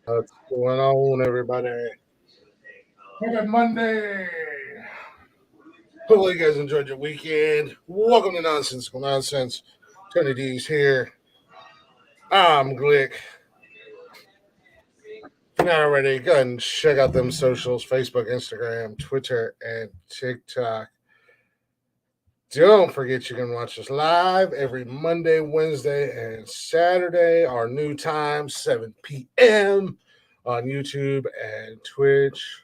What's going on, everybody? Happy Monday. Hopefully, you guys enjoyed your weekend. Welcome to Nonsensical Nonsense. Tony D's here. I'm Glick. If you're not already, go ahead and check out them socials: Facebook, Instagram, Twitter, and TikTok. Don't forget you can watch us live every Monday, Wednesday, and Saturday. Our new time, 7 p.m. on YouTube and Twitch.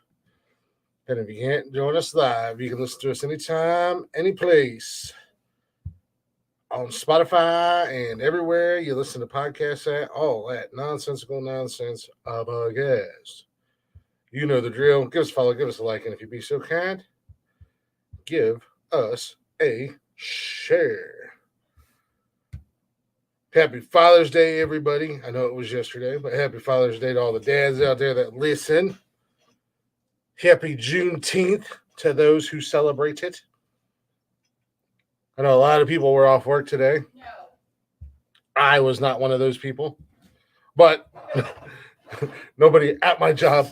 And if you can't join us live, you can listen to us anytime, any place on Spotify and everywhere you listen to podcasts at, all at Nonsensical Nonsense of a Guest. You know the drill. Give us a follow, give us a like, and if you'd be so kind, give us a share. Happy Father's Day, everybody. I know it was yesterday, but happy Father's Day to all the dads out there that listen. Happy Juneteenth to those who celebrate it. I know a lot of people were off work today. I was not one of those people, but nobody at my job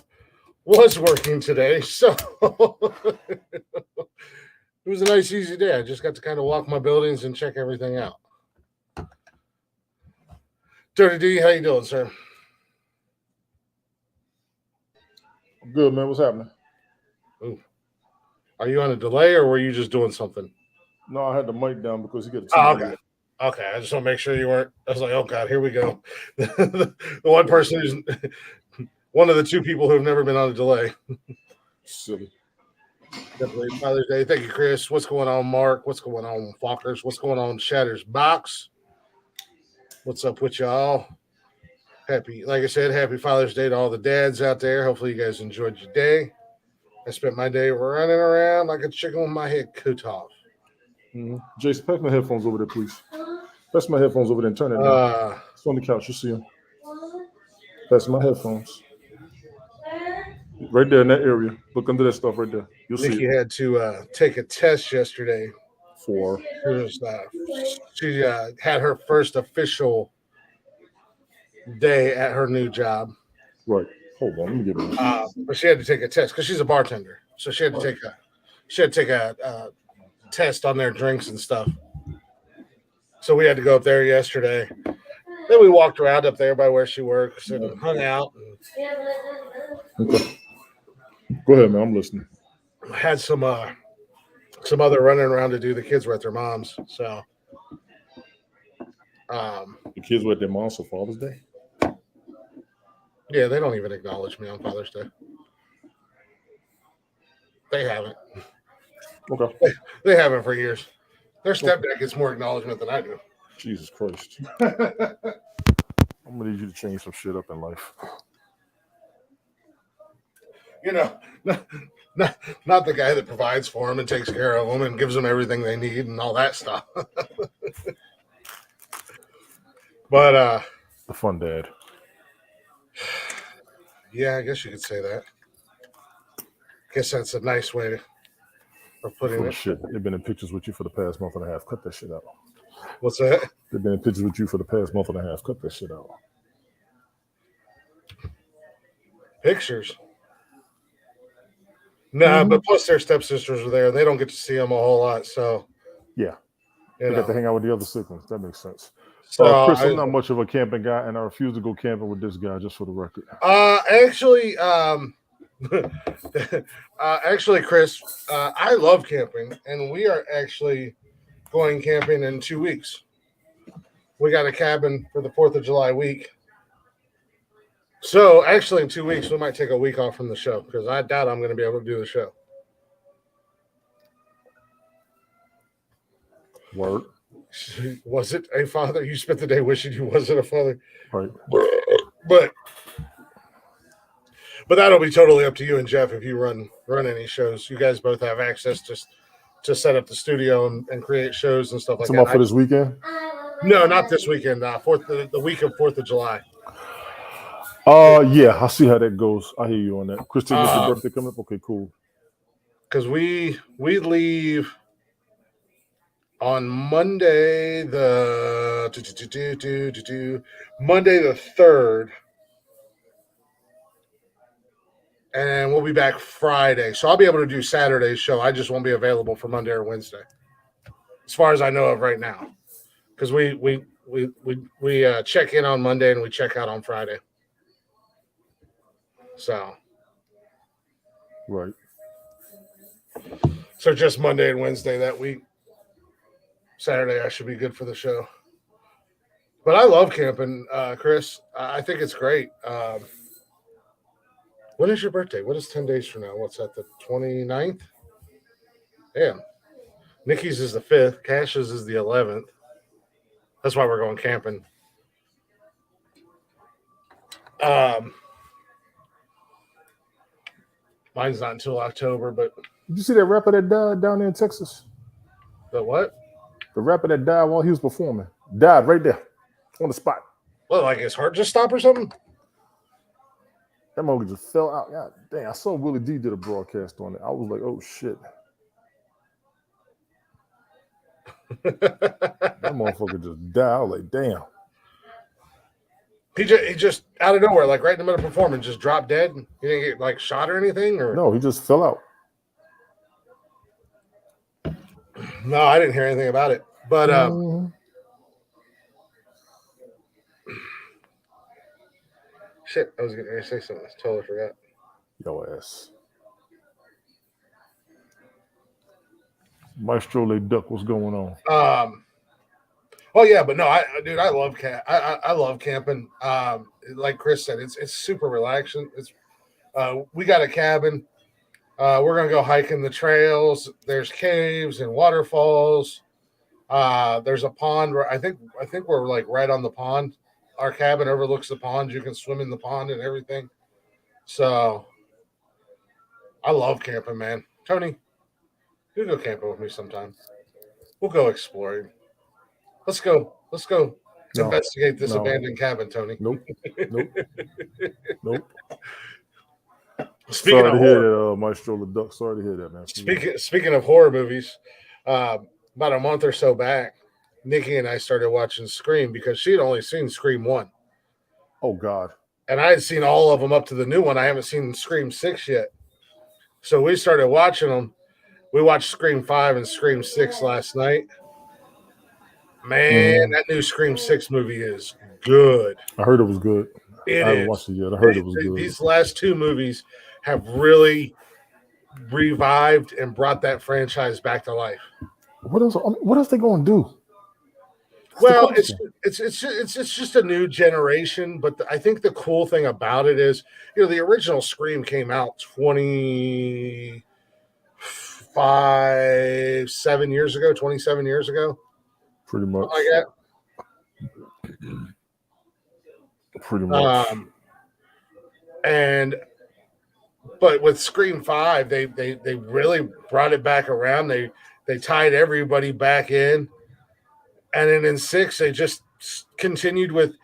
was working today. So it was a nice, easy day. I just got to kind of walk my buildings and check everything out. Dirty D, how you doing, sir? Good, man. What's happening? Ooh. Are you on a delay or were you just doing something? No, I had the mic down because he got the Oh, TV. okay. Okay, I just want to make sure you weren't. I was like, oh God, here we go. The one person who's one of the two people who have never been on a delay. Silly. Definitely Father's Day. Thank you, Chris. What's going on, Mark? What's going on, Fockers? What's going on, Shatter's Box? What's up with y'all? Happy, like I said, happy Father's Day to all the dads out there. Hopefully, you guys enjoyed your day. I spent my day running around like a chicken with my head cut off. Jason, pass my headphones over there, please. Pass my headphones over there and turn it down. It's on the couch. You see them. Pass my headphones. Right there in that area. Look under that stuff right there. You'll see Nikki it. had to take a test yesterday. For She had her first official day at her new job. right. Hold on, let me get it. But she had to take a test because she's a bartender, so she had to take a test on their drinks and stuff. So we had to go up there yesterday. Then we walked around up there by where she works and hung out and Okay. Go ahead, man. I'm listening. had some other running around to do. The kids were at their mom's, so The kids were at their mom's for Father's Day. yeah, they don't even acknowledge me on Father's Day. They haven't. Okay. They haven't for years. Their stepdad gets more acknowledgement than I do. Jesus Christ. I'm gonna need you to change some shit up in life. You know, not the guy that provides for them and takes care of them and gives them everything they need and all that stuff. But The fun dad. yeah, I guess you could say that. Guess that's a nice way of putting Full it. of shit. They've been in pictures with you for the past month and a half. Cut that shit out. What's that? They've been in pictures with you for the past month and a half. Cut that shit out. Pictures. Nah, but plus their stepsisters are there. They don't get to see them a whole lot, so Yeah. you They got to know. hang out with the other siblings. That makes sense. So Chris, I'm not much of a camping guy, and I refuse to go camping with this guy, just for the record. Actually, actually, Chris, I love camping, and we are actually going camping in 2 weeks. We got a cabin for the 4th of July week. So actually, in 2 weeks, we might take a week off from the show because I doubt I'm going to be able to do the show. Word. Was it a father? You spent the day wishing you wasn't a father, Right. but that'll be totally up to you and Jeff if you run any shows. You guys both have access to set up the studio and create shows and stuff like Some up that. for this weekend? No, not this weekend. The week of 4th of July. Yeah, I'll see how that goes. I hear you on that. Christine, is your birthday coming up? Okay, cool. Because we leave on Monday Monday the 3rd, and we'll be back Friday. So I'll be able to do Saturday's show. I just won't be available for Monday or Wednesday, as far as I know of right now, because we check in on Monday and we check out on Friday. So Right. So just Monday and Wednesday that week. Saturday I should be good for the show. But I love camping, Chris. I think it's great. When is your birthday? What is 10 days from now? What's that, the 29th? Damn. Nikki's is the 5th. Cash's is the 11th. That's why we're going camping. Mine's not until October, but... Did you see that rapper that died down there in Texas? The what? The rapper that died while he was performing. Died right there on the spot. What, like his heart just stopped or something? That motherfucker just fell out. God dang, I saw Willie D did a broadcast on it. I was like, oh shit. That motherfucker just died. I was like, damn. He just out of nowhere, like right in the middle of performing, just dropped dead. He didn't get like shot or anything, or no, he just fell out. No, I didn't hear anything about it. But shit, I was gonna say something. I totally forgot. Yo ass. Maestro Le Duck, what's going on? Oh yeah, but no, I love I love camping. Like Chris said, it's super relaxing. It's we got a cabin. We're gonna go hiking the trails. There's caves and waterfalls. There's a pond where I think we're like right on the pond. Our cabin overlooks the pond. You can swim in the pond and everything. So I love camping, man. Tony, you go camping with me sometime. We'll go exploring. Let's go investigate this abandoned cabin, Tony. Nope. Speaking Sorry of to horror, hear that, Maestro Le Duck. Sorry to hear that, man. Speaking of horror movies, about a month or so back, Nikki and I started watching Scream because she had only seen Scream 1. Oh, God. And I had seen all of them up to the new one. I haven't seen Scream 6 yet. So we started watching them. We watched Scream 5 and Scream 6 last night. Man, that new Scream 6 movie is good. I heard it was good. I haven't watched it yet. I heard it was good. These last two movies have really revived and brought that franchise back to life. What else they going to do? Well, it's just a new generation, but I think the cool thing about it is, the original Scream came out 27 years ago. Pretty much. Like that. Pretty much. But with Scream 5, they really brought it back around. They tied everybody back in. And then in 6, they just continued with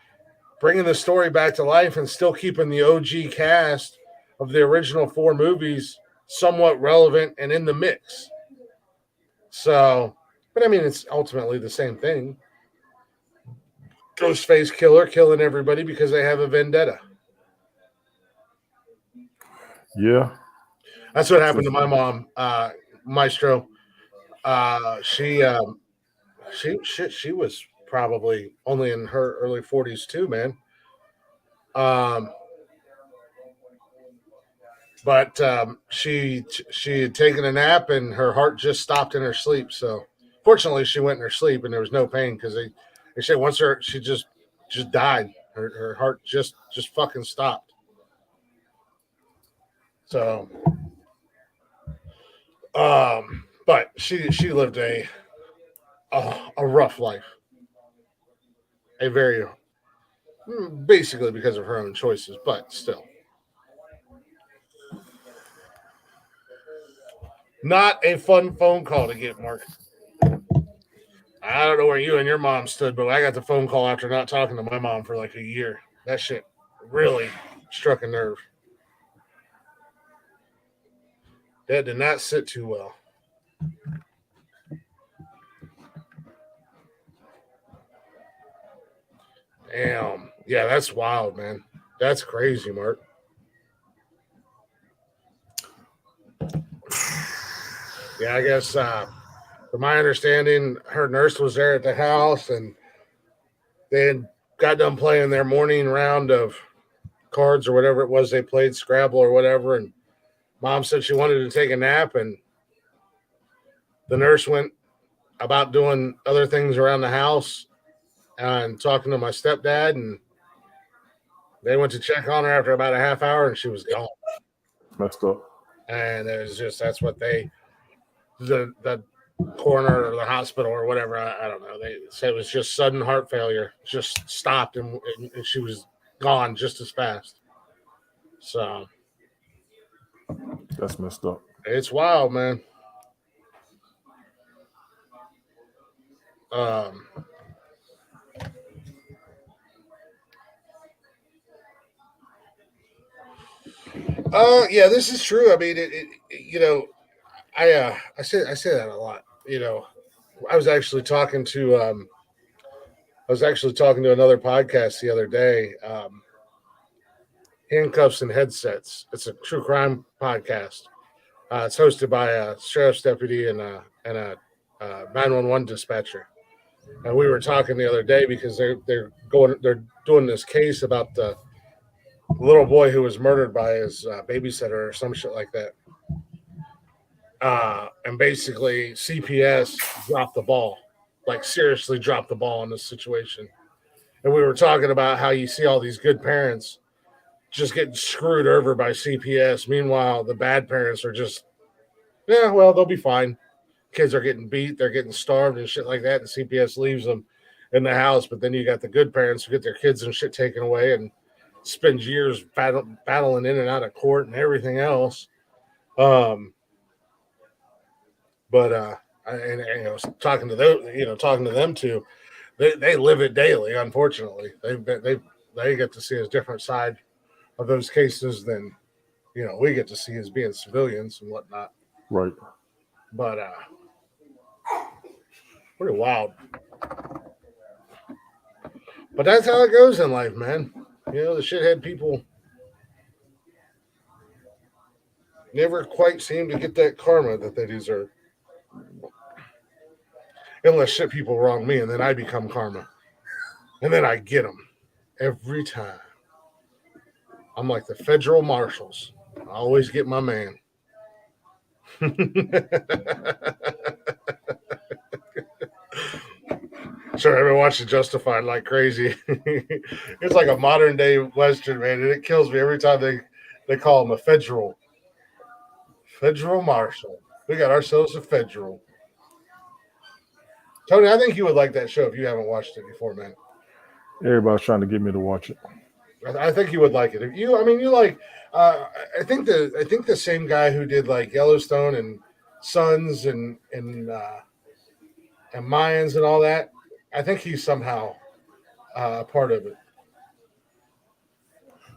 bringing the story back to life and still keeping the OG cast of the original 4 movies somewhat relevant and in the mix. So, but I mean, it's ultimately the same thing. Ghostface killer killing everybody because they have a vendetta. Yeah. That's what happened to my mom, Maestro. She was probably only in her early 40s too, man. But she had taken a nap and her heart just stopped in her sleep. So fortunately, she went in her sleep and there was no pain because they said once she just died. Her heart just fucking stopped. So, but she lived a rough life. A very, basically because of her own choices, but still. Not a fun phone call to get, Mark. I don't know where you and your mom stood, but I got the phone call after not talking to my mom for like a year. That shit really struck a nerve. That did not sit too well. Damn. Yeah, that's wild, man. That's crazy, Mark. Yeah, I guess from my understanding, her nurse was there at the house, and they had got done playing their morning round of cards or whatever it was they played, Scrabble or whatever, and mom said she wanted to take a nap, and the nurse went about doing other things around the house and talking to my stepdad, and they went to check on her after about a half hour, and she was gone. Messed up. And it was just that's what the coroner or the hospital or whatever, I don't know. They said it was just sudden heart failure, just stopped, and she was gone just as fast. So that's messed up. It's wild, man. Yeah, this is true. I mean, I say that a lot. I was actually talking to another podcast the other day. Handcuffs and Headsets. It's a true crime podcast. It's hosted by a sheriff's deputy and a 911 dispatcher. And we were talking the other day because they're doing this case about the little boy who was murdered by his babysitter or some shit like that. And basically, CPS dropped the ball, like seriously dropped the ball in this situation. And we were talking about how you see all these good parents just getting screwed over by CPS. Meanwhile, the bad parents are just, yeah, well, they'll be fine. Kids are getting beat, they're getting starved and shit like that, and CPS leaves them in the house. But then you got the good parents who get their kids and shit taken away and spend years battling in and out of court and everything else. But talking to them too, they live it daily. Unfortunately, they get to see a different side of those cases than we get to see as being civilians and whatnot. Right. But pretty wild. But that's how it goes in life, man. The shithead people never quite seem to get that karma that they deserve. Unless shit people wrong me, and then I become karma. And then I get them every time. I'm like the federal marshals. I always get my man. Sure, I've been watching Justified like crazy. It's like a modern day Western, man, and it kills me every time they call him a federal marshal. We got ourselves a federal. Tony, I think you would like that show if you haven't watched it before, man. Everybody's trying to get me to watch it. I think you would like it. If you, I mean, you like. I think the same guy who did like Yellowstone and Sons and Mayans and all that. I think he's somehow part of it.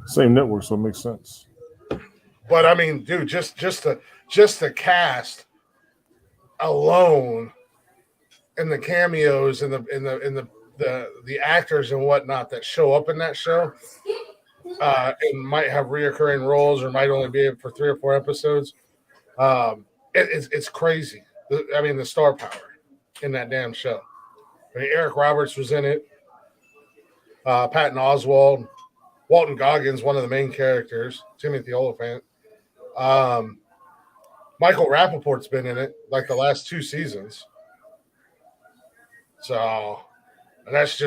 Same network, so it makes sense. But I mean, dude, just the cast alone, and the cameos and the actors and whatnot that show up in that show, and might have reoccurring roles or might only be for 3 or 4 episodes. It's crazy. I mean, the star power in that damn show. I mean, Eric Roberts was in it. Patton Oswalt, Walton Goggins, one of the main characters. Timothy Oliphant. Michael Rappaport's been in it like the last 2 seasons. So that's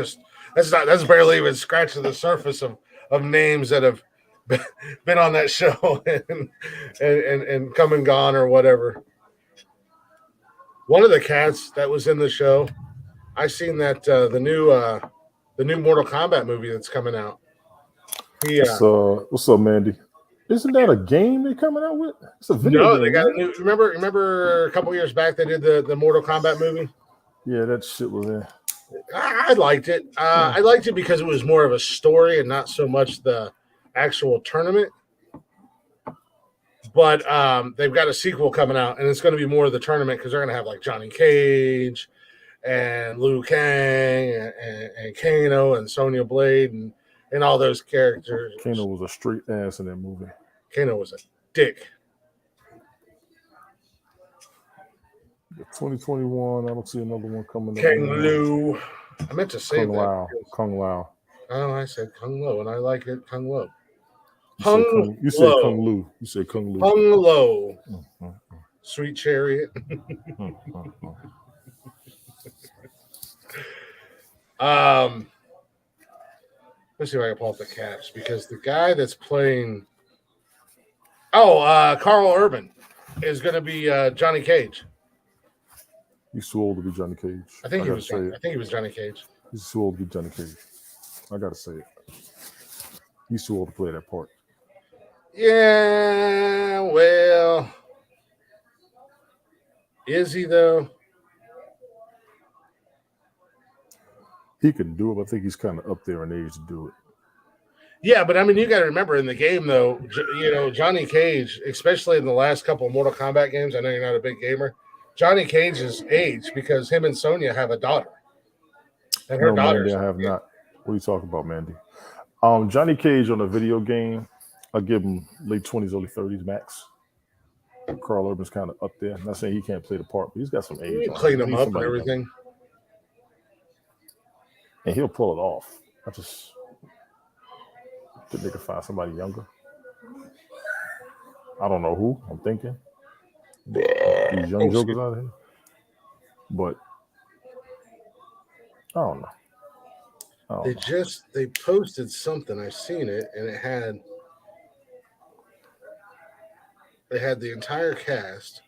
barely even scratching the surface of names that have been on that show and come and gone or whatever. One of the cats that was in the show, I seen that the new Mortal Kombat movie that's coming out. What's up, Mandy? Isn't that a game they're coming out with? It's a video game. No, they got a new. Remember a couple years back they did the Mortal Kombat movie. Yeah, that shit was there. I liked it. I liked it because it was more of a story and not so much the actual tournament. But they've got a sequel coming out, and it's going to be more of the tournament because they're going to have like Johnny Cage and Liu Kang and Kano and Sonya Blade and all those characters. Kano was a straight ass in that movie. Kano was a dick. 2021. I don't see another one coming up. Kang Lu. I meant to save Kung that. Lao. Kung Lao. Oh, I said Kung Lo, and I like it. Kung Lo. You said Kung Lu. You said Kung Lu. Kung Lo. Sweet Chariot. Let's see if I can pull up the caps because the guy that's playing. Carl Urban is going to be Johnny Cage. He's too old to be Johnny Cage. I think he was Johnny Cage. He's too old to be Johnny Cage. I gotta say it. He's too old to play that part. Yeah, well, is he though? He can do it, but I think he's kind of up there in age to do it. Yeah, but I mean, you got to remember in the game, though, Johnny Cage, especially in the last couple of Mortal Kombat games, I know you're not a big gamer, Johnny Cage's age because him and Sonya have a daughter. And her daughter. Mandy, I have not. What are you talking about, Mandy? Johnny Cage on a video game, I'll give him late 20s, early 30s max. Carl Urban's kind of up there. I'm not saying he can't play the part, but he's got some age. Clean him up and everything. And he'll pull it off. I just think they could find somebody younger. I don't know who. I'm thinking these young jokers out here, but I don't know. They posted something. I seen it, and they had the entire cast.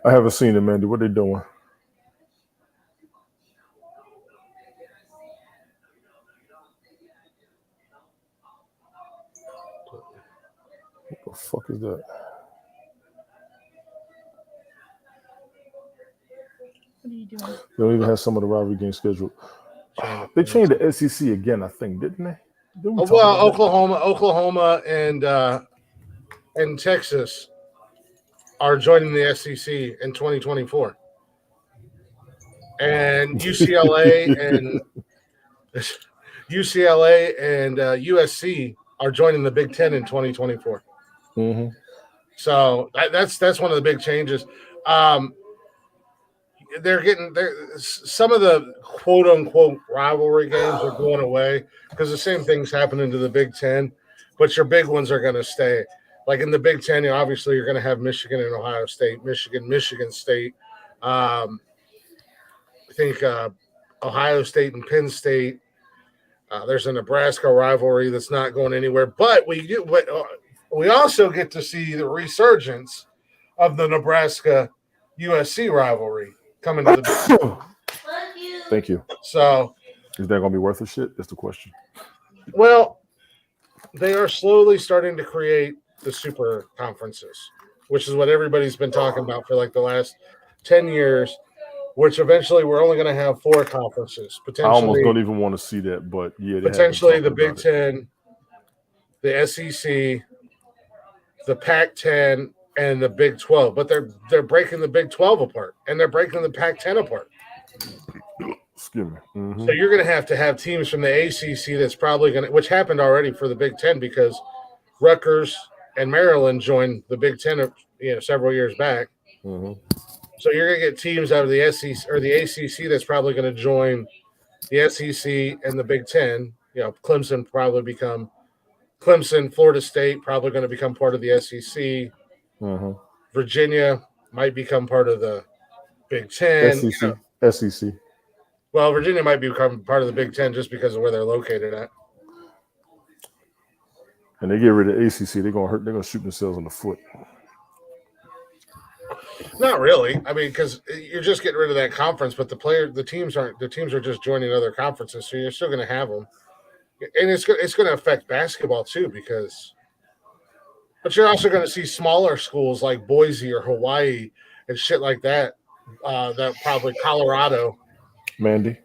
I haven't seen it, Mandy. What are they doing? What the fuck is that? What are you doing? They don't even have some of the rivalry games scheduled. They changed the SEC again, I think, didn't they? Oklahoma and Texas are joining the SEC in 2024, and UCLA and USC are joining the Big Ten in 2024. Mm-hmm. So that's one of the big changes. Some of the quote unquote rivalry games are going away because the same thing's happening to the Big Ten, but your big ones are going to stay. Like in the Big Ten, obviously you're going to have Michigan and Ohio State, Michigan State. I think Ohio State and Penn State. There's a Nebraska rivalry that's not going anywhere, but we also get to see the resurgence of the Nebraska USC rivalry coming to the. Thank you. So, is that going to be worth a shit? That's the question. Well, they are slowly starting to create the super conferences, which is what everybody's been talking about for like the last 10 years, which eventually we're only going to have 4 conferences. Potentially, I almost don't even want to see that, but yeah. Potentially the Big Ten, the SEC, the Pac-10, and the Big 12. But they're breaking the Big 12 apart, and they're breaking the Pac-10 apart. Excuse me. Mm-hmm. So you're going to have teams from the ACC that's probably going to, which happened already for the Big 10 because Rutgers and Maryland joined the Big 10, several years back. Mm-hmm. So you're going to get teams out of the SEC or the ACC that's probably going to join the SEC and the Big 10. Clemson, Florida State probably going to become part of the SEC. Mm-hmm. Virginia might become part of the Big 10. SEC. Well, Virginia might become part of the Big 10 just because of where they're located at. And they get rid of ACC, they're going to shoot themselves in the foot. Not really. I mean, because you're just getting rid of that conference, but the teams are just joining other conferences, so you're still going to have them. And it's going to affect basketball too, but you're also going to see smaller schools like Boise or Hawaii and shit like that. That probably Colorado. Mandy,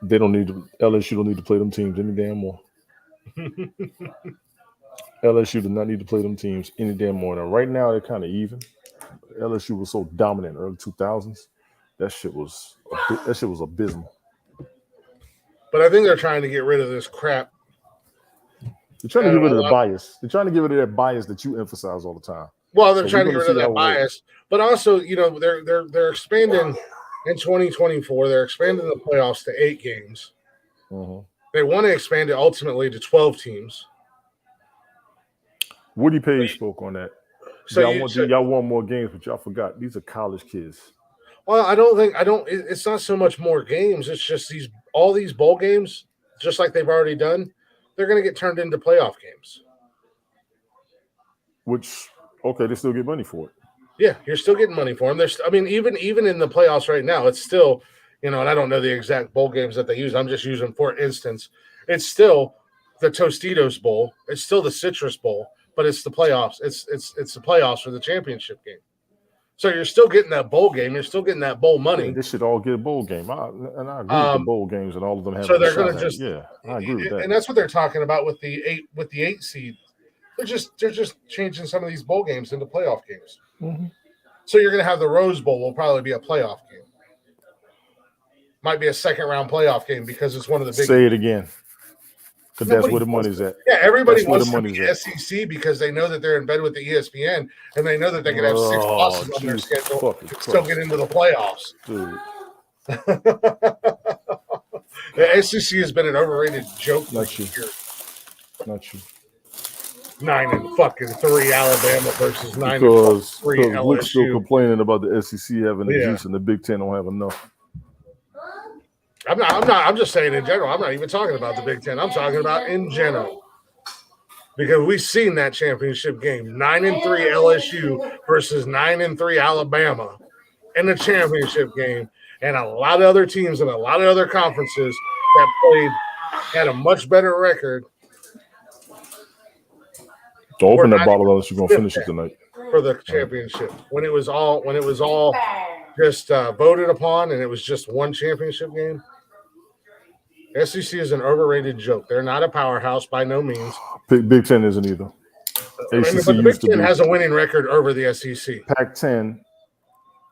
LSU don't need to play them teams any damn more. LSU does not need to play them teams any damn more. Now, right now, they're kind of even. LSU was so dominant in the early 2000s. That shit was abysmal. But I think they're trying to get rid of this crap They're trying to get rid of the bias. They're trying to get rid of that bias that you emphasize all the time. Well, they're So trying we're to get gonna rid of see how that it bias, but also, they're expanding in 2024. They're expanding the playoffs to 8 games. Mhm. They want to expand it ultimately to 12 teams. Woody Page spoke on that. So y'all want more games, but y'all forgot these are college kids. well, it's not so much more games. It's just all these bowl games, just like they've already done, they're going to get turned into playoff games. Which, okay, they still get money for it. Yeah, you're still getting money for them. Even in the playoffs right now, it's still, and I don't know the exact bowl games that they use. I'm just using for instance. It's still the Tostitos Bowl. It's still the Citrus Bowl, but it's the playoffs. It's the playoffs for the championship game. So you're still getting that bowl game. You're still getting that bowl money. Yeah, they should all get a bowl game. I agree with the bowl games and all of them having so they're a shot. Gonna just, yeah, I agree with that. And that's what they're talking about with the 8 seed. They're just changing some of these bowl games into playoff games. Mm-hmm. So you're going to have the Rose Bowl will probably be a playoff game. Might be a second round playoff game because it's one of the big. Say it again. Because that's where the money's at. Yeah, everybody wants to be SEC because they know that they're in bed with the ESPN and they know that they can have 6 losses on their schedule and still get into the playoffs. Dude. The SEC has been an overrated joke Not you. years. Not you. 9-3 Alabama versus 9-3 LSU. Luke's still complaining about the SEC having the juice and the Big Ten don't have enough. I'm just saying in general. I'm not even talking about the Big Ten. I'm talking about in general. Because we've seen that championship game, 9-3 LSU versus 9-3 Alabama in the championship game, and a lot of other teams and a lot of other conferences that played had a much better record. Don't open that bottle unless you're gonna finish it tonight. For the championship. When it was all just voted upon and it was just one championship game. SEC is an overrated joke. They're not a powerhouse by no means. Big Ten isn't either. But the Big Ten has a winning record over the SEC. Pac-10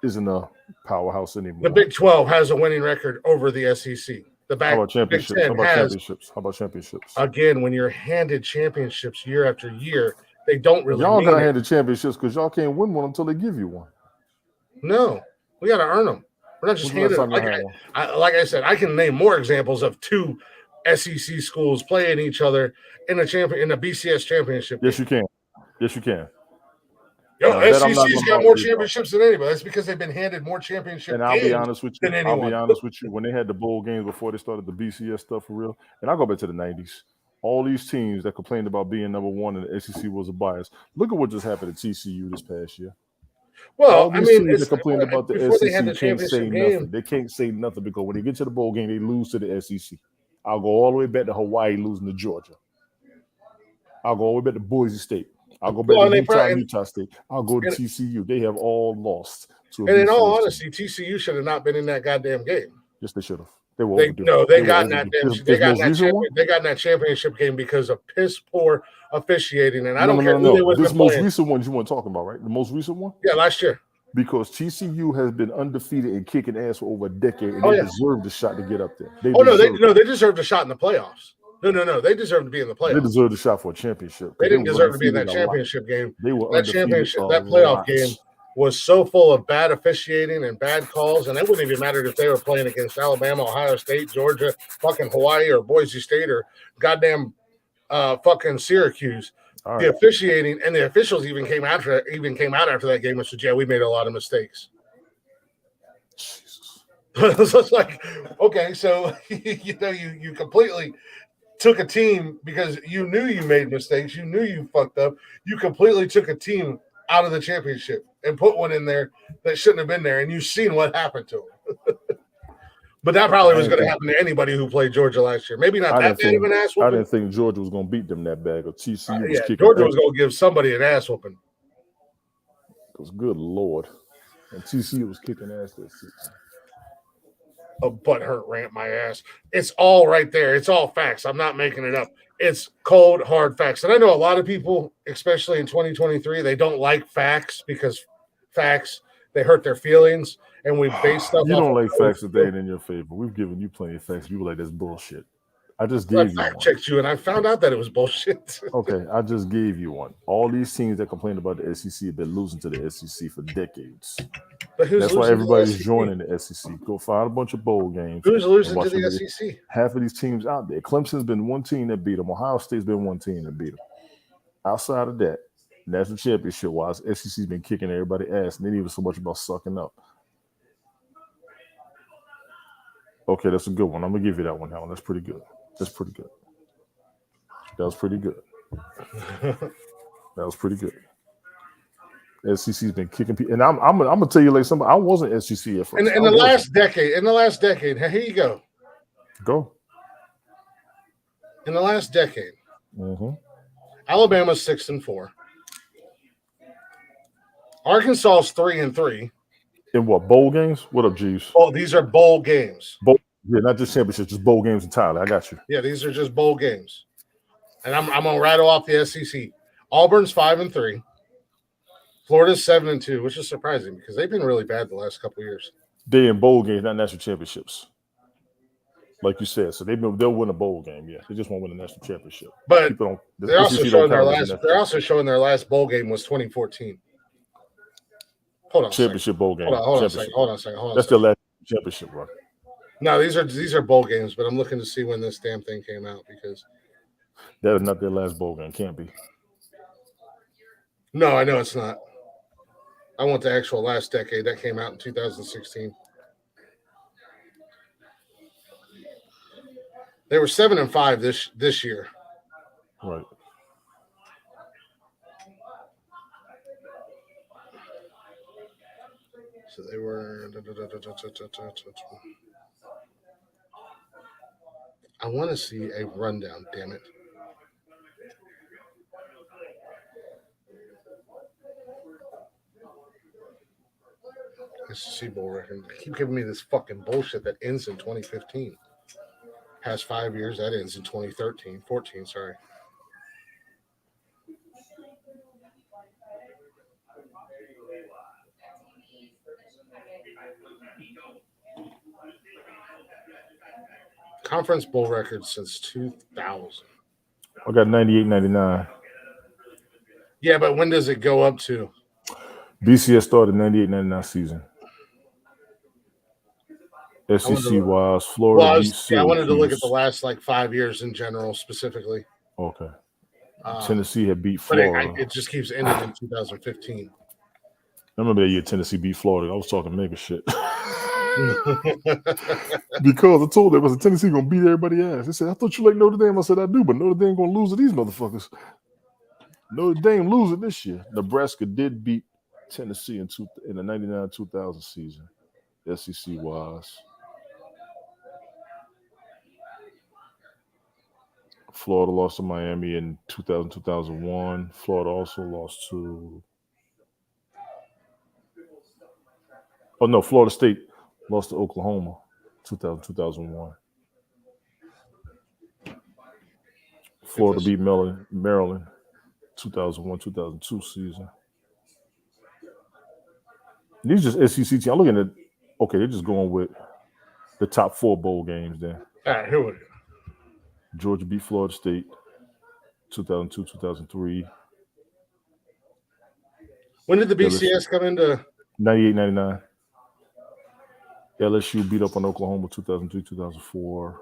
isn't a powerhouse anymore. The Big 12 has a winning record over the SEC. How about championships? How about championships? Again, when you're handed championships year after year, they don't really. Y'all got handed championships because y'all can't win one until they give you one. No, we got to earn them. We're not just handed them. Like I said, I can name more examples of 2 SEC schools playing each other in a BCS championship. Yes, you can. Yes, you can. SEC's got more championships than anybody. That's because they've been handed more championships. And I'll be honest with you. When they had the bowl games before they started the BCS stuff for real, and I'll go back to the 90s. All these teams that complained about being number one in the SEC was a bias. Look at what just happened at TCU this past year. Well, teams that complained about the SEC can't say nothing. They can't say nothing because when they get to the bowl game, they lose to the SEC. I'll go all the way back to Hawaii losing to Georgia. I'll go all the way back to Boise State. I'll go back to Utah State. I'll go to TCU. They have all lost. And in all honesty, TCU should have not been in that goddamn game. Yes, they should have. They got in that championship game because of piss poor officiating. And I don't care who they was. This most recent one you want to talk about, right? The most recent one? Yeah, last year. Because TCU has been undefeated and kicking ass for over a decade, and they deserved a shot to get up there. They deserved a shot in the playoffs. No. They deserved to be in the playoffs. They deserved a shot for a championship. They didn't deserve to be in that championship game. They were that playoff game was so full of bad officiating and bad calls, and it wouldn't even matter if they were playing against Alabama, Ohio State, Georgia, fucking Hawaii, or Boise State, or goddamn fucking Syracuse. Right. The officiating and the officials even came out after that game and said, "Yeah, we made a lot of mistakes." Jesus. So it's like, okay, so you completely took a team because you knew you made mistakes, you knew you fucked up. You completely took a team out of the championship and put one in there that shouldn't have been there, and you've seen what happened to them. But that probably was going to happen to anybody who played Georgia last year. Maybe not that bad of an ass whooping. I didn't think Georgia was going to beat them that bad. Or TCU was kicking. Georgia was going to give somebody an ass whooping. Because good Lord. And TCU was kicking ass this season. A butthurt rant my ass. It's all right there. It's all facts. I'm not making it up. It's cold, hard facts. And I know a lot of people, especially in 2023, they don't like facts because facts, they hurt their feelings. And we base stuff. You don't like facts that they ain't in your favor. We've given you plenty of facts. You were like, that's bullshit. I just I gave you fact one. checked you, and I found out that it was bullshit. Okay, I just gave you one. All these teams that complain about the SEC have been losing to the SEC for decades. But who's That's why losing to the everybody's SEC? joining the SEC. Go find a bunch of bowl games Who's and losing to watch the them. SEC? Half of these teams out there. Clemson's been one team that beat them. Ohio State's been one team that beat them. Outside of that, national championship wise, SEC's been kicking everybody's ass, and they ain't even so much about sucking up. Okay, that's a good one. I'm gonna give you that one, Helen. That's pretty good. That's pretty good. That was pretty good. That was pretty good. SEC's been kicking people, and I'm gonna tell you like something. I wasn't SEC at in first. in I the wasn't. last decade, here you go. Go. In the last decade, Mm-hmm. Alabama's 6-4. Arkansas's 3-3. In what bowl games? What up, G's? Oh, these are bowl games. Bowl, yeah, not just championships, just bowl games entirely. I got you. Yeah, these are just bowl games. And I'm gonna rattle off the SEC. Auburn's 5-3. Florida's 7-2, which is surprising because they've been really bad the last couple of years. They in bowl games, not national championships. Like you said, so they'll win a bowl game. Yeah, they just won't win a national championship. But People don't. they're also SEC showing don't their count as a last. national They're also showing their last bowl game was 2014. Hold on, championship bowl game. Hold on a second. That's their last championship run. No, these are bowl games, but I'm looking to see when this damn thing came out because That is not their last bowl game. Can't be. no, I know it's not. I want the actual last decade that came out in 2016. They were 7-5 this year. Right. So they were. I want to see a rundown. Damn it. SEC bowl record. Keep giving me this fucking bullshit that ends in 2015. Past 5 years, that ends in 2013, 14. Sorry. Conference bowl record since 2000. I got 98, 99. Yeah, but when does it go up to? BCS started 98, 99 season. SEC wise, Florida beat Syracuse. I wanted to look at the last like 5 years in general specifically. Okay. Tennessee had beat Florida. But it just keeps ending in 2015. I remember that year Tennessee beat Florida. I was talking mega shit. Because I told them, I said, Tennessee going to beat everybody ass. They said, I thought you like Notre Dame. I said, I do, but Notre Dame going to lose to these motherfuckers. Notre Dame losing this year. Nebraska did beat Tennessee in the 99-2000 season, SEC wise. Florida lost to Miami in 2000-2001. Florida also lost to... Oh, no, Florida State lost to Oklahoma 2000-2001. Florida beat Maryland 2001-2002 season. These are just SEC teams. I'm looking at, okay, they're just going with the top 4 bowl games then. All right, here we go. Georgia beat Florida State 2002-2003. When did the BCS come into? 98-99. LSU beat up on Oklahoma 2003-2004.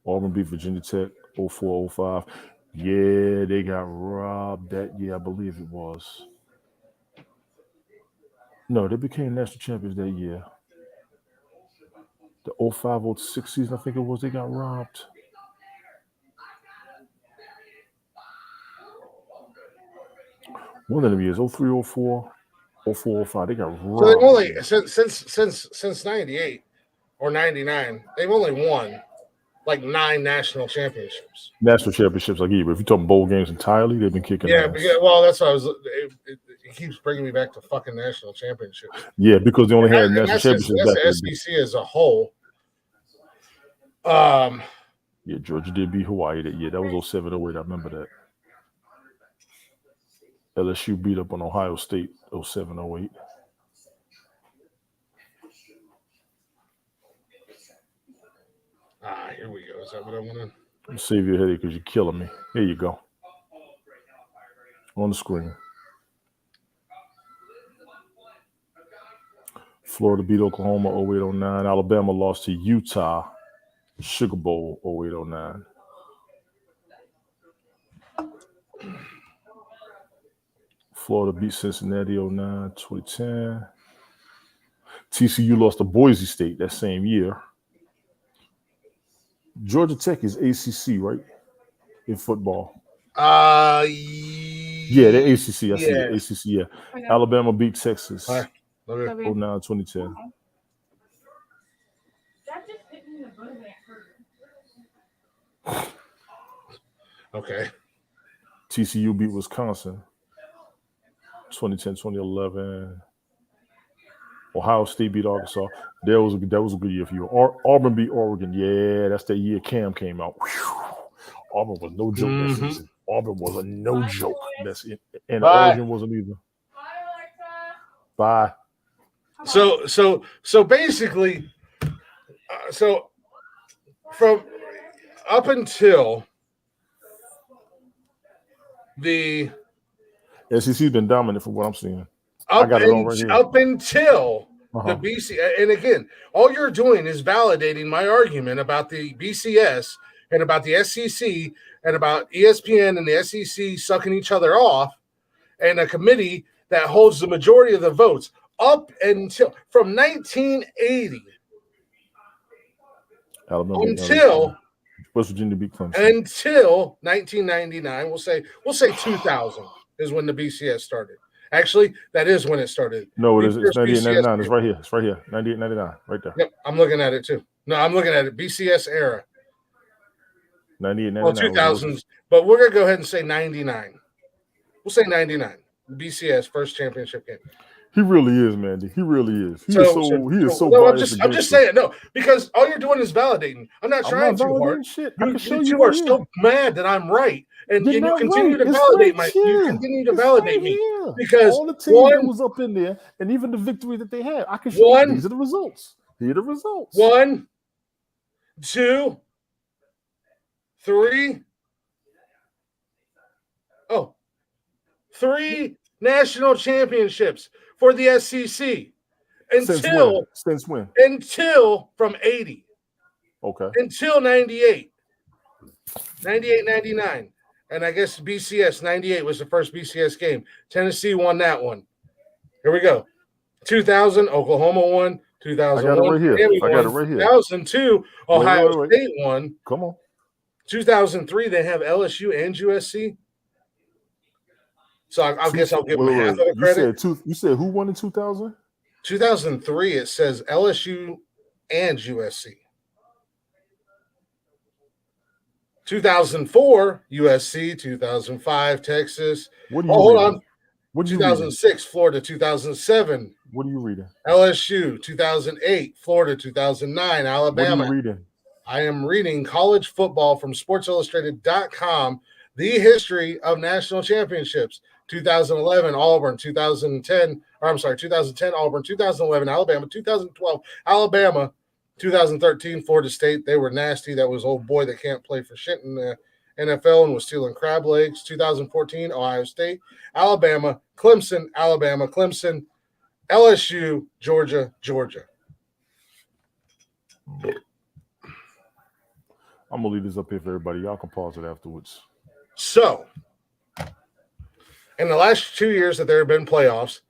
Auburn beat Virginia Tech 04-05. Yeah, they got robbed that year, I believe it was. No, they became national champions that year. The 05-06 season, I think it was, they got robbed. One of them years, 03-04, 04-05, they got robbed. So they've only since 98 or 99, they've only won like 9 national championships. National championships, like yeah, but if you're talking bowl games entirely, they've been kicking ass. Well, that's what I was. It keeps bringing me back to fucking national championships. Yeah, because they only had national championships. That's the SEC as a whole. Yeah, Georgia did beat Hawaii that year. That was 07-08. I remember that. LSU beat up on Ohio State 07-08. is that what I wanted? Save your headache because you're killing me. Here you go. On the screen. Florida beat Oklahoma 08-09. Alabama lost to Utah. Sugar Bowl 08-09. Florida beat Cincinnati 09, 2010. TCU lost to Boise State that same year. Georgia Tech is ACC, right? In football. Yeah, the ACC. I see the ACC, yeah. Okay. Alabama beat Texas. Hi. 09, 2010. Okay. TCU beat Wisconsin. 2010, 2011. Ohio State beat Arkansas. That was a good year for you. Auburn beat Oregon. Yeah, that's that year Cam came out. Whew. Auburn was no joke that season. Auburn was a no joke. That's it. And Bye. Oregon wasn't either. Bye. So basically, so from up until the SEC's been dominant from what I'm seeing. Up until the BC, and again, all you're doing is validating my argument about the BCS and about the SEC and about ESPN and the SEC sucking each other off, and a committee that holds the majority of the votes up until from 1980 until West Virginia beat Clemson until 1999. We'll say 2000 is when the BCS started. Actually, that is when it started. No, it is. It's 98-99. It's right here. It's right here. 98-99. Right there. Yep, I'm looking at it too. No, I'm looking at it. BCS era. 98-99. Well, 2000s. But we're going to go ahead and say 99. We'll say 99. BCS first championship game. He really is, Mandy. He really is. He is so biased. I'm just saying, no, because all you're doing is validating. I'm not trying too hard. Shit. You are so mad that I'm right. And you continue to validate me because all the teams that was up in there, and even the victory that they had, I can show you. These are the results. Here are the results. 1, 2, 3. Oh, 3 national championships for the SEC since when? Until from 80. Okay. Until 98. 98, 99. And I guess BCS 98 was the first BCS game. Tennessee won that one. Here we go. 2000, Oklahoma won. 2001, I got it right here. 2002, Ohio State won. Come on. 2003, they have LSU and USC. So I guess I'll give them half of the credit. You said who won in 2000? 2003, it says LSU and USC. 2004, USC. 2005, Texas. Hold on. 2006, Florida. 2007. What are you reading? LSU. 2008, Florida. 2009, Alabama. What are you reading? I am reading college football from SportsIllustrated.com, the history of national championships. 2011, Auburn. 2010, Auburn. 2011, Alabama. 2012, Alabama. 2013, Florida State. They were nasty. That was old boy that can't play for shit in the NFL and was stealing crab legs. 2014, Ohio State. Alabama, Clemson, LSU, Georgia. I'm going to leave this up here for everybody. Y'all can pause it afterwards. So, in the last 2 years that there have been playoffs,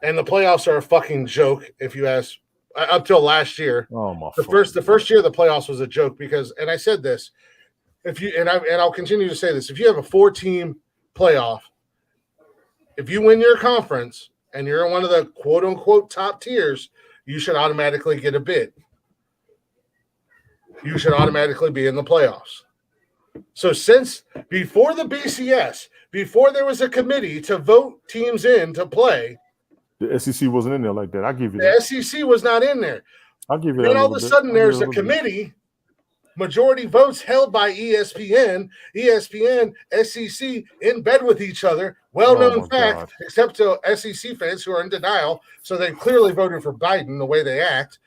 and the playoffs are a fucking joke, if you ask, up till last year. Oh my! The first year of the playoffs was a joke because, and I said this, I'll continue to say this: if you have a 4-team playoff, if you win your conference and you're in one of the quote unquote top tiers, you should automatically get a bid. You should automatically be in the playoffs. So since before the BCS, before there was a committee to vote teams in to play. The SEC wasn't in there like that. I'll give you that. The SEC was not in there. I'll give you that. Then all of a sudden there's a committee, majority votes held by ESPN, SEC in bed with each other. Well-known fact, except to SEC fans who are in denial. So they clearly voted for Biden the way they act.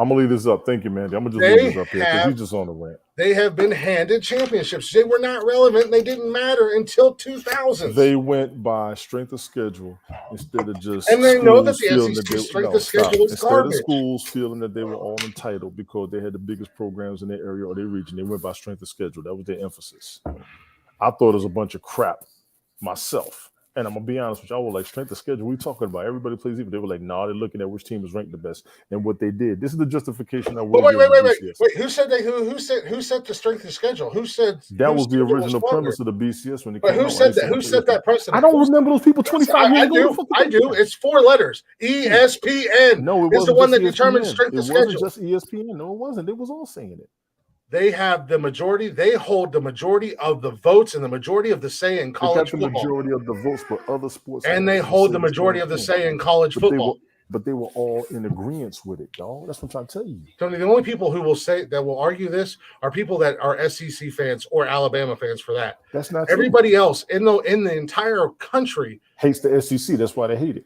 I'm going to leave this up. Thank you, Mandy. I'm going to just leave this up here because he's just on the rant. they have been handed championships. They were not relevant. They didn't matter until 2000s. They went by strength of schedule instead of just and they know that the feeling SEC that they strength of schedule is instead garbage. of schools feeling that they were all entitled because they had the biggest programs in their area or their region. They went by strength of schedule. That was their emphasis. I thought it was a bunch of crap myself. And I'm gonna be honest with you, I was like, strength of schedule. We talking about everybody plays even. They were like, nah, they're looking at which team is ranked the best and what they did. This is the justification I will. Wait. Who said they? Who set the strength of schedule? Who said that was the original premise of the BCS when it came out? Who said that? Who set that precedent? I don't remember those people 25 years ago. I do. It's 4 letters. ESPN. No, it wasn't the one that ESPN. determines strength of schedule. It wasn't just ESPN. No, it wasn't. They was all saying it. They have the majority. They hold the majority of the votes and the majority of the say in college football. They got the majority of the votes for other sports. And they hold the majority of the say in college football. But they were all in agreement with it, dog. That's what I'm trying to tell you. Tony, the only people who will argue this are people that are SEC fans or Alabama fans for that. That's not everybody true. Else in the entire country hates the SEC. That's why they hate it.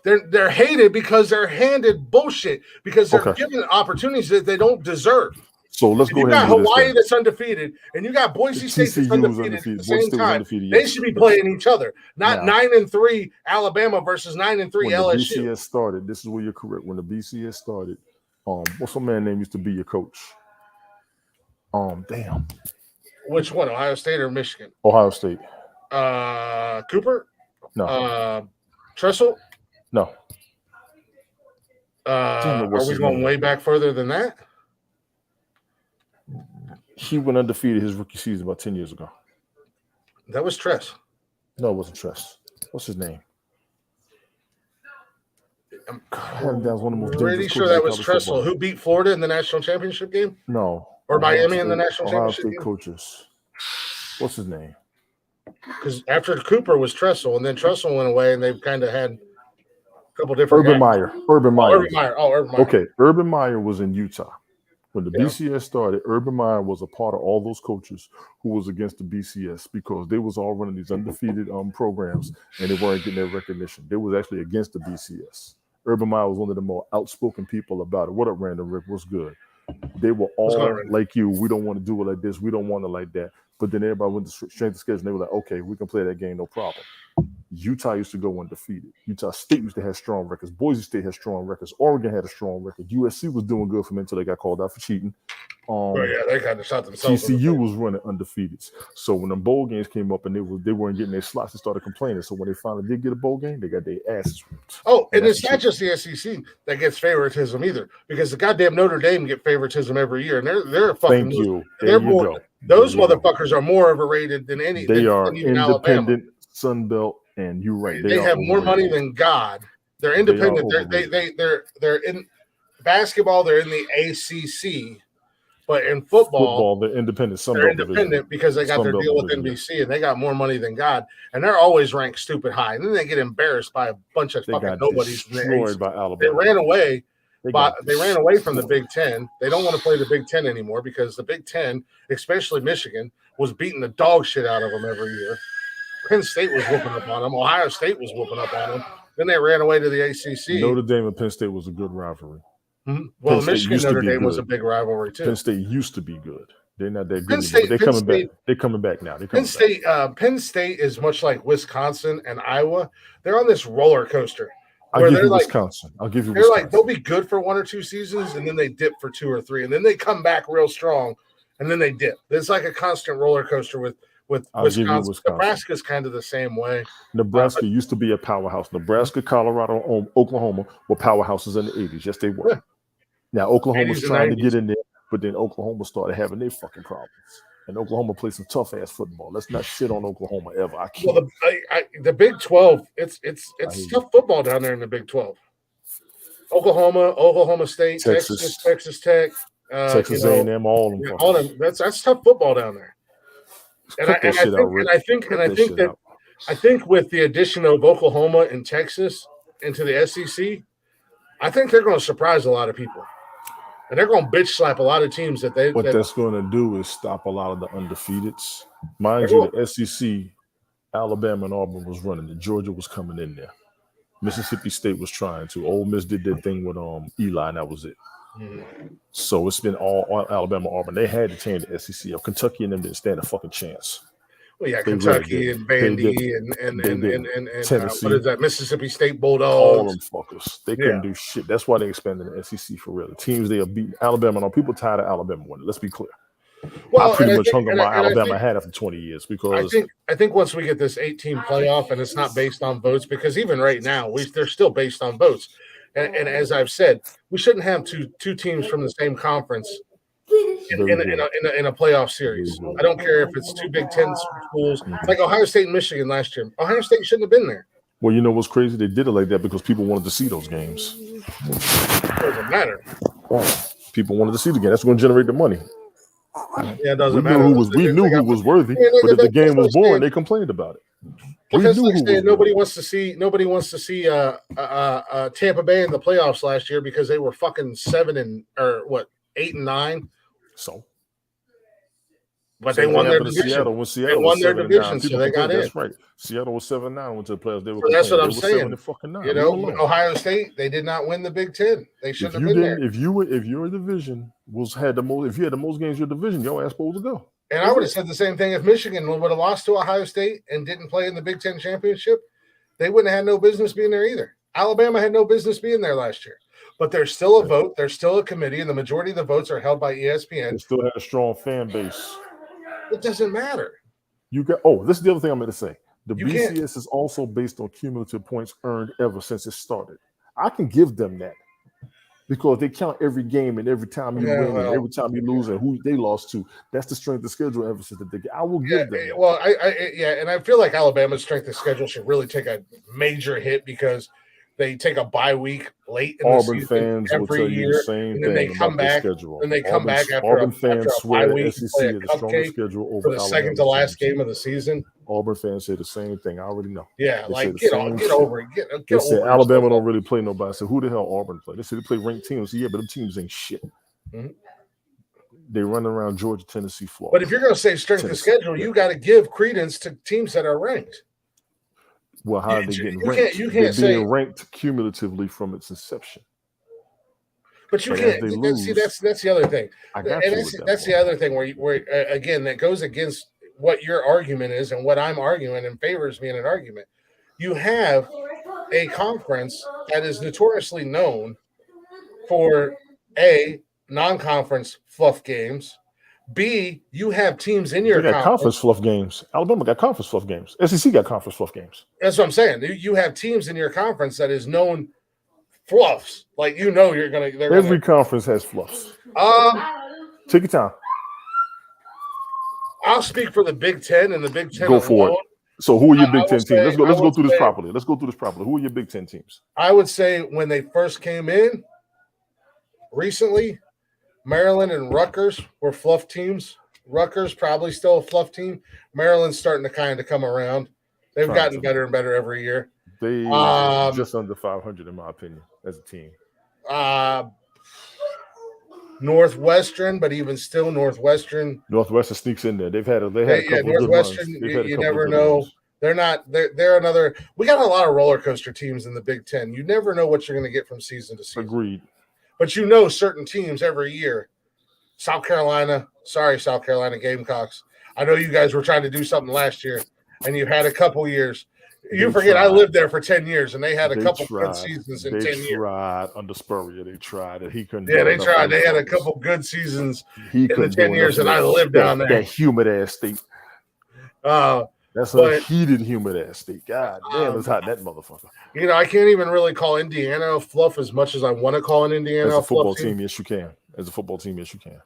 They're hated because they're handed bullshit, because they're given opportunities that they don't deserve. So let's go ahead. You got Hawaii that's undefeated, and you got Boise State that's undefeated at the same time. They should be playing each other, not 9-3 Alabama versus 9-3 LSU. When the BCS started, this is where you're correct. When the BCS started, what's some man name used to be your coach? Damn. Which one? Ohio State or Michigan? Ohio State. Cooper? No. Tressel? No. Are we going way back further than that? He went undefeated his rookie season about 10 years ago. That was Tress. No, it wasn't Tress. What's his name? I'm pretty sure that was Tressel. Who beat Florida in the national championship game? No. Or Miami in the national championship game? Coaches. What's his name? Because after Cooper was Tressel, and then Tressel went away, and they've kind of had a couple different Urban Meyer. Urban Meyer. Okay, Urban Meyer was in Utah. When the BCS started, Urban Meyer was a part of all those coaches who was against the BCS because they was all running these undefeated programs and they weren't getting their recognition. They was actually against the BCS. Urban Meyer was one of the more outspoken people about it. What up, Random Rick? What's good? They were all like you. We don't want to do it like this. We don't want it like that. But then everybody went to strength of schedule and they were like, okay, we can play that game, no problem. Utah used to go undefeated. Utah State used to have strong records. Boise State had strong records. Oregon had a strong record. USC was doing good for them until they got called out for cheating. They kind of shot themselves. TCU was running undefeated. So when the bowl games came up and they weren't getting their slots, they started complaining. So when they finally did get a bowl game, they got their asses whipped. Oh, and it's not just the SEC that gets favoritism either, because the goddamn Notre Dame get favoritism every year, and they're fucking. Thank you. They're more. Those motherfuckers are more overrated than any. They are independent Sun Belt, and you're right. They have more money than God. They're independent. They're in basketball. They're in the ACC, but in football they're independent. They're independent because they got their deal with NBC, and they got more money than God, and they're always ranked stupid high. And then they get embarrassed by a bunch of fucking nobodies. Destroyed by Alabama. They ran away. They ran away from the Big Ten. They don't want to play the Big Ten anymore because the Big Ten, especially Michigan, was beating the dog shit out of them every year. Penn State was whooping up on them. Ohio State was whooping up on them. Then they ran away to the ACC. Notre Dame and Penn State was a good rivalry. Mm-hmm. Well, Michigan Notre Dame was a big rivalry too. Penn State used to be good. They're not that good anymore. They're coming back. They're coming back now. Penn State is much like Wisconsin and Iowa. They're on this roller coaster. I'll give you Wisconsin. They're like, they'll be good for 1 or 2 seasons, and then they dip for 2 or 3, and then they come back real strong, and then they dip. It's like a constant roller coaster with Wisconsin. Nebraska's kind of the same way. Nebraska used to be a powerhouse. Nebraska, Colorado, Oklahoma were powerhouses in the 80s. Yes, they were. Yeah. Now, Oklahoma's trying to get in there, but then Oklahoma started having their fucking problems. And Oklahoma plays some tough-ass football. Let's not shit on Oklahoma ever. I can't. Well, the Big 12, it's tough football down there in the Big 12. Oklahoma State, Texas Tech. Texas A&M, all of them. That's tough football down there. I think with the addition of Oklahoma and Texas into the SEC, I think they're going to surprise a lot of people, and they're going to bitch slap a lot of teams that they. What that's going to do is stop a lot of the undefeateds. Mind you, the SEC, Alabama and Auburn was running it. Georgia was coming in there. Mississippi State was trying to. Ole Miss did their thing with Eli, and that was it. So it's been all Alabama, Auburn. They had to change the SEC. Kentucky and them didn't stand a fucking chance. Well, yeah, They really Kentucky didn't. and They Vandy didn't. and They didn't. what Tennessee, is that? Mississippi State all Bulldogs. them fuckers. They Yeah. couldn't do shit. That's why they expanded the SEC for real. The teams they are beating Alabama. No, people tired of Alabama winning. Let's be clear. Well, I pretty and much think- hung on and my I- and I Alabama think- hat after 20 years because I think once we get this 8-team playoff and it's not based on votes, because even right now they're still based on votes. And as I've said, we shouldn't have two teams from the same conference in a playoff series. Very good. I don't care if it's two Big Ten schools, like Ohio State and Michigan last year. Ohio State shouldn't have been there. Well, you know what's crazy? They did it like that because people wanted to see those games. It doesn't matter. People wanted to see the game. That's going to generate the money. Yeah, it doesn't We matter. knew who was worthy, but if the game was boring, they complained about it. Because nobody wants to see Tampa Bay in the playoffs last year because they were fucking 8 and 9. So, but they won their division. Seattle, when Seattle they won their 7-9, division, so they got in. That's right. Seattle was 7-9, went to the playoffs. They were. So that's what I'm saying. 7-9. You know, Ohio State, they did not win the Big Ten. They shouldn't have been there. If your division had the most, if you had the most games in your division, your ass supposed to go. And I would have said the same thing if Michigan would have lost to Ohio State and didn't play in the Big Ten championship. They wouldn't have had no business being there either. Alabama had no business being there last year. But there's still a vote. There's still a committee, and the majority of the votes are held by ESPN. They still had a strong fan base. It doesn't matter. This is the other thing I'm going to say. The BCS is also based on cumulative points earned ever since it started. I can give them that because they count every game and every time you win and every time you lose and who they lost to. That's the strength of schedule emphasis that they get. I will give them that. Well, and I feel like Alabama's strength of schedule should really take a major hit because they take a bye week late in Auburn the season fans every will tell year, you the same and then they thing come about back. their schedule. And they come back after Auburn a fans bye swear week, SEC play is the strongest schedule over for the second to last game of the season. Auburn fans say the same thing. I already know. Yeah, they like get over it. They said Alabama don't really play nobody. I said, who the hell Auburn play? They said they play ranked teams. Yeah, but them teams ain't shit. Mm-hmm. They run around Georgia, Tennessee, Florida. But if you're going to say strength of schedule, you got to give credence to teams that are ranked. Well, how are they getting ranked? They're being ranked cumulatively from its inception. But you can't see. That's the other thing. That's the other thing where again that goes against what your argument is and what I'm arguing and favors me in an argument. You have a conference that is notoriously known for non-conference fluff games. B, you have teams in your conference fluff games. Alabama got conference fluff games. SEC got conference fluff games. That's what I'm saying. You have teams in your conference that is known fluffs. Like every conference has fluffs. Take your time. I'll speak for the Big Ten and the Big Ten. Go for it. So who are your Big Ten teams? Let's go through this properly. Who are your Big Ten teams? I would say when they first came in recently, Maryland and Rutgers were fluff teams. Rutgers probably still a fluff team. Maryland's starting to kind of come around. They've gotten better and better every year. They just under 500 in my opinion as a team. Northwestern, but even still, Northwestern sneaks in there. They had a couple Northwestern. Of good runs. You never know. Runs. They're not. They're another. We got a lot of roller coaster teams in the Big Ten. You never know what you're going to get from season to season. Agreed. But certain teams every year. South Carolina. Sorry, South Carolina Gamecocks. I know you guys were trying to do something last year, and you've had a couple years. You forget I lived there for 10 years, and they had a couple good seasons in 10 years. They tried under Spurrier. They tried it. He couldn't. Yeah, they tried. They had a couple good seasons in the 10 years, and I lived down there. That humid ass state. That's a heated, humid ass state. God damn, it's hot, that motherfucker. I can't even really call Indiana a fluff as much as I want to call an Indiana as a football team. Yes, you can. As a football team, yes, you can.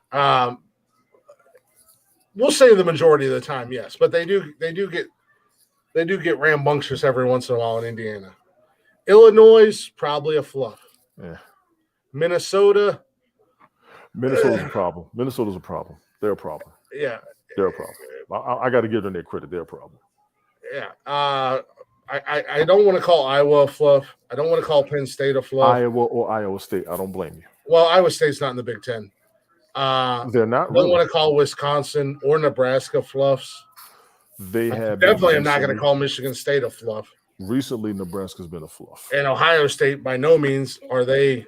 We'll say the majority of the time, yes, but they do get rambunctious every once in a while in Indiana. Illinois, probably a fluff. Yeah. Minnesota's a problem. Minnesota's a problem. They're a problem. Yeah. They're a problem. I got to give them their credit. They're a problem. Yeah. I don't want to call Iowa a fluff. I don't want to call Penn State a fluff. Iowa State. I don't blame you. Well, Iowa State's not in the Big Ten. They're not. I don't want to call Wisconsin or Nebraska fluffs. They have definitely. I'm not going to call Michigan State a fluff. Recently, Nebraska's been a fluff. And Ohio State, by no means, are they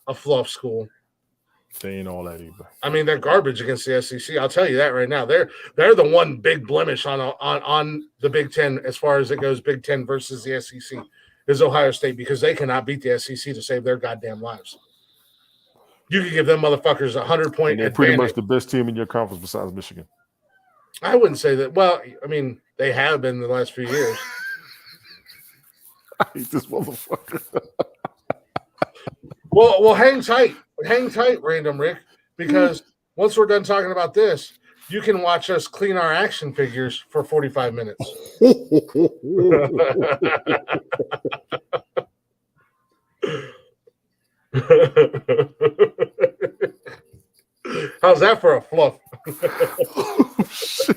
a fluff school. They ain't all that either. I mean, they're garbage against the SEC. I'll tell you that right now. They're the one big blemish on the Big Ten as far as it goes. Big Ten versus the SEC is Ohio State because they cannot beat the SEC to save their goddamn lives. You could give them motherfuckers 100-point And they're advantage. pretty much the best team in your conference besides Michigan. I wouldn't say that. Well, I mean, they have been the last few years. I hate this motherfucker. Well, hang tight, Random Rick, because once we're done talking about this, you can watch us clean our action figures for 45 minutes. How's that for a fluff? Oh, shit.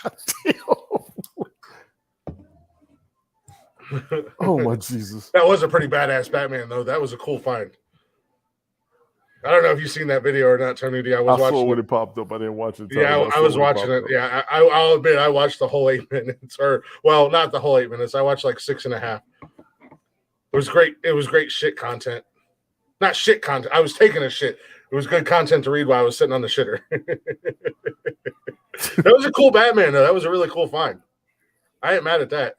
God damn. Oh, my Jesus. That was a pretty badass Batman, though. That was a cool find. I don't know if you've seen that video or not, Tony D. I was watching saw when it popped up. I didn't watch it. Yeah, I was watching it. Yeah, I'll admit I watched the whole 8 minutes. Or, well, not the whole 8 minutes. I watched like 6.5. It was great. It was great shit content. Not shit content. I was taking a shit. It was good content to read while I was sitting on the shitter. That was a cool Batman, though. That was a really cool find. I ain't mad at that.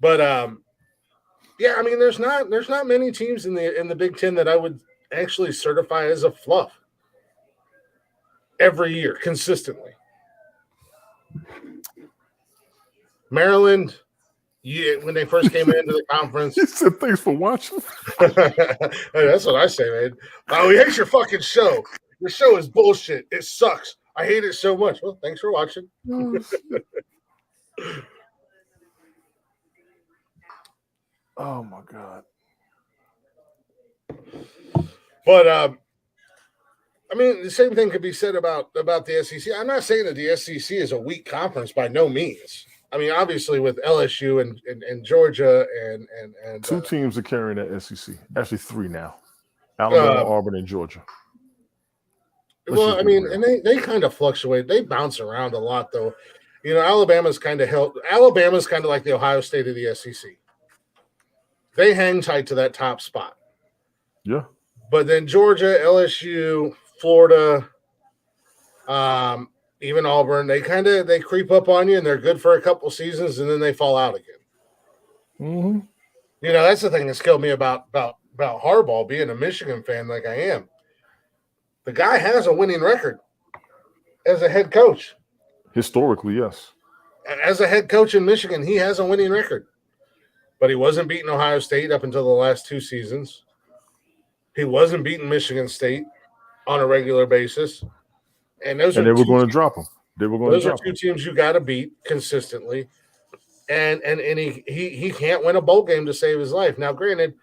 But yeah, I mean, there's not many teams in the Big Ten that I would actually certify as a fluff every year consistently. Maryland, when they first came into the conference, He said, "Thanks for watching." Hey, that's what I say, man. Oh, we hate your fucking show. Your show is bullshit. It sucks. I hate it so much. Well, thanks for watching. Oh my God. But I mean, the same thing could be said about the SEC. I'm not saying that the SEC is a weak conference by no means. I mean, obviously with LSU and Georgia and Two teams are carrying that SEC. Actually, three now: Alabama, Auburn, and Georgia. Well, I mean, and they kind of fluctuate. They bounce around a lot, though. You know, Alabama's kind of like the Ohio State of the SEC. They hang tight to that top spot. Yeah. But then Georgia, LSU, Florida, even Auburn, they creep up on you and they're good for a couple seasons and then they fall out again. Mm-hmm. You know, that's the thing that's killed me about Harbaugh, being a Michigan fan like I am. The guy has a winning record as a head coach. Historically, yes. As a head coach in Michigan, he has a winning record. But he wasn't beating Ohio State up until the last 2 seasons. He wasn't beating Michigan State on a regular basis. And they were going to drop him. Those are 2 teams you got to beat consistently. And he can't win a bowl game to save his life. Now, granted,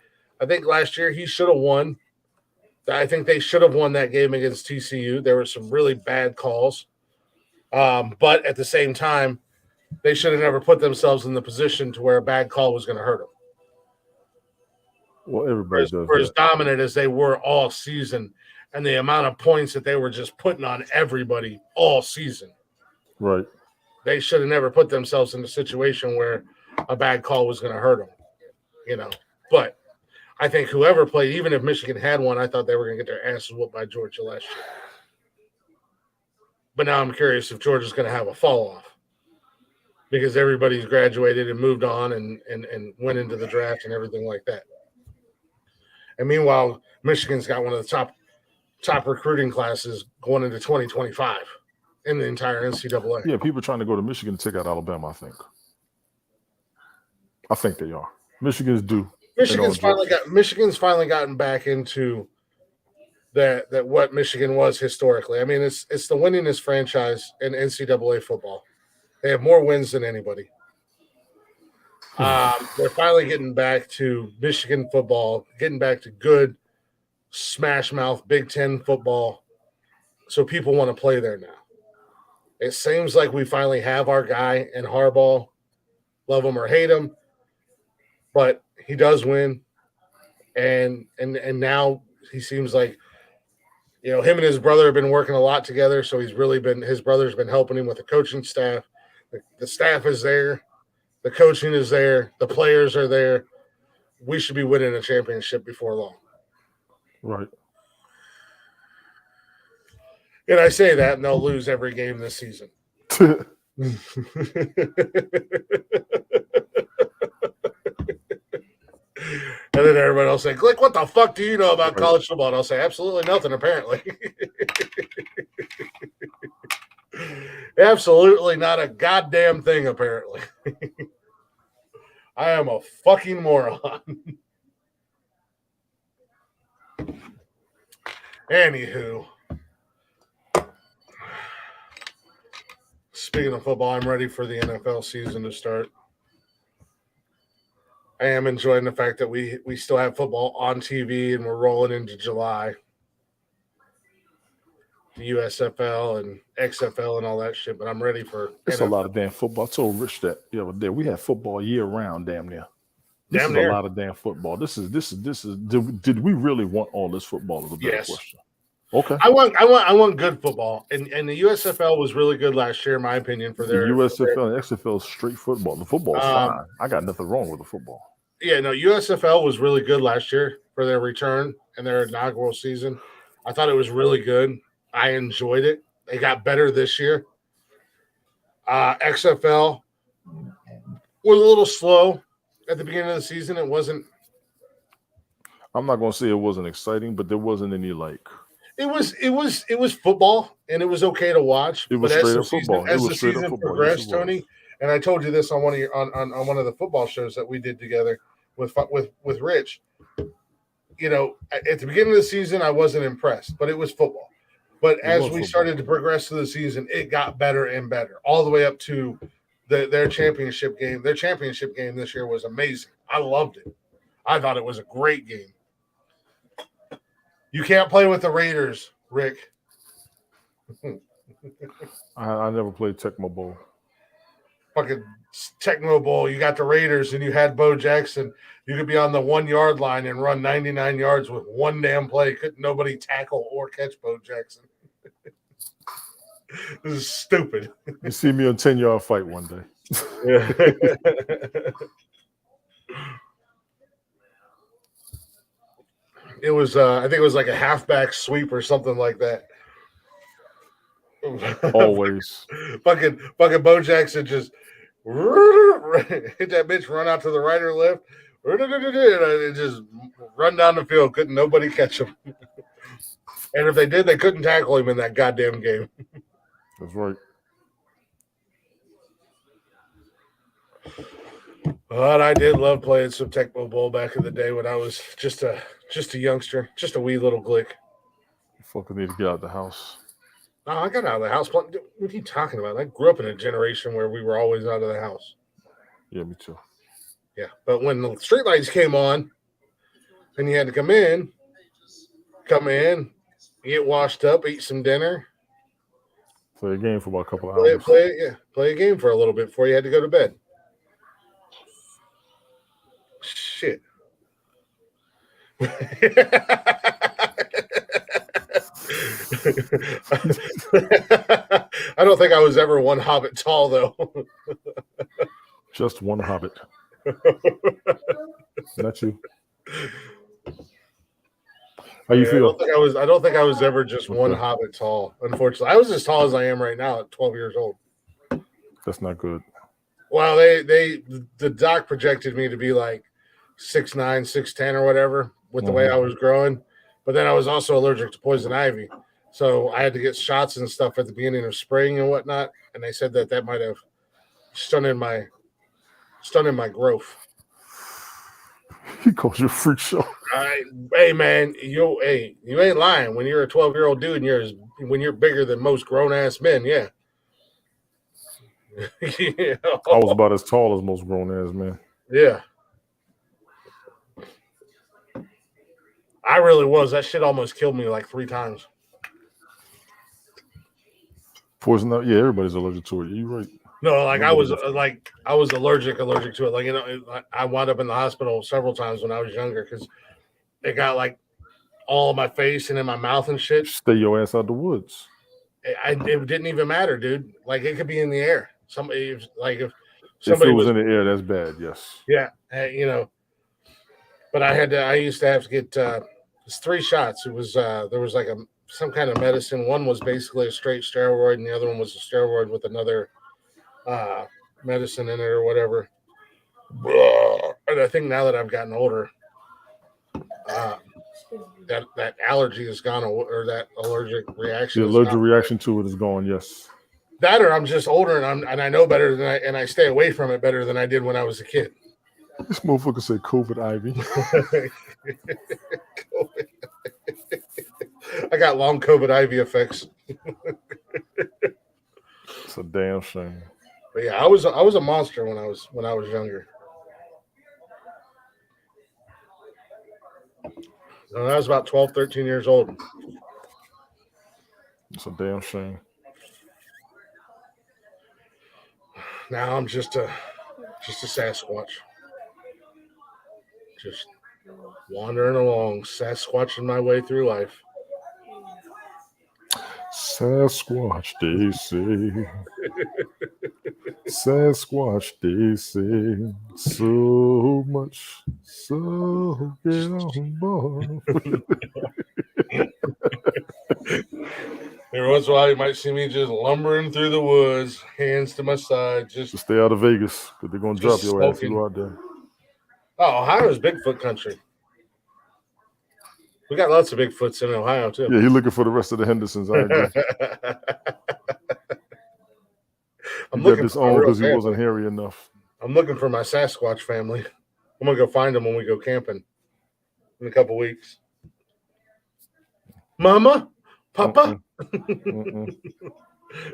I think last year he should have won. I think they should have won that game against TCU. There were some really bad calls. But at the same time, they should have never put themselves in the position to where a bad call was going to hurt them. Well, everybody does. For as dominant as they were all season and the amount of points that they were just putting on everybody all season. Right. They should have never put themselves in a situation where a bad call was going to hurt them. You know, but I think whoever played, even if Michigan had one, I thought they were going to get their asses whooped by Georgia last year. But now I'm curious if Georgia's going to have a fall off because everybody's graduated and moved on and went into the draft and everything like that. And meanwhile, Michigan's got one of the top recruiting classes going into 2025 in the entire NCAA. Yeah, people trying to go to Michigan to take out Alabama, I think they are. Michigan's due. Michigan's finally gotten back into that what Michigan was historically. I mean, it's the winningest franchise in NCAA football. They have more wins than anybody. They're finally getting back to Michigan football, getting back to good smash mouth Big Ten football. So people want to play there now. It seems like we finally have our guy in Harbaugh. Love him or hate him, but he does win. And now he seems like, you know, him and his brother have been working a lot together. So his brother's been helping him with the coaching staff. The staff is there. The coaching is there. The players are there. we should be winning a championship before long. Right. And I say that, and they'll lose every game this season. And then everybody will say, Glick, what the fuck do you know about college football? And I'll say, absolutely nothing, apparently. Absolutely not a goddamn thing, apparently. I am a fucking moron. Anywho. Speaking of football, I'm ready for the NFL season to start. I am enjoying the fact that we still have football on TV and we're rolling into July. The USFL and XFL and all that shit, but I'm ready for It's a lot of damn football. I told Rich that the other day. We have football year round, damn near. This is a lot of damn football. This is. Did we really want all this football? Is a better question. Okay. I want good football, and the USFL was really good last year, in my opinion. For their USFL and XFL is straight football. The football's fine. I got nothing wrong with the football. Yeah, no, USFL was really good last year for their return and their inaugural season. I thought it was really good. I enjoyed it. They got better this year. XFL was a little slow at the beginning of the season. It wasn't. I'm not going to say it wasn't exciting, but there wasn't any like. It was football, and it was okay to watch. It was straight up football. As the season progressed, Tony, and I told you this on one of your on one of the football shows that we did together with Rich. You know, at the beginning of the season, I wasn't impressed, but it was football. But as we started to progress through the season, it got better and better, all the way up to their championship game. Their championship game this year was amazing. I loved it. I thought it was a great game. You can't play with the Raiders, Rick. I never played Tecmo Bowl. Fucking Tecmo Bowl. You got the Raiders, and you had Bo Jackson. You could be on the 1 yard line and run 99 yards with one damn play. Couldn't nobody tackle or catch Bo Jackson. This is stupid. You see me on 10-yard fight one day. Yeah. It was, I think it was like a halfback sweep or something like that. Always. fucking Bo Jackson just hit that bitch, run out to the right or left, and just run down the field. Couldn't nobody catch him. And if they did, they couldn't tackle him in that goddamn game. That's right. But I did love playing some Tecmo Bowl back in the day when I was just a youngster, just a wee little glick. You fucking need to get out of the house. No, I got out of the house. What are you talking about? I grew up in a generation where we were always out of the house. Yeah, me too. Yeah, but when the street lights came on and you had to come in, get washed up, eat some dinner. Play a game for about a couple of hours. Play a game for a little bit before you had to go to bed. Shit. I don't think I was ever one hobbit tall, though. Just one hobbit. Not you. How you feel? I don't think I was ever just one hobbit tall. Unfortunately, I was as tall as I am right now at 12 years old. That's not good. Well, the doc projected me to be like 6'9", 6'10", or whatever with the way I was growing. But then I was also allergic to poison ivy. So I had to get shots and stuff at the beginning of spring and whatnot. And they said that might have stunted my growth. He calls you a freak show. Hey man, you ain't lying. When you're a 12-year-old dude and when you're bigger than most grown-ass men, yeah. I was about as tall as most grown-ass men. Yeah. I really was. That shit almost killed me like 3 times. Poison, yeah, everybody's allergic to it. You're right. No, I was allergic to it. Like, you know, I wound up in the hospital several times when I was younger because it got like all in my face and in my mouth and shit. Stay your ass out the woods. It didn't even matter, dude. Like, it could be in the air. If somebody it was in the air, that's bad. Yes. Yeah, you know. But I used to have to get it's 3 shots. It was there was like some kind of medicine. One was basically a straight steroid, and the other one was a steroid with another medicine in it or whatever. And I think now that I've gotten older, uh, that allergy is gone, or that allergic reaction. The allergic reaction to it is gone. Yes. That, or I'm just older and I know better than I stay away from it better than I did when I was a kid. This motherfucker said COVID Ivy. I got long COVID Ivy effects. It's a damn shame. But yeah, I was a monster when I was younger. When I was about 12, 13 years old. It's a damn shame. Now I'm just a Sasquatch. Just wandering along, Sasquatching my way through life. Sasquatch, they say. Sasquatch, they say. So much, so get on board. Every once in a while, you might see me just lumbering through the woods, hands to my side, just to stay out of Vegas, because they're going to drop your ass if you smoking. go out there. Oh, Ohio's Bigfoot country. We got lots of Bigfoots in Ohio, too. Yeah, he's looking for the rest of the Hendersons. I agree. I'm he got looking this for on my real because he family. wasn't hairy enough. I'm looking for my Sasquatch family. I'm going to go find them when we go camping in a couple weeks. Mama? Papa?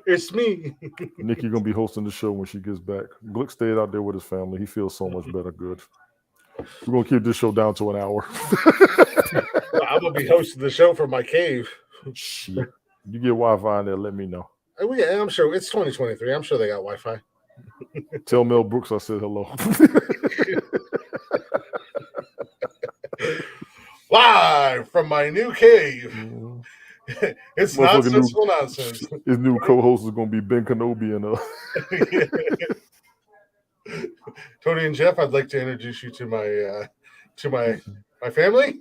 It's me. Nikki going to be hosting the show when she gets back. Glick stayed out there with his family. He feels so much better. Good. We're going to keep this show down to an hour. Well, I'm going to be hosting the show from my cave. Shit. You get Wi-Fi in there, let me know. Yeah, I'm sure. It's 2023. I'm sure they got Wi-Fi. Tell Mel Brooks I said hello. Live from my new cave. It's Nonsensical Nonsense. His new co-host is going to be Ben Kenobi and Tony and Jeff, I'd like to introduce you to my family.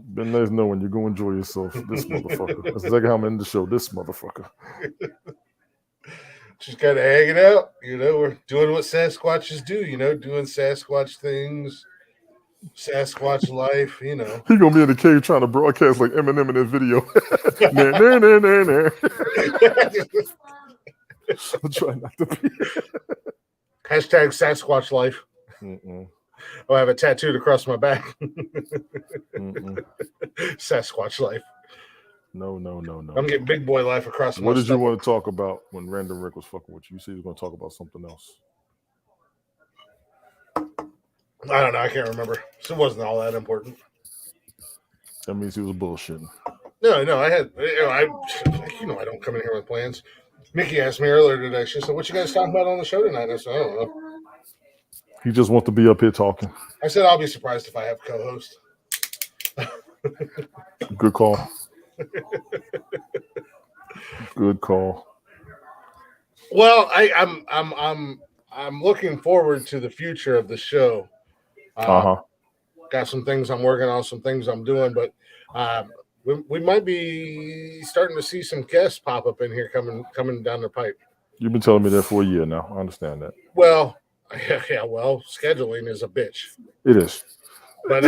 Ben, let us know when you go enjoy yourself. This motherfucker. That's exactly how I'm in the show. This motherfucker. Just kind of hanging out. We're doing what Sasquatches do. Doing Sasquatch things. Sasquatch life. He gonna be in the cave trying to broadcast like Eminem in that video. I'm trying not to be. Hashtag Sasquatch life. I'll have it tattooed across my back. Sasquatch life. No. I'm getting big boy life across my What did stomach. you want to talk about when Random Rick was fucking with you? You said you were going to talk about something else. I don't know. I can't remember. So it wasn't all that important. That means he was bullshitting. No. I had. I don't come in here with plans. Mickey asked me earlier today. She said, "What you guys talking about on the show tonight?" I said, "I don't know." He just wants to be up here talking. I said, "I'll be surprised if I have co-host." Good call. Good call. Well, I'm looking forward to the future of the show. Got some things I'm working on, some things I'm doing, but we might be starting to see some guests pop up in here coming down the pipe. You've been telling me that for a year now. I understand that. Well, yeah. Well, scheduling is a bitch. It is. But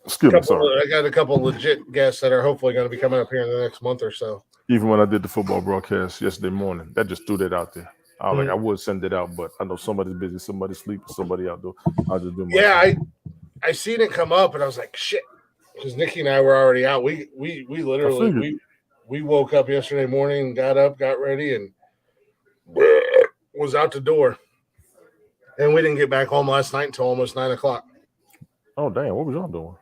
excuse me, sorry. I got a couple legit guests that are hopefully going to be coming up here in the next month or so. Even when I did the football broadcast yesterday morning, that just threw that out there. I was like, I would send it out, but I know somebody's busy, somebody's sleeping, somebody out there. I'll just do my thing. I seen it come up, and I was like, shit, because Nikki and I were already out. We literally we woke up yesterday morning, got up, got ready, and was out the door. And we didn't get back home last night until almost 9:00. Oh damn! What was y'all doing?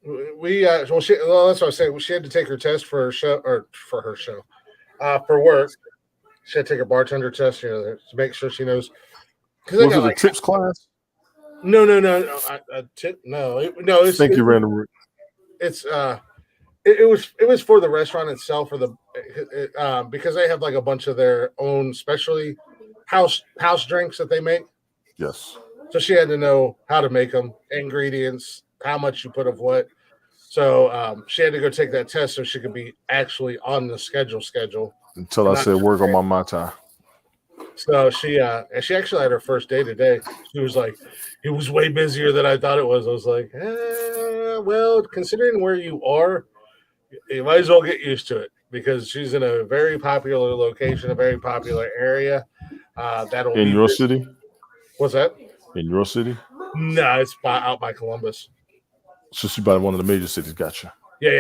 That's what I said. She had to take her test for her show, for work. She had to take her bartender test, to make sure she knows. Was it a tips class? No. Thank you, Random Rick. It's it was for the restaurant itself, because they have like a bunch of their own specialty house drinks that they make. Yes. So she had to know how to make them, ingredients, how much you put of what. So she had to go take that test so she could be actually on the schedule. Until And I not said work on my time. so she actually had her first day today. She was like, it was way busier than I thought it was. I was like, well, considering where you are, you might as well get used to it because she's in a very popular location, a very popular area. That'll In be your busy. city? What's that? In your city? No, it's out by Columbus. So she's by one of the major cities. Gotcha. Yeah.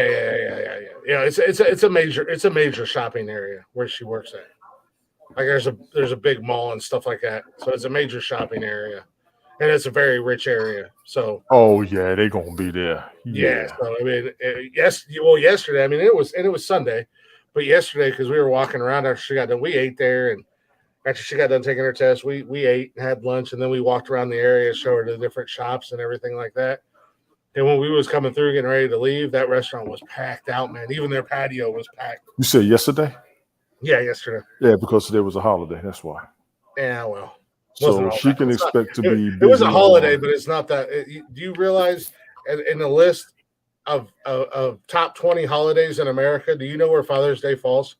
It's a major shopping area where she works at. Like there's a big mall and stuff like that. So it's a major shopping area, and it's a very rich area. So Oh yeah, they gonna be there. yeah. Yeah. So I mean, yesterday. I mean, it was Sunday, but yesterday because we were walking around after she got done, we ate there, and after she got done taking her test, we ate and had lunch, and then we walked around the area, show her the different shops and everything like that. And when we was coming through, getting ready to leave, that restaurant was packed out, man. Even their patio was packed. You said yesterday? Yeah, yesterday. Yeah, because today was a holiday. That's why. Yeah, well, wasn't So all she that. can It's not, expect to be it was a busy holiday, on but it's not that. Do you realize in the list of top 20 holidays in America, do you know where Father's Day falls?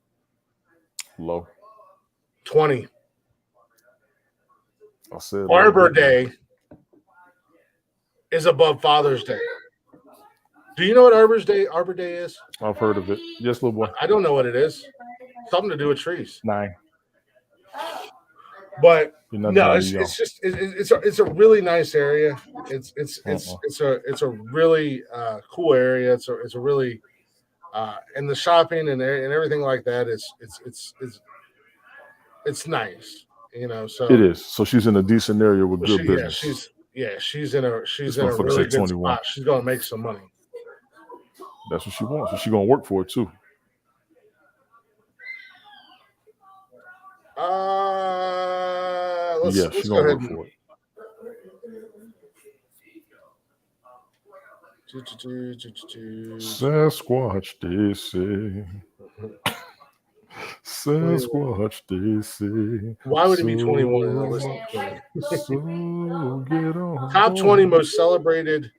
low. 20. I said Arbor low. Day is above Father's Day. Do you know what Arbor Day is? I've heard of it. Yes, little boy. I don't know what it is. Something to do with trees. 9. But You're not no, doing it's young. just it's a really nice area. It's a really cool area. It's a really and the shopping and everything like that is it's nice. So It is. So she's in a decent area with good business. she's in a This really motherfucker said good 21. spot. She's gonna make some money. That's what she wants. So she's gonna work for it too. Let's Yeah, let's she's go gonna ahead work and for it. Sasquatch, they say. Sasquatch, they say. Why would it be 21 in the list of 20? So get on Top 20 board. most celebrated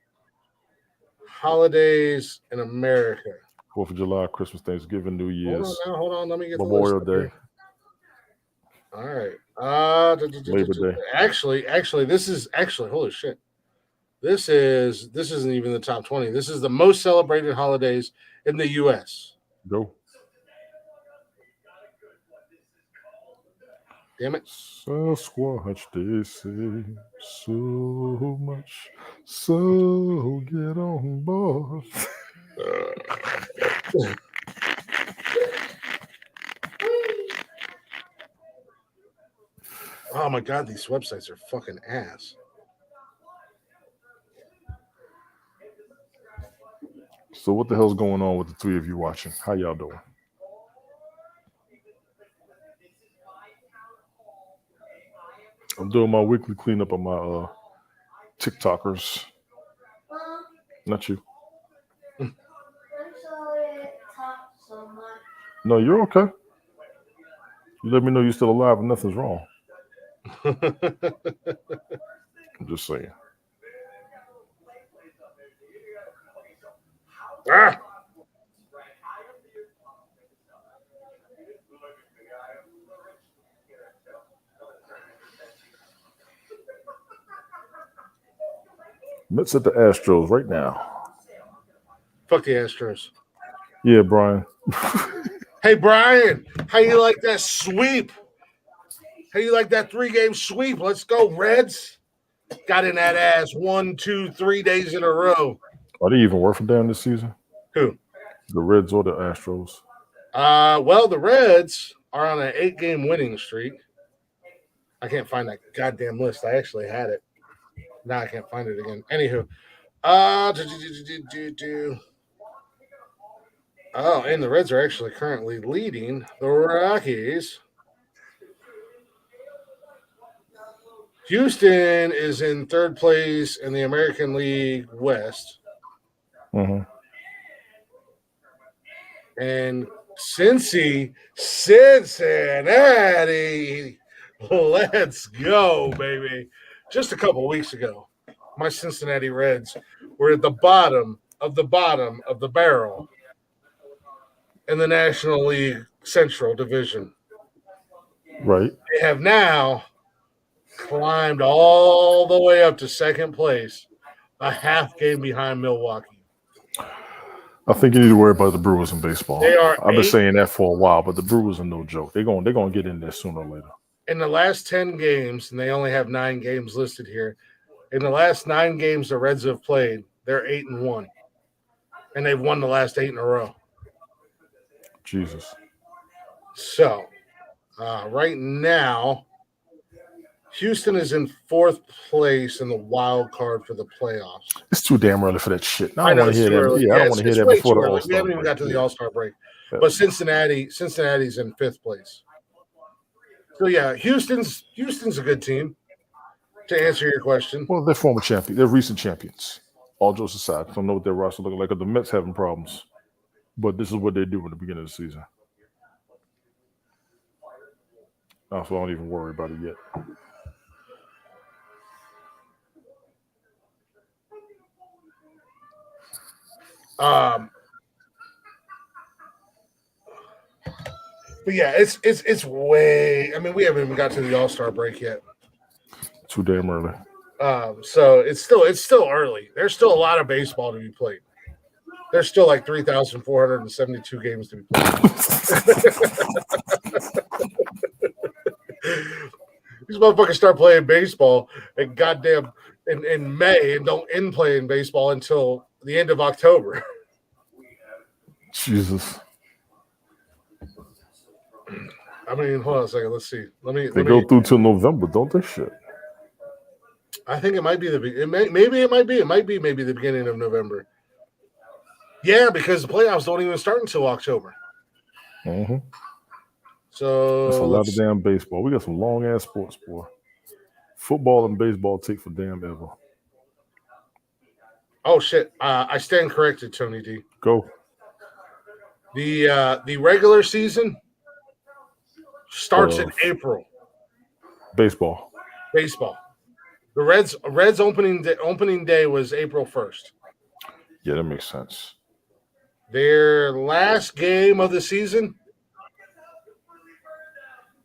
holidays in America. 4th of July, Christmas, Thanksgiving, New Year's, Hold on. Let me get the Memorial list up Day, here. All right. Labor Day. Actually, this is holy shit. This isn't even the top 20. This is the most celebrated holidays in the U.S. Go. Damn it. Sasquatch, they say so much. So get on board. Oh my god, these websites are fucking ass. So what the hell's going on with the three of you watching? How y'all doing? I'm doing my weekly cleanup of my TikTokers. Not you. I'm sorry I talk so much. No, you're okay. You let me know you're still alive and nothing's wrong. I'm just saying. Ah! Mets at the Astros right now. Fuck the Astros. Yeah, Brian. Hey Brian, how you like that sweep? How you like that 3-game sweep? Let's go, Reds. Got in that ass 1, 2, 3 days in a row. Are they even worth a damn this season? Who? The Reds or the Astros? Well, the Reds are on an 8-game winning streak. I can't find that goddamn list. I actually had it. Now I can't find it again. Anywho, oh, and the Reds are actually currently leading the Rockies. Houston is in third place in the American League West. Mm-hmm. And Cincinnati, let's go, baby. just a couple weeks ago, my Cincinnati Reds were at the bottom of the barrel in the National League Central Division. Right. They have now climbed all the way up to second place, a half game behind Milwaukee. I think you need to worry about the Brewers in baseball. They are I've been 8 saying that for a while, but the Brewers are no joke. They're gonna get in there sooner or later. in the last 10 games, and they only have 9 games listed here. In the last 9 games the Reds have played, they're 8-1. And they've won the last 8 in a row. Jesus. So, right now, Houston is in 4th place in the wild card for the playoffs. It's too damn early for that shit. I know it's too early. Yeah, I don't want to hear that way before too the early. All-Star We haven't even got to the All-Star break. But Cincinnati's in 5th place. So yeah, Houston's a good team. To answer your question, Well, they're former champions. They're recent champions. All jokes aside, I don't know what their roster looking like. The Mets having problems, but this is what they do in the beginning of the season. So I don't even worry about it yet. But yeah, it's way. I mean, we haven't even got to the All-Star break yet. Too damn early. So it's still early. There's still a lot of baseball to be played. There's still like 3,472 games to be played. These motherfuckers start playing baseball and goddamn in May and don't end playing baseball until the end of October. Jesus. I mean, hold on a second. Let's see. They go through till November, don't they? Shit. I think it might be maybe the beginning of November. Yeah, because the playoffs don't even start until October. Mm-hmm. So that's a lot of damn baseball. We got some long ass sports, boy. Football and baseball take for damn ever. Oh shit! I stand corrected, Tony D. Go. The regular season starts in April. Baseball. The Reds opening day was April 1st. Yeah, that makes sense. Their last game of the season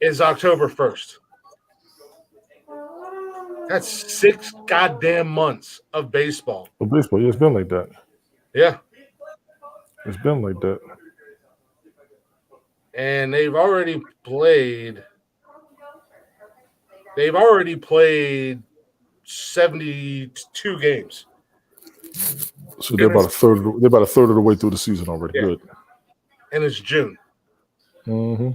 is October 1st. That's 6 goddamn months of baseball. Well, baseball, yeah, it's been like that. Yeah. It's been like that. And they've already played 72 games. So they're about a third of the way through the season already. Yeah. Good. And it's June. Mm-hmm.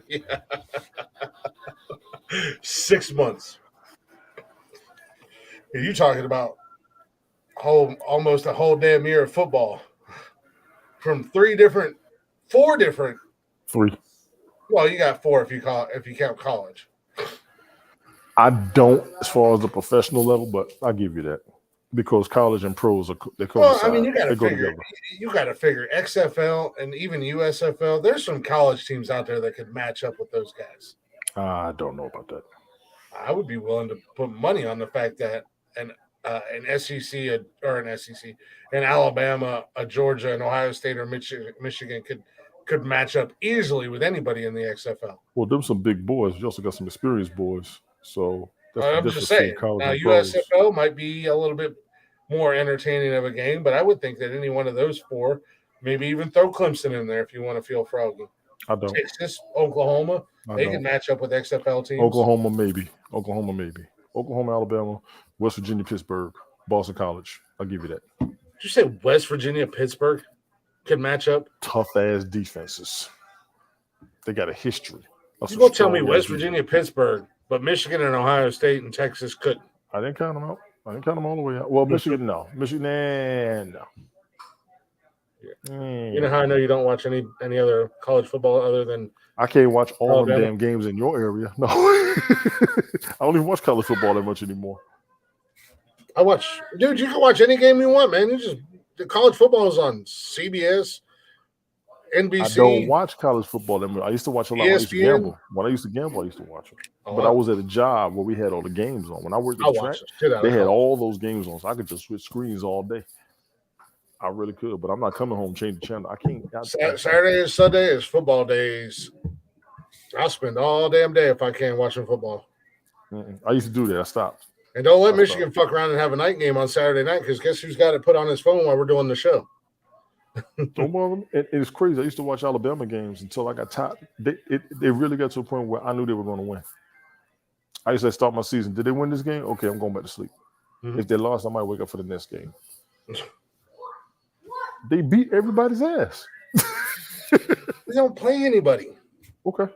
Yeah. 6 months. And you're talking about almost a whole damn year of football from 4 different. 3. Well, you got 4 if you count college. I don't, as far as the professional level, but I'll give you that because college and pros they coincide. Well, I mean, you got to figure XFL and even USFL. There's some college teams out there that could match up with those guys. I don't know about that. I would be willing to put money on the fact that an SEC or an Alabama, a Georgia, an Ohio State, or Michigan could match up easily with anybody in the XFL. Well, them some big boys. You also got some experienced boys. So I'm just saying. Now, USFL might be a little bit more entertaining of a game, but I would think that any one of those 4, maybe even throw Clemson in there if you want to feel froggy. I don't. Texas, Oklahoma, they can match up with XFL teams. Oklahoma, maybe. Oklahoma, Alabama, West Virginia, Pittsburgh, Boston College. I'll give you that. Did you say West Virginia, Pittsburgh could match up? Tough ass defenses. They got a history. You gonna tell me West Virginia, Pittsburgh, but Michigan and Ohio State and Texas couldn't? I didn't count them out. I didn't count them all the way out. Well, Michigan, no. Michigan, no. Yeah. You know how I know you don't watch any other college football other than I can't watch all the damn games in your area. No. I don't even watch college football that much anymore. Dude, you can watch any game you want, man. The college football is on CBS, NBC. I don't watch college football that much. I used to watch a lot. ESPN. When I used to gamble, I used to watch it. But I was at a job where we had all the games on. When I worked I at the track, watched the shit out they of had college. all those games on, so I could just switch screens all day. I really could, but I'm not coming home changing the channel. I can't. Saturday and Sunday is football days. I'll spend all damn day if I can watching football. I used to do that. I stopped. And don't let Michigan fuck around and have a night game on Saturday night, because guess who's got it put on his phone while we're doing the show? Don't bother me. It's crazy. I used to watch Alabama games until I got tired. They really got to a point where I knew they were going to win. I used to start my season. Did they win this game? Okay, I'm going back to sleep. If they lost, I might wake up for the next game. They beat everybody's ass. They don't play anybody. Okay.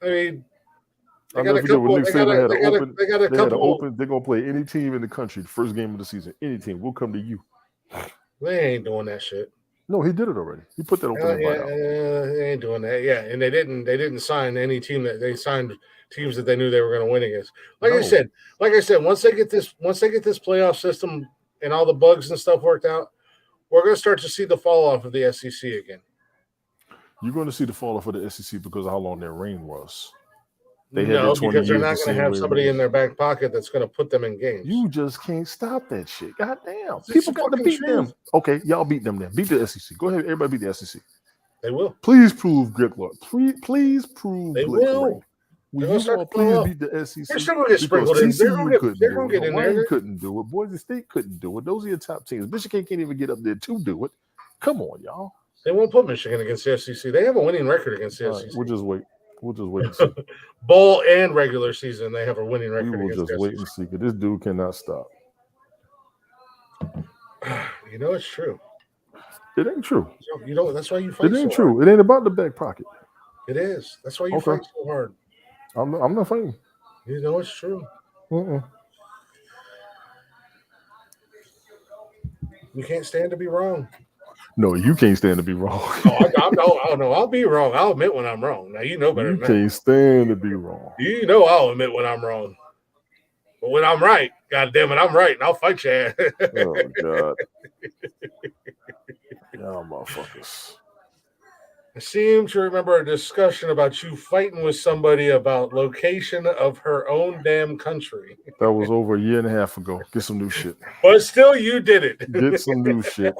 I mean, I'll never forget when Nick Saban had an open. They had an open. They're gonna play any team in the country the first game of the season. Any team, we'll come to you. They ain't doing that shit. No, he did it already. He put that open invite out. They ain't doing that. Yeah, and they didn't sign any team that they signed teams that they knew they were going to win against. Like I said, once they get this playoff system and all the bugs and stuff worked out, we're going to start to see the fall off of the SEC again. You're going to see the fall off of the SEC because of how long their reign was. No, because they're not going to have somebody in their back pocket that's going to put them in games. You just can't stop that shit. God damn. People got to beat them. Okay, y'all beat them then. Beat the SEC. Go ahead, everybody beat the SEC. They will. Please prove Glick Lord. Please prove they will. Will you all please beat the SEC? They're still going to get sprinkled in. They're going to get in there. Hawaii couldn't do it. Boise State couldn't do it. Those are your top teams. Michigan can't even get up there to do it. Come on, y'all. They won't put Michigan against the SEC. They have a winning record against the SEC. We'll just wait. We'll just wait and see. Bowl and regular season, they have a winning record. We will just wait and see, because this dude cannot stop. You know it's true. It ain't true. You know that's why you fight. It ain't so true. hard. It ain't about the back pocket. It is. That's why you fight so hard. I'm not fighting. You know it's true. You can't stand to be wrong. No, you can't stand to be wrong. I'll be wrong. I'll admit when I'm wrong. Now you know better. You can't stand to be wrong. You know I'll admit when I'm wrong. But when I'm right, God damn it, I'm right, and I'll fight you. Oh God. Y'all motherfuckers. I seem to remember a discussion about you fighting with somebody about location of her own damn country. That was over a year and a half ago. Get some new shit. But still, you did it. Get some new shit.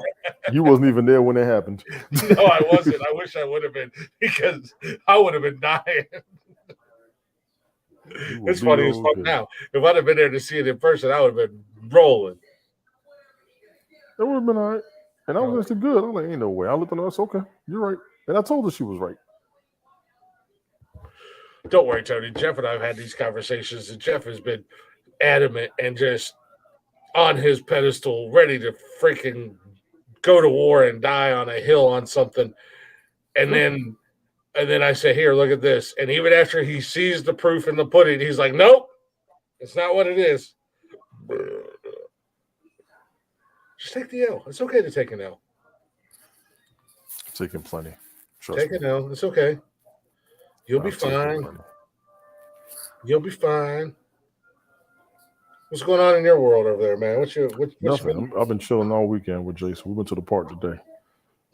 You wasn't even there when it happened. No, I wasn't. I wish I would have been, because I would have been dying. It's funny as fuck now. If I'd have been there to see it in person, I would have been rolling. That would have been all right. And I was actually good. I'm like, ain't no way. I looked at us. Okay, you're right. And I told her she was right. Don't worry, Tony. Jeff and I have had these conversations, and Jeff has been adamant and just on his pedestal, ready to freaking go to war and die on a hill on something. And then I say, here, look at this. And even after he sees the proof in the pudding, he's like, nope, it's not what it is. Just take the L. It's okay to take an L. Taking plenty. Take an L. It's okay. You'll be fine. You'll be fine. What's going on in your world over there, man? Nothing. I've been chilling all weekend with Jason. We went to the park today.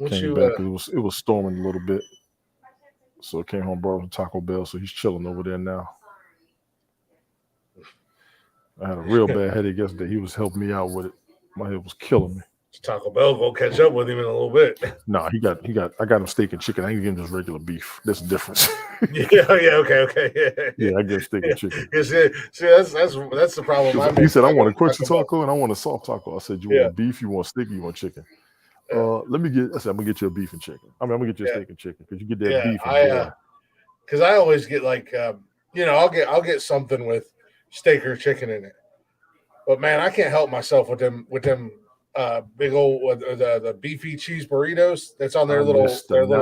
Came back. It was storming a little bit. So I came home, brought him Taco Bell. So he's chilling over there now. I had a real bad headache yesterday. He was helping me out with it. My head was killing me. Taco Bell go catch up with him in a little bit. Nah, I got him steak and chicken. I ain't give him just regular beef. That's the difference. Okay. Yeah, I get steak and chicken. Yeah, see, that's the problem. He said, I want a crunchy taco and I want a soft taco. I said, you want beef, you want steak, you want chicken? I'm gonna get you a beef and chicken. I'm gonna get you a steak and chicken, because you get that beef. Because I always get like I'll get something with steak or chicken in it. But man, I can't help myself with them big old the beefy cheese burritos that's on their little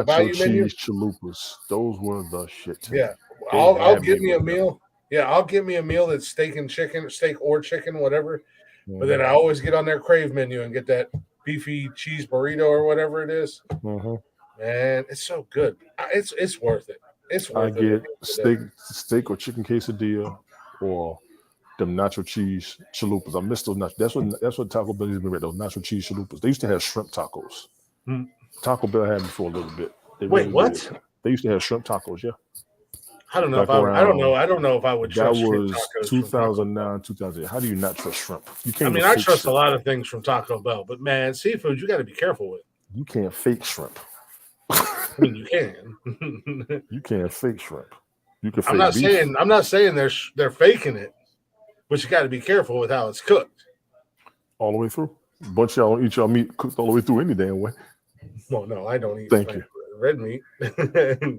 value menu. Chalupas. Those were the shit. Yeah, I'll give me a meal. Yeah, I'll give me a meal that's steak or chicken, whatever. But then I always get on their crave menu and get that beefy cheese burrito or whatever it is. Man, it's so good. It's worth it. It's worth it. I get steak or chicken quesadilla or them nacho cheese chalupas. I miss those nachos. That's what Taco Bell used to be with, those nacho cheese chalupas. They used to have shrimp tacos. Taco Bell had them for a little bit. Wait, what? They used to have shrimp tacos. Yeah, I don't know back if I would, I don't know. around. I don't know if I would That trust shrimp was tacos from Taco Bell. 2009, 2008. How do you not trust shrimp? You I can't. mean, even I fake trust a shrimp. lot of things from Taco Bell, but man, seafood you got to be careful with. You can't fake shrimp. I mean, you can. You can't fake shrimp. You can fake I'm not beef. saying they're faking it, but you got to be careful with how it's cooked. All the way through. Bunch of y'all don't eat y'all meat cooked all the way through any damn way. Well, no, I don't eat Thank you. red meat.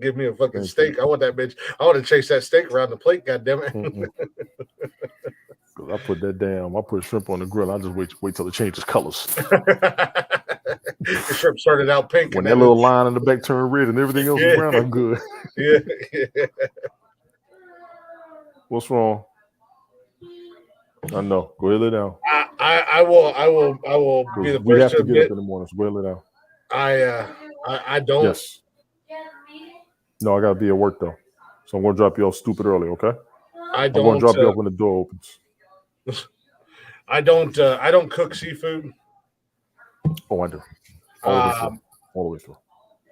Give me a fucking Thank steak. I want that bitch. I want to chase that steak around the plate. God damn it! Mm-mm. 'Cause I put shrimp on the grill. I just wait till it changes colors. The shrimp started out pink, When and that then little line in the back turned red and everything else is brown, I'm good. yeah. What's wrong? I know. Go ahead, lay down. I will be the We first have to to get admit up in the morning. So go ahead, lay down. I don't. Yes. No, I gotta be at work though, so I'm gonna drop you off stupid early. Okay. I'm gonna drop you off when the door opens. I don't cook seafood. Oh, I do. All the way through.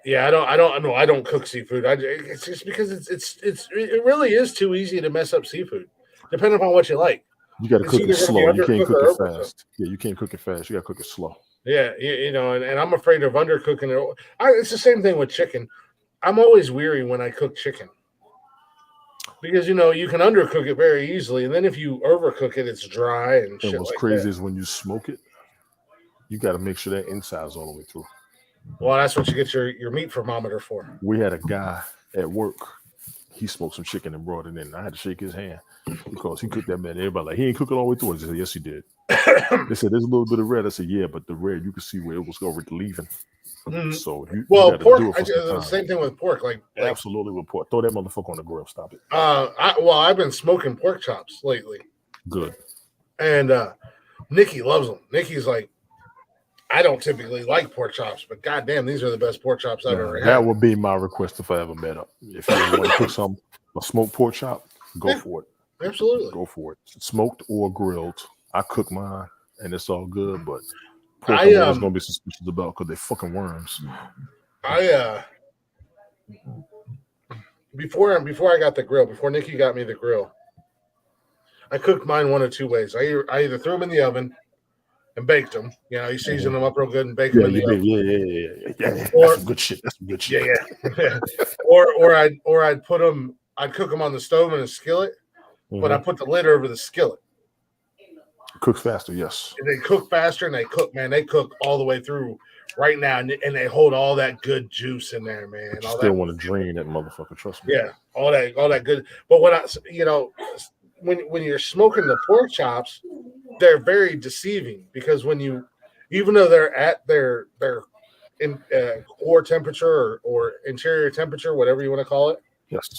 Yeah, I don't cook seafood. It's just because it really is too easy to mess up seafood, depending upon what you like. You got to It's cook either it gonna be slow. You can't undercooked cook or it overcooked. fast. Yeah, you can't cook it fast. You got to cook it slow. Yeah, and I'm afraid of undercooking it. It's the same thing with chicken. I'm always weary when I cook chicken because you can undercook it very easily, and then if you overcook it, it's dry and shit. And what's like crazy that. is when you smoke it, you got to make sure that inside's all the way through. Well, that's what you get your meat thermometer for. We had a guy at work. He smoked some chicken and brought it in. I had to shake his hand because he cooked that man. Everybody like, he ain't cook it all the way through. I said, yes, he did. They said, there's a little bit of red. I said, yeah, but the red, you can see where it was already leaving. Mm-hmm. So you pork, do it the same thing with pork. Like absolutely with pork. Throw that motherfucker on the grill. Stop it. I've been smoking pork chops lately. Good. And Nikki loves them. Nikki's like, I don't typically like pork chops, but goddamn, these are the best pork chops I've ever had. That would be my request if I ever met up. If you want to cook a smoked pork chop, go for it. Absolutely. Go for it. Smoked or grilled. I cook mine and it's all good, but pork I'm always gonna be suspicious about because they're fucking worms. Before I got the grill, before Nikki got me the grill, I cooked mine one of two ways. I either threw them in the oven and baked them. You season them up real good and bake them in the oven. Yeah. That's some good shit. Yeah. or I'd put them. I'd cook them on the stove in a skillet, but I put the lid over the skillet. Cooks faster, yes. And they cook faster, and they cook all the way through right now, and they hold all that good juice in there, man. But you still want to drain that motherfucker, trust me. Yeah, all that good. But when you're smoking the pork chops, they're very deceiving because even though they're at their in core temperature or interior temperature, whatever you want to call it, yes,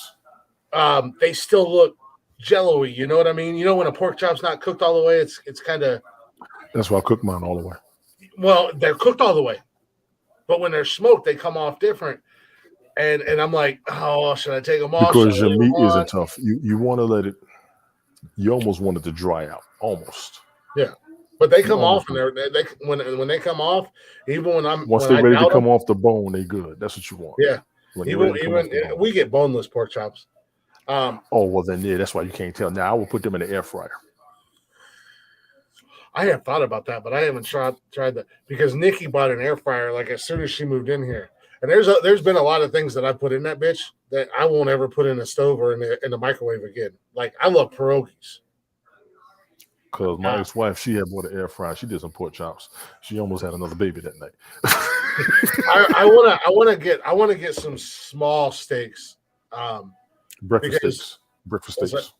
they still look jello-y. You know what I mean? When a pork chop's not cooked all the way, it's kind of. That's why I cook mine all the way. Well, they're cooked all the way, but when they're smoked, they come off different. And I'm like, oh, should I take them off? Because your meat isn't tough. You want to let it. You almost want it to dry out, almost. Yeah, but they come off, and when they come off, even when once they're ready to come off the bone, they good. That's what you want. Yeah, even we get boneless pork chops. Well then yeah, that's why you can't tell. Now I will put them in the air fryer. I have thought about that, but I haven't tried that because Nikki bought an air fryer like as soon as she moved in here. And there's been a lot of things that I put in that bitch that I won't ever put in a stove or in the microwave again. Like I love pierogies. Because my ex-wife, she had bought an air fryer. She did some pork chops. She almost had another baby that night. I want to get some small steaks. Breakfast steaks.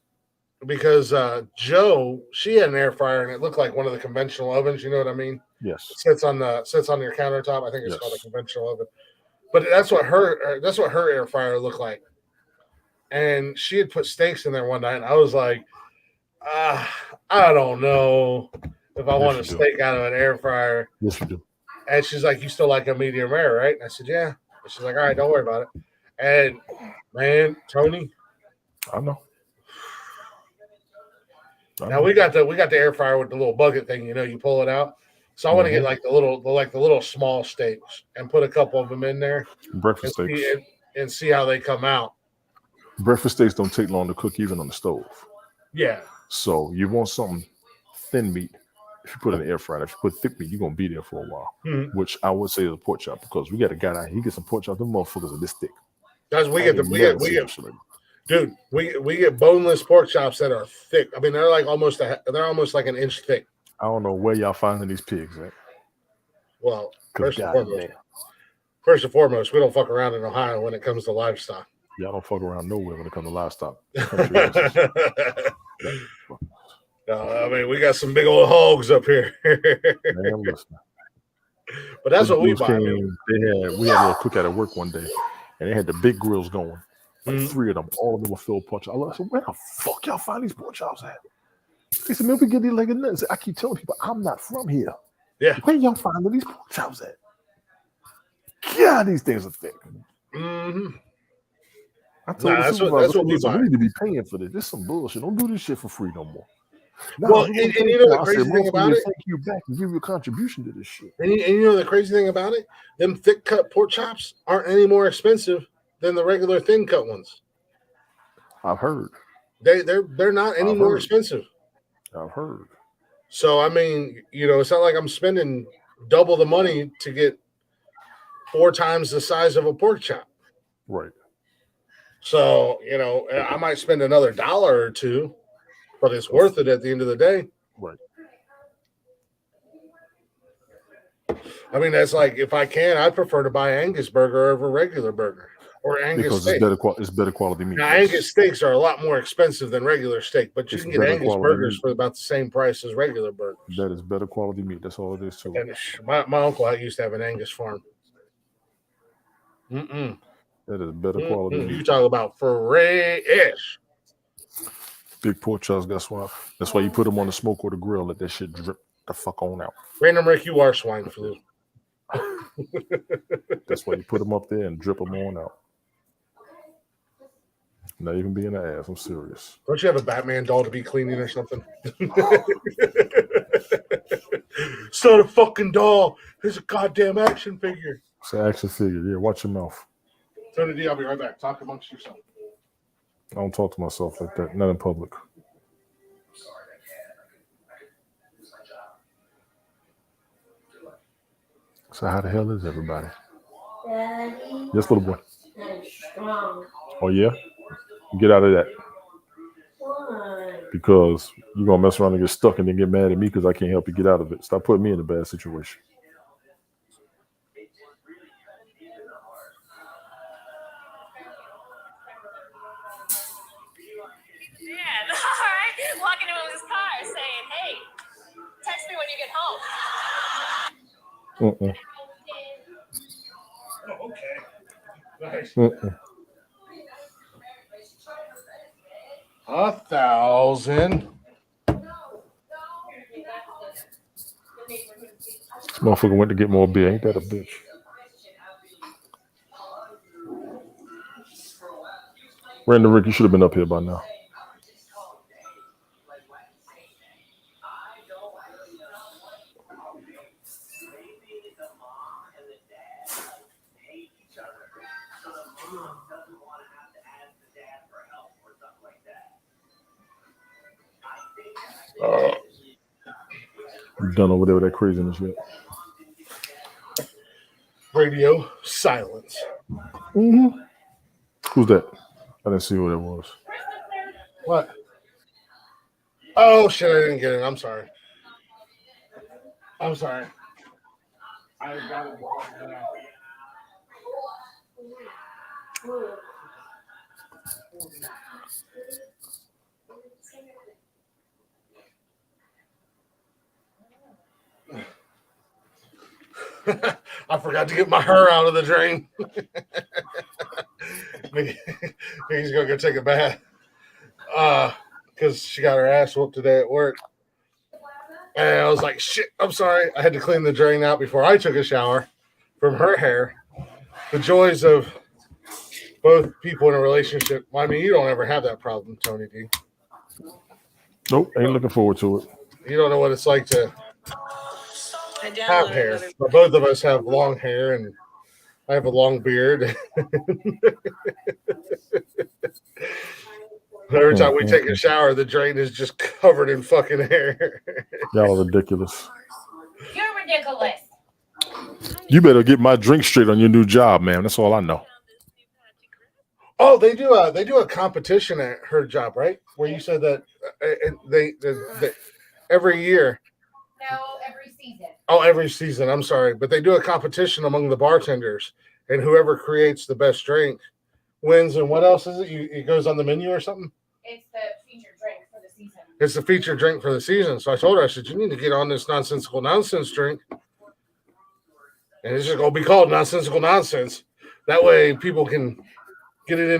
Because Joe, she had an air fryer and it looked like one of the conventional ovens. You know what I mean? Yes. It sits on your countertop. I think it's called a conventional oven. But that's what her air fryer looked like. And she had put steaks in there one night, and I was like, I don't know if I want a steak out of an air fryer. Yes, you do. And she's like, you still like a medium rare, right? And I said, yeah. And she's like, all right, don't worry about it. And man, Tony, I know. Now we got the air fryer with the little bucket thing, you pull it out. So I want to get like the little small steaks and put a couple of them in there. Breakfast steaks. and see how they come out. Breakfast steaks don't take long to cook even on the stove. Yeah. So you want something thin meat. If you put it in the air fryer, if you put thick meat, you're gonna be there for a while. Mhm. Which I would say is a pork chop because we got a guy out here, he gets some pork chop, them motherfuckers are this thick. Guys, we I get ain't never seen get shit like that. dude, we get boneless pork chops that are thick. I mean, they're like they're almost like an inch thick. I don't know where y'all finding these pigs at. Well, Because first and foremost, we don't fuck around in Ohio when it comes to livestock. y'all don't fuck around nowhere when it comes to livestock. No, I mean, we got some big old hogs up here. Man, listen. But that's Those what we dudes buy. Man. we had a little cookout at work one day, and they had the big grills going. Like Mhm. 3 of them, all of them were filled pork chops. I said, where the fuck y'all find these pork chops at? They said, man, we get these like nuts. I keep telling people, I'm not from here. Yeah. Where y'all finding these pork chops at? God, these things are thick. Mm-hmm. I told the That's supervisor, what we listen, buy. we need to be paying for this. This is some bullshit. Don't do this shit for free no more. Well, and you know the crazy thing about it? Thank you back and give you a contribution to this shit. And you know the crazy thing about it? Them thick cut pork chops aren't any more expensive than the regular thin cut ones. I've heard. They're not any more expensive. I've heard. So I mean, you know, it's not like I'm spending double the money to get 4 times the size of a pork chop. Right. So, you know, I might spend another $1 or $2, but it's worth it at the end of the day. Right. I mean, that's like, if I can, I prefer to buy Angus burger over regular burger or Angus because steak. it's better quality meat. Now, Angus steaks are a lot more expensive than regular steak, but you can get Angus burgers for about the same price as regular burgers. That is better quality meat. That's all it is too. And my uncle used to have an Angus farm. That is better quality meat. You talk about fresh. Big pork chops. That's why you put them on the smoke or the grill. Let that shit drip the fuck on out. Random Rick, you are swine flu. That's why you put them up there and drip them on out. Not even being an ass. I'm serious. Don't you have a Batman doll to be cleaning or something? It's not a fucking doll. It's a goddamn action figure. It's an action figure. Yeah, watch your mouth. Tony D, I'll be right back. Talk amongst yourself. I don't talk to myself like that. Not in public. So how the hell is everybody? Daddy. Yes, little boy. I'm strong. Oh yeah? Get out of that. Why? Because you're gonna mess around and get stuck and then get mad at me because I can't help you get out of it. Stop putting me in a bad situation. Yeah, all right. Walking in with his car saying, hey, text me when you get home. Oh, okay. Nice. 1,000. This motherfucker went to get more beer. Ain't that a bitch? Randall Rick, you should have been up here by now. You done over there with that craziness yet? Radio silence. Who's that? I didn't see who that was. What? Oh, shit, I didn't get it. I'm sorry. I got it. I forgot to get my hair out of the drain. He's gonna go take a bath. Because she got her ass whooped today at work. And I was like, shit, I'm sorry. I had to clean the drain out before I took a shower from her hair. The joys of both people in a relationship. Well, I mean, you don't ever have that problem, Tony D. Nope, ain't looking forward to it. You don't know what it's like to have hair. But both of us have long hair, and I have a long beard. Every time we take a shower, the drain is just covered in fucking hair. Y'all are ridiculous. You're ridiculous. You better get my drink straight on your new job, man. That's all I know. Oh, they do a competition at her job, right? Where you said that they every year. No, every season. Oh, every season. I'm sorry, but they do a competition among the bartenders, and whoever creates the best drink wins. And what else is it? It goes on the menu or something. It's the featured drink for the season. It's the featured drink for the season. So I told her, I said, you need to get on this nonsensical nonsense drink, and it's just gonna be called nonsensical nonsense. That way, people can get it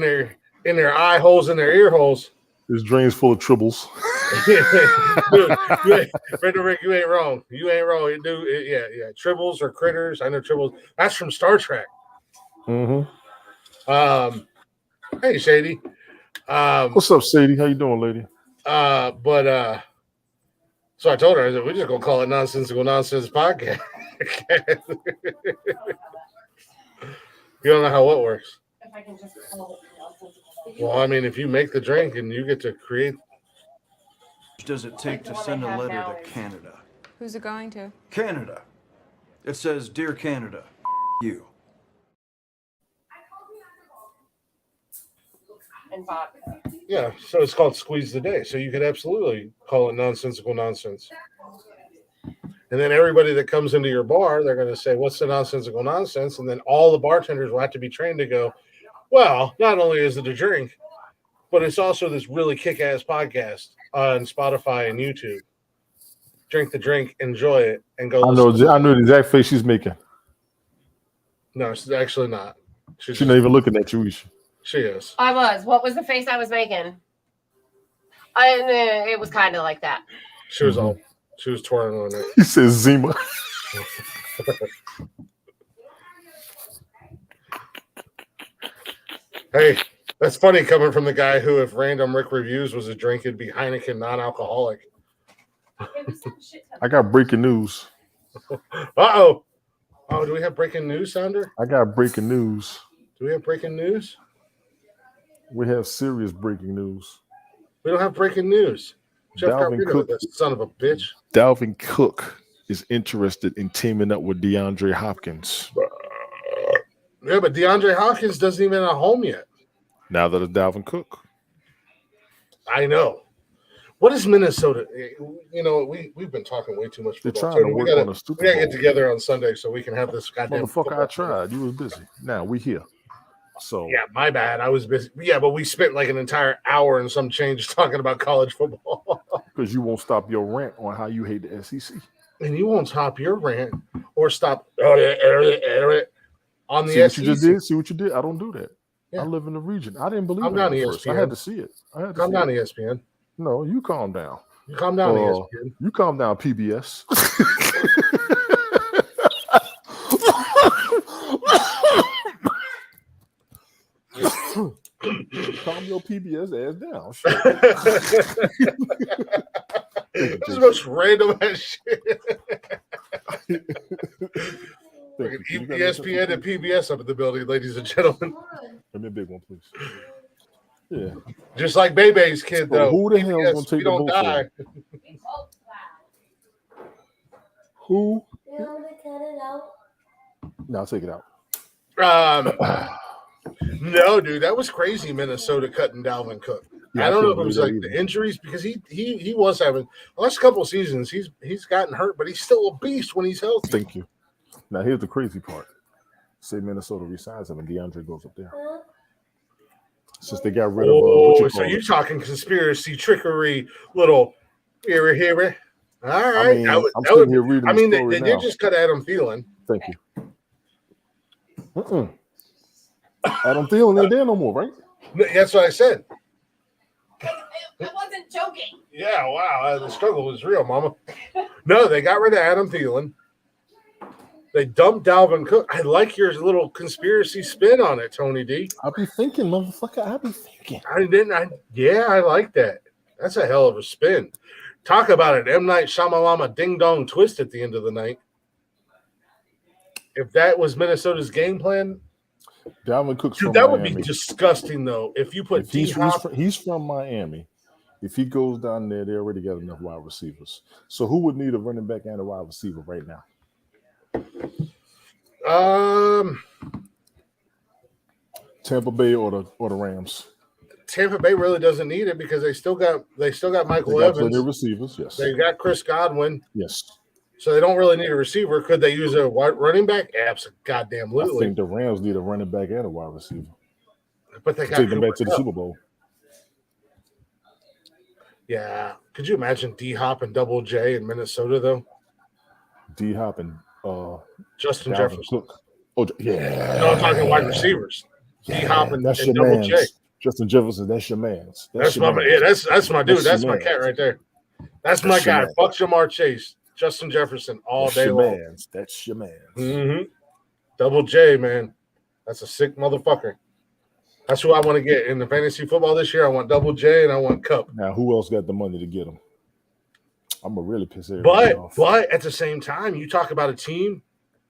in their eye holes and their ear holes. This drain's full of tribbles. Dude, Brenda Rick, you ain't wrong. You ain't wrong. Yeah. Tribbles or critters. I know tribbles. That's from Star Trek. Mm-hmm. Hey, Shady. What's up, Sadie? How you doing, lady? So I told her, I said, we're just gonna call it Nonsensical Nonsense Podcast. You don't know how what works. If I can just call it nonsensical. Well, I mean, if you make the drink and you get to create. Does it take to send a letter to Canada? Who's it going to? Canada. It says, Dear Canada, you. And vodka. Yeah, so it's called Squeeze the Day. So you could absolutely call it Nonsensical Nonsense. And then everybody that comes into your bar, they're going to say, what's the nonsensical nonsense? And then all the bartenders will have to be trained to go, well, not only is it a drink, but it's also this really kick-ass podcast on Spotify and YouTube. Drink the drink, enjoy it, and go. I know the exact face she's making. No, she's actually not. She's not even looking at you, is she? She is. I was. What was the face I was making? It was kind of like that. She was all. She was twirling on it. He says Zima. Hey, that's funny coming from the guy who, if Random Rick Reviews was a drink, it'd be Heineken non-alcoholic. I got breaking news. Uh-oh. Oh, do we have breaking news, Sounder? I got breaking news. Do we have breaking news? We have serious breaking news. We don't have breaking news. Jeff got rid of it, son of a bitch. Dalvin Cook is interested in teaming up with DeAndre Hopkins. Yeah, but DeAndre Hopkins doesn't even have a home yet. Now that it's Dalvin Cook. I know. What is Minnesota? You know, we've been talking way too much football. Trying to work on a Super we gotta Bowl. get together on Sunday so we can have this goddamn. Motherfucker, I tried. You was busy. Now we here. So yeah, my bad. I was busy. Yeah, but we spent like an entire hour and some change talking about college football. Because you won't stop your rant on how you hate the SEC. And you won't stop your rant or stop on the See what SEC. you just did? See what you did? I don't do that. Yeah. I live in the region. I didn't believe I'm it down at first. ESPN. I had to see it. Calm down, ESPN. No, you calm down. You calm down, ESPN. You calm down, PBS. Calm your PBS ass down. This is the most random ass shit. ESPN and PBS up in the building, ladies and gentlemen. Give me a big one, please. Yeah. Just like Bebe's kid, So though. who the hell is PBS, gonna take we the don't vote die. for Who? You want to cut it out? No, I'll take it out. No, dude, that was crazy. Minnesota cutting Dalvin Cook. Yeah, I don't know if it couldn't was believe like that the injuries because he was having the last couple of seasons. He's gotten hurt, but he's still a beast when he's healthy. Thank you. Now here's the crazy part. Say Minnesota resigns him and DeAndre goes up there. Since they got rid of Oh, so you're talking conspiracy, trickery, little here. All right, I mean, I'm sitting here reading. I mean, the they story did now. just cut Adam Thielen. Thank you. Adam Thielen ain't there no more, right? That's what I said. I wasn't joking. Yeah, wow, the struggle was real, Mama. No, they got rid of Adam Thielen. They dumped Dalvin Cook. I like your little conspiracy spin on it, Tony D. I be thinking, motherfucker. I be thinking. I like that. That's a hell of a spin. Talk about it. M. Night Shyamalama ding dong twist at the end of the night. If that was Minnesota's game plan, Dalvin Cook's dude, from that would be Miami. disgusting though. If you put If he's D-Hop, he's from Miami. If he goes down there, they already got enough wide receivers. So who would need a running back and a wide receiver right now? Tampa Bay or the Rams? Tampa Bay really doesn't need it because they still got Michael They got plenty Evans. of receivers, yes. They got Chris Godwin. Yes. So they don't really need a receiver. Could they use a running back? Absolutely. I think the Rams need a running back and a wide receiver. But they got Take them back to Cooper the Kupp. Super Bowl. Yeah. Could you imagine D-Hop and Double J in Minnesota though? D-Hop and Justin Dalvin Jefferson. Cook. Oh, yeah. No, I'm talking wide receivers. D-Hop and that's your Double man's. J. Justin Jefferson, that's your man's. That's your my man's. yeah. That's my dude. That's That's your my man. cat right there. That's my That's your guy. man. Fuck Jamar Chase, Justin Jefferson all That's day your long. man's. That's your man's. Mm-hmm. Double J, man. That's a sick motherfucker. That's who I want to get in the fantasy football this year. I want Double J and I want Cup. Now, who else got the money to get him? I'm gonna really piss everybody off. But at the same time, you talk about a team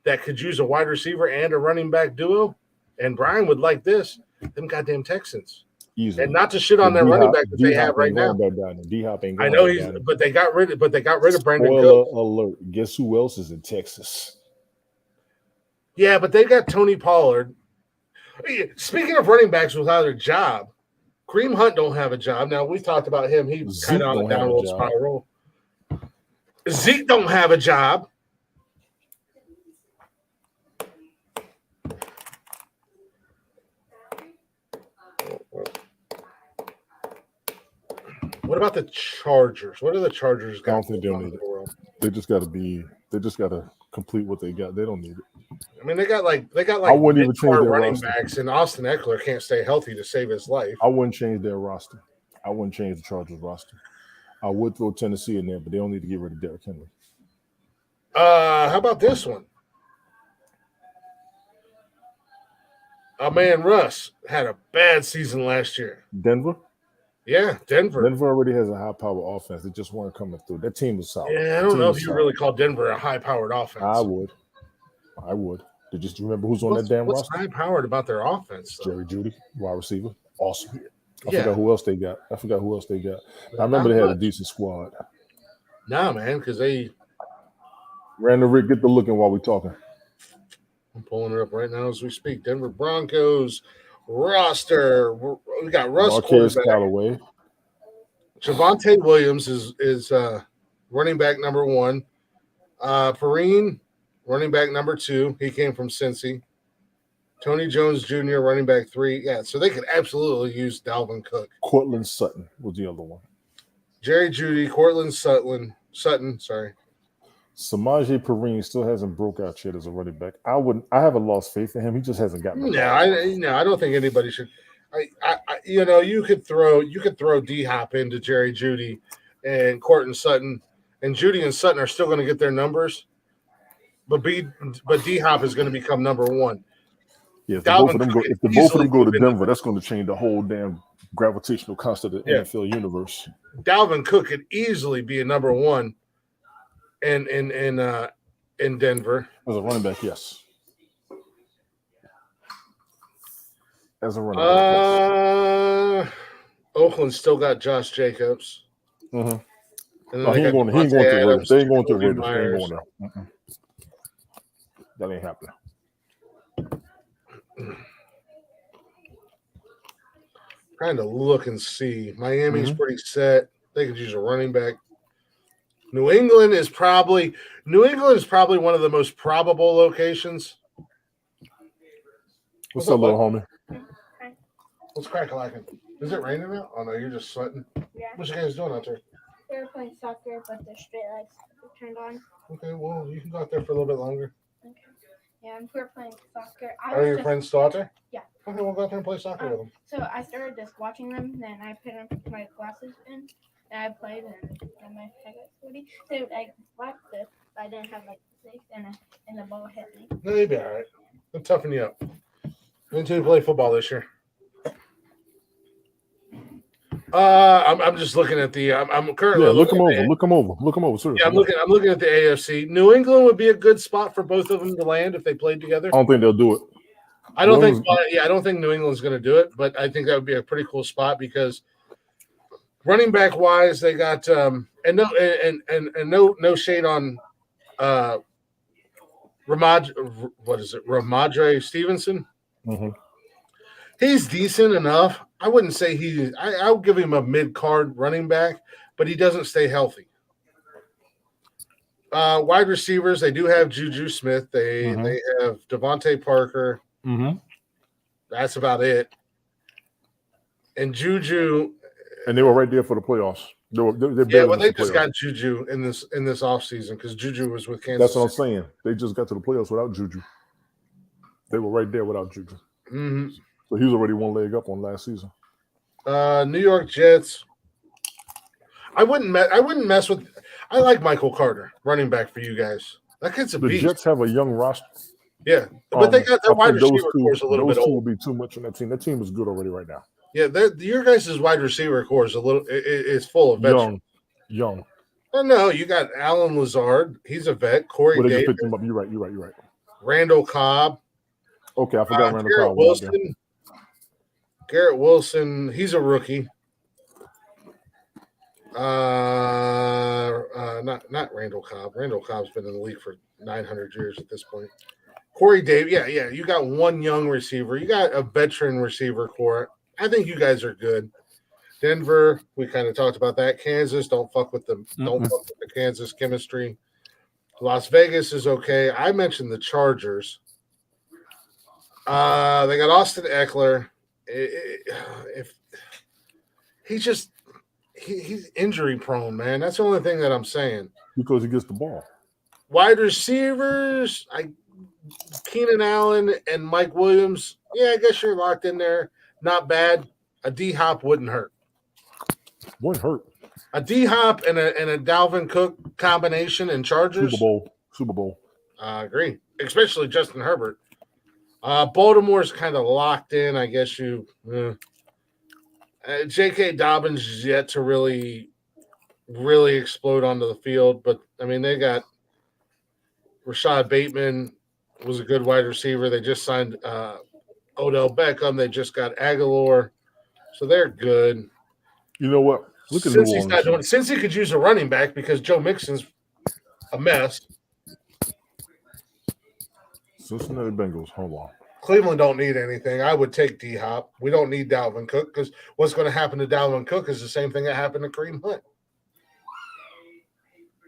that could use a wide receiver and a running back duo, and Brian would like this. Them goddamn Texans. Easily. And not to shit on their running back that they have right now. D-Hop ain't I going know back he's, down there. but they got rid of Brandon Spoiler Cooks. alert. Guess who else is in Texas? Yeah, but they got Tony Pollard. Speaking of running backs without a job, Kareem Hunt don't have a job. Now we talked about him. He's kind of on a don't have a downward job. spiral. Zeke don't have a job. What about the Chargers? What are the Chargers I got? don't think they'll need it. They just got to complete what they got. They don't need it. I mean, they got like I wouldn't even change mid-card their running roster. backs, and Austin Eckler can't stay healthy to save his life. I wouldn't change their roster. I wouldn't change the Chargers roster. I would throw Tennessee in there, but they don't need to get rid of Derrick Henry. How about this one? Our man Russ had a bad season last year. Denver? Yeah, Denver. Denver already has a high-power offense. They just weren't coming through. That team was solid. Yeah, I don't know if you really call Denver a high-powered offense. I would. Did you remember who's on that damn what's roster? high-powered about their offense? Though? Jerry Jeudy, wide receiver. Awesome. I Yeah. forgot who else they got. I remember they had a decent squad. Nah, man, because Randall Rick, get the looking while we're talking. I'm pulling it up right now as we speak. Denver Broncos roster. We got Russ Marquez quarterback. Callaway. Javonte Williams is running back number 1. Perrine, running back number 2. He came from Cincy. Tony Jones Jr., running back 3. Yeah, so they could absolutely use Dalvin Cook. Cortland Sutton was the other one. Jerry Jeudy, Cortland Sutton, sorry. Samaje Perine still hasn't broke out yet as a running back. I haven't lost faith in him. He just hasn't gotten the ball. I don't think anybody should. You could throw D-Hop into Jerry Jeudy and Cortland Sutton, and Jeudy and Sutton are still going to get their numbers, but D-Hop is going to become number 1. Yeah, if both of them go to Denver, that's going to change the whole damn gravitational constant of the NFL universe. Dalvin Cook could easily be a number 1 in Denver. As a running back, yes. As a running back, yes. Oakland still got Josh Jacobs. Mm-hmm. And No, he ain't going to the Raiders. They ain't going to the Raiders. They ain't going there. That ain't happening. Trying to look and see. Miami's pretty set. They could use a running back. New England is probably one of the most probable locations. What's up, little homie? What's crack-a-lacking? Is it raining out? Oh no, you're just sweating. Yeah. What you guys doing out there? They were playing soccer, but the street lights were turned on. Okay, well you can go out there for a little bit longer. Okay. Yeah, and we were playing soccer. Are your friends still out there? Yeah. Okay, we'll go out there and play soccer with them. So I started just watching them, then I put my glasses in, and I played, and my head got sweaty. So I whacked it, but I didn't have like the six, and the ball hit me. No, you'll be all right. They'll toughen you up. Until you play football this year. I'm just looking at the. I'm currently Yeah, look looking him at over. Look him over. Look him over. Seriously. Yeah, I'm looking at the AFC. New England would be a good spot for both of them to land if they played together. I don't think they'll do it. I don't think New England's going to do it, but I think that would be a pretty cool spot because running back wise, they got and no shade on Ramadre Stevenson. Mhm. He's decent enough. I wouldn't say I'll give him a mid-card running back, but he doesn't stay healthy. Wide receivers, they do have Juju Smith. They have Devontae Parker. Mm-hmm. That's about it. And Juju, and they were right there for the playoffs. They just got Juju in this offseason because Juju was with Kansas. That's what I'm saying. They just got to the playoffs without Juju. They were right there without Juju. Mm-hmm. So he was already one leg up on last season. New York Jets. I wouldn't mess with. I like Michael Carter, running back for you guys. That kid's a beast. The Jets have a young roster. Yeah, but they got their wide receiver core a little bit old. Those two will be too much on that team. That team is good already right now. Yeah, your guys' wide receiver core is is full of veterans. Young. Oh no, you got Alan Lazard. He's a vet. Corey Davis. Picked him up. You're right. Randall Cobb. Okay, I forgot Randall Cobb. Wilson. Garrett Wilson. He's a rookie. Not Randall Cobb. Randall Cobb's been in the league for 900 years at this point. Corey Davis. Yeah. You got one young receiver. You got a veteran receiver core. I think you guys are good. Denver, we kind of talked about that. Kansas, don't fuck with them. Don't fuck with the Kansas chemistry. Las Vegas is okay. I mentioned the Chargers. They got Austin Eckler. If he's injury prone, man. That's the only thing that I'm saying. Because he gets the ball. Wide receivers, Keenan Allen and Mike Williams. Yeah, I guess you're locked in there. Not bad. A D-Hop wouldn't hurt. Wouldn't hurt. A D-Hop and a Dalvin Cook combination in Chargers. Super Bowl. I agree. Especially Justin Herbert. Baltimore's kind of locked in, I guess you. J.K. Dobbins is yet to really explode onto the field. But, I mean, they got Rashad Bateman was a good wide receiver. They just signed Odell Beckham. They just got Aguilar. So they're good. You know what? Look at since he could use a running back because Joe Mixon's a mess. Cincinnati Bengals. Hold on. Cleveland don't need anything. I would take D-Hop. We don't need Dalvin Cook because what's going to happen to Dalvin Cook is the same thing that happened to Kareem Hunt.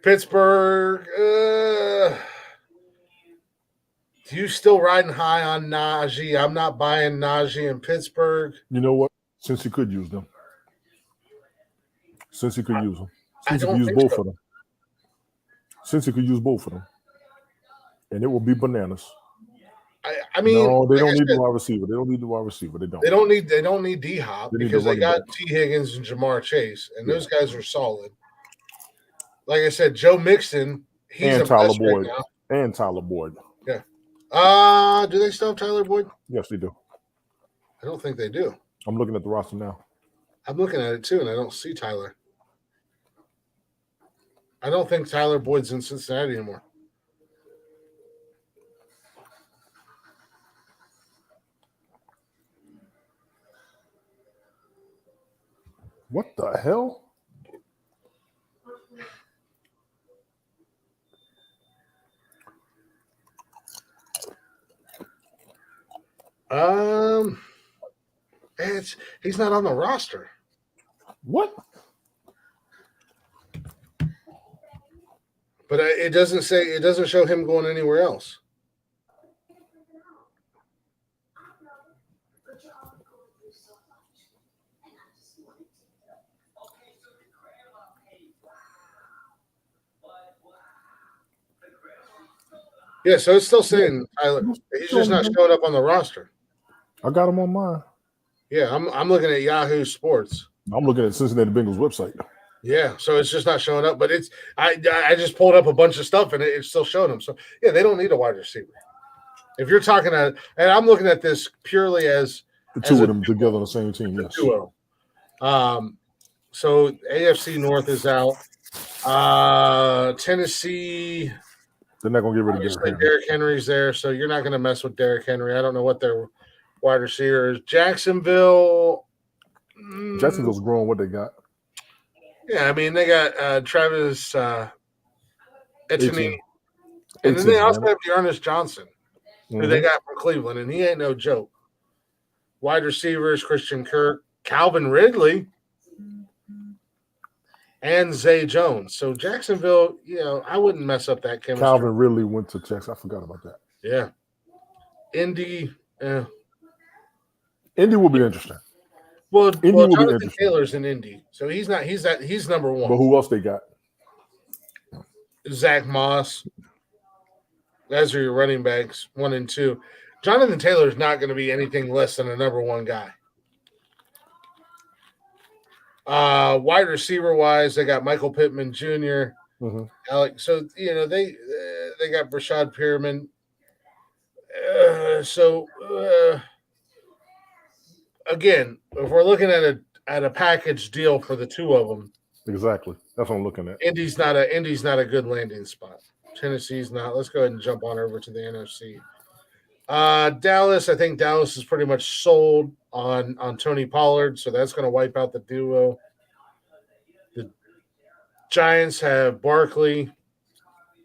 Pittsburgh. You still riding high on Najee? I'm not buying Najee in Pittsburgh. You know what? Since he could use them. Since he could use them. Since he could use both of them. Since he could use both of them. And it will be bananas. I mean, no, they don't need the wide receiver. They don't need the wide receiver. They don't. They don't need D-Hop because they got T. Higgins and Jamar Chase, and those guys are solid. Like I said, Joe Mixon, he's a Tyler Boyd. Right now. And Tyler Boyd. Yeah. Do they still have Tyler Boyd? Yes, they do. I don't think they do. I'm looking at the roster now. I'm looking at it too, and I don't see Tyler. I don't think Tyler Boyd's in Cincinnati anymore. What the hell? He's not on the roster. What? But it doesn't show him going anywhere else. Yeah, so it's still saying Tyler. He's just not showing up on the roster. I got him on mine. Yeah, I'm looking at Yahoo Sports. I'm looking at Cincinnati Bengals website. Yeah, so it's just not showing up. But I just pulled up a bunch of stuff and it's still showing them. So yeah, they don't need a wide receiver. If you're talking and I'm looking at this purely as the two of them together on the same team. Yes. Duo. So AFC North is out. Tennessee, They're not gonna get rid of Derrick obviously Henry. Derrick Henry's there, so you're not going to mess with Derrick Henry. I don't know what their wide receiver is. Jacksonville. Jacksonville's growing what they got. Yeah, I mean they got Travis Etienne, and then they also have Dearness Johnson, who they got from Cleveland, and he ain't no joke. Wide receivers: Christian Kirk, Calvin Ridley, and Zay Jones. So Jacksonville, I wouldn't mess up that chemistry. Calvin Ridley went to Texas. I forgot about that. Yeah. Indy. Indy will be interesting. Well, Indy will be Jonathan interesting. Taylor's in Indy, so he's not. He's number one. But who else they got? Zach Moss. Those are your running backs, 1 and 2. Jonathan Taylor's not going to be anything less than a number one guy. Wide receiver wise, they got Michael Pittman Jr. Alex. So they got Brashad Perriman. Again, if we're looking at a package deal for the two of them, exactly. That's what I'm looking at. Indy's not a good landing spot. Tennessee's not. Let's go ahead and jump on over to the NFC. Dallas, I think Dallas is pretty much sold on Tony Pollard, so that's going to wipe out the duo. The Giants have Barkley.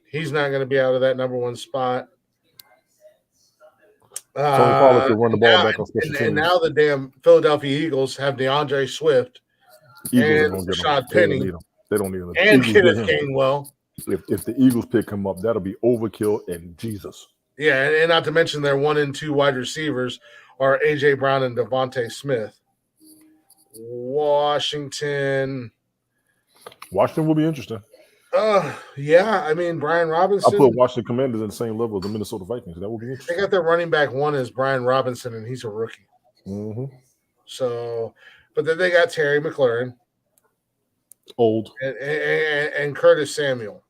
He's not going to be out of that number one spot. Tony Pollard could run the ball back on special teams. And now the damn Philadelphia Eagles have DeAndre Swift and Rashad Penny. They don't need him. And Kenneth Gainwell. If the Eagles pick him up, that'll be overkill and Jesus. Yeah, and not to mention their 1 and 2 wide receivers are A.J. Brown and Devontae Smith. Washington will be interesting. Yeah, I mean Brian Robinson. I put Washington Commanders in the same level as the Minnesota Vikings. That will be interesting. They got their running back 1 is Brian Robinson, and he's a rookie. So, but then they got Terry McLaurin, old, and Curtis Samuel.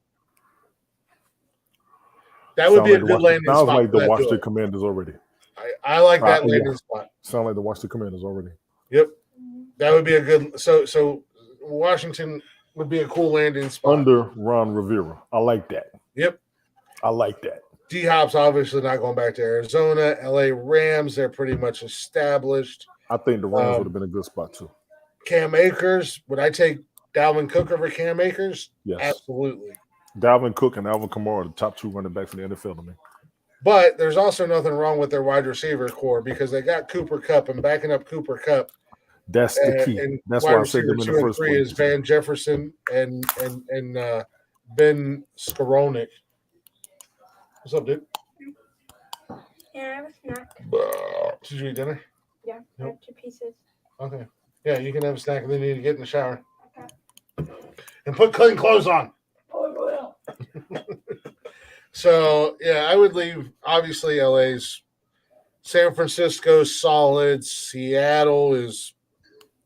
That would be a good landing spot. Sounds like the Washington Commanders already. I like that landing spot. Sound like the Washington Commanders already. Yep, that would be a good. So Washington would be a cool landing spot under Ron Rivera. I like that. Yep, I like that. D Hop's obviously not going back to Arizona. LA Rams, they're pretty much established. I think the Rams would have been a good spot too. Cam Akers, would I take Dalvin Cook over Cam Akers? Yes, absolutely. Dalvin Cook and Alvin Kamara are the top 2 running backs in the NFL to me. But there's also nothing wrong with their wide receiver core because they got Cooper Kupp, and backing up Cooper Kupp. That's the key. And that's why I said them in the first place. Is Van Jefferson and Ben Skowronek. What's up, dude? Yeah, I have a snack. Did you eat dinner? Yeah, I have 2 pieces. Okay. Yeah, you can have a snack and then you need to get in the shower. Okay. And put clean clothes on. So, yeah, I would leave, obviously, LA's. San Francisco's solid. Seattle is,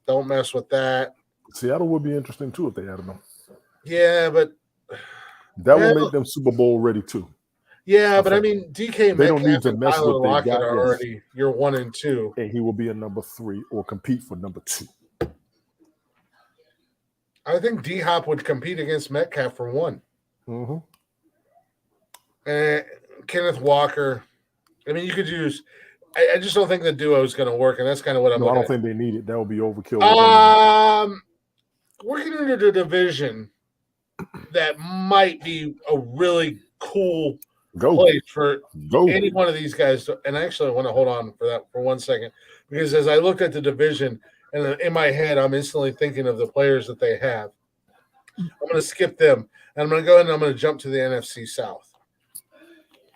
don't mess with that. Seattle would be interesting, too, if they added them. Yeah, but. That would make them Super Bowl ready, too. Yeah, but I mean, DK they don't need to mess Tyler with Lockett guys. are already. You're 1 and 2. And he will be a number 3 or compete for number 2. I think D Hop would compete against Metcalf for 1. And Kenneth Walker. I mean, you could use. I just don't think the duo is going to work, and that's kind of what I'm. No, I don't think they need it. That would be overkill. We're getting into the division that might be a really cool place for any one of these guys. And actually, I want to hold on for that for 1 second because as I looked at the division, and in my head, I'm instantly thinking of the players that they have. I'm going to skip them, and I'm going to go ahead and I'm going to jump to the NFC South.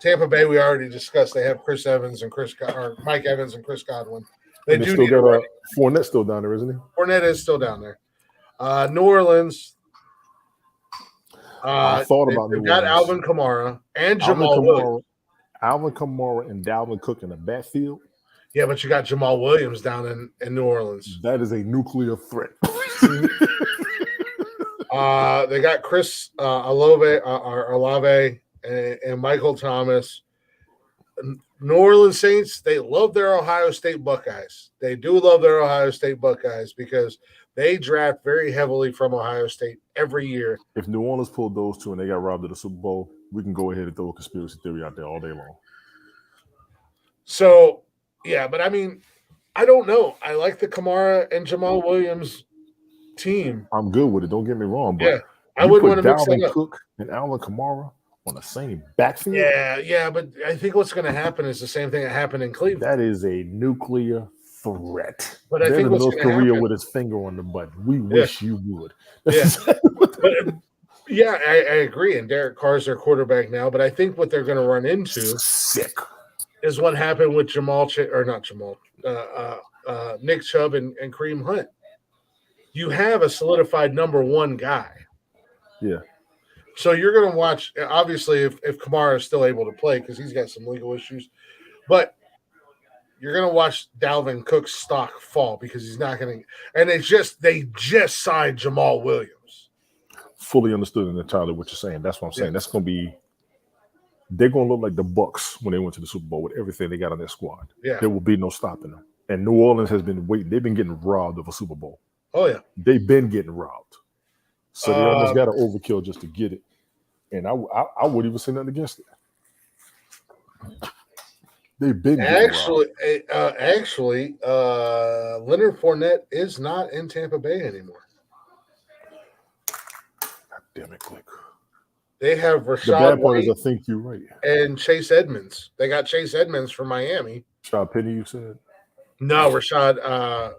Tampa Bay, we already discussed. They have Mike Evans and Chris Godwin. They do still got Fournette still down there, isn't he? Fournette is still down there. New Orleans. I thought about New Orleans. Got Alvin Kamara and Jamal Williams. Alvin Kamara and Dalvin Cook in the backfield. Yeah, but you got Jamal Williams down in New Orleans. That is a nuclear threat. They got Chris Olave and Michael Thomas. New Orleans Saints, they love their Ohio State Buckeyes. They do love their Ohio State Buckeyes because they draft very heavily from Ohio State every year. If New Orleans pulled those two and they got robbed of the Super Bowl, we can go ahead and throw a conspiracy theory out there all day long. So, yeah, but I mean, I don't know. I like the Kamara and Jamal Williams team. I'm good with it. Don't get me wrong, but Yeah, I wouldn't want to mix that Dalvin up. Cook and Alvin Kamara on the same backfield. Yeah, but I think what's going to happen is the same thing that happened in Cleveland. That is a nuclear threat. But I think North what's going to Korea happen with his finger on the button. We wish you would. Yeah. But, yeah, I agree. And Derek Carr's their quarterback now. But I think what they're going to run into is what happened with Nick Chubb and Kareem Hunt. You have a solidified number one guy. Yeah. So you're going to watch, obviously, if Kamara is still able to play because he's got some legal issues. But you're going to watch Dalvin Cook's stock fall because he's not going to – and they just signed Jamal Williams. Fully understood and entirely what you're saying. That's what I'm saying. That's going to be – they're going to look like the Bucks when they went to the Super Bowl with everything they got on their squad. Yeah. There will be no stopping them. And New Orleans has been waiting. They've been getting robbed of a Super Bowl. Oh, yeah. They've been getting robbed. So they almost got to overkill just to get it. And I wouldn't even say nothing against it. They've been actually, Leonard Fournette is not in Tampa Bay anymore. God damn it, Click. They have The Rashad bad part is White I think you're right. and Chase Edmonds. They got Chase Edmonds from Miami. Rashad Penny, you said? No, Rashad.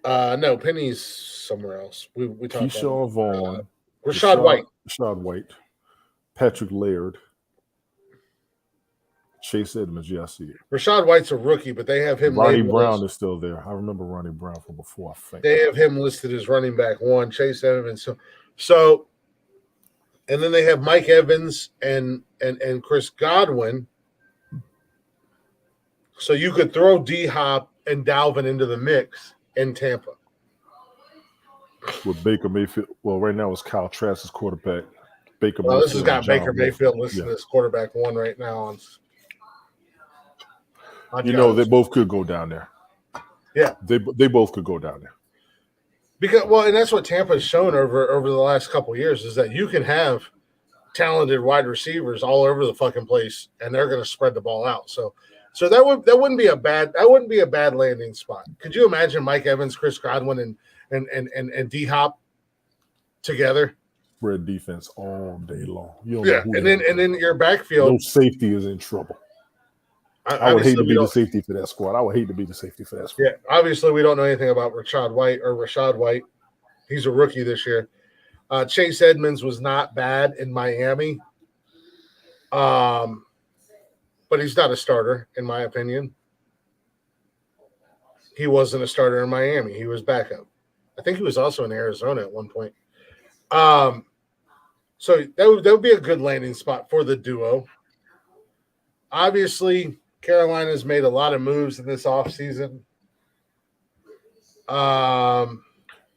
No, Penny's somewhere else. We talked Keyshawn Vaughn. Rashad White. Rashad White. Patrick Laird. Chase Edmonds, yeah, I see it. Rashad White's a rookie, but they have him. Ronnie Brown is still there. I remember Ronnie Brown from before, I think. They have him listed as running back one. Chase Edmonds. So, and then they have Mike Evans and Chris Godwin. So you could throw D-Hop and Dalvin into the mix in Tampa. With Baker Mayfield. Well, right now it's Kyle Trask as quarterback. This has got Baker Mayfield listed as quarterback one right now. They both could go down there. Yeah. They both could go down there. And that's what Tampa's shown over the last couple of years is that you can have talented wide receivers all over the fucking place, and they're going to spread the ball out. So that wouldn't be a bad landing spot. Could you imagine Mike Evans, Chris Godwin, and D-Hop together? Spread defense all day long. And then your backfield. No safety is in trouble. I would hate to be the safety for that squad. Yeah, obviously we don't know anything about Rashad White. He's a rookie this year. Chase Edmonds was not bad in Miami. But he's not a starter, in my opinion. He wasn't a starter in Miami. He was backup. I think he was also in Arizona at one point. So that would be a good landing spot for the duo. Obviously, Carolina's made a lot of moves in this offseason.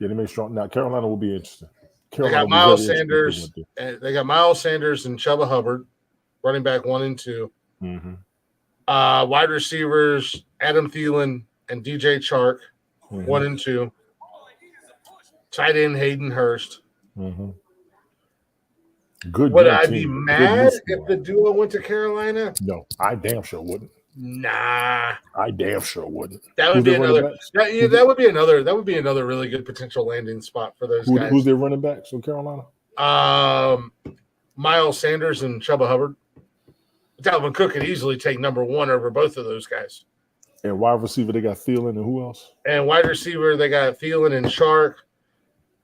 They made strong. Now Carolina will be interesting. They got Miles Sanders. They got Miles Sanders and Chuba Hubbard, running back 1 and 2. Mm-hmm. Wide receivers Adam Thielen and DJ Chark, 1 and 2. Tight end Hayden Hurst. Mm-hmm. Good. Would I be mad if the duo went to Carolina? No, I damn sure wouldn't. Nah, I damn sure wouldn't. That would be another. That would be another. That would be another really good potential landing spot for those guys. Who's their running backs from Carolina? Miles Sanders and Chuba Hubbard. Dalvin Cook could easily take number 1 over both of those guys. And wide receiver, they got Thielen and who else? And wide receiver, they got Thielen and Chark.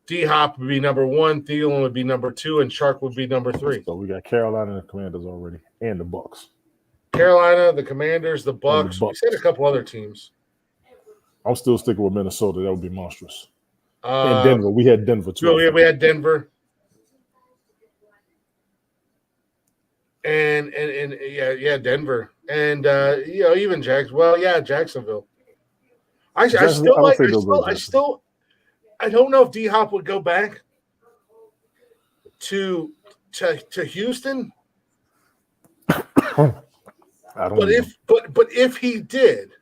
D-Hop would be number 1, Thielen would be number 2, and Chark would be number 3. So we got Carolina and the Commanders already, and the Bucks. Carolina, the Commanders, the Bucks. We said a couple other teams. I'm still sticking with Minnesota. That would be monstrous. And Denver. We had Denver too. We had Denver. And Denver. And even Jacksonville. I don't know if D-Hop would go back to Houston. I don't. But if he did,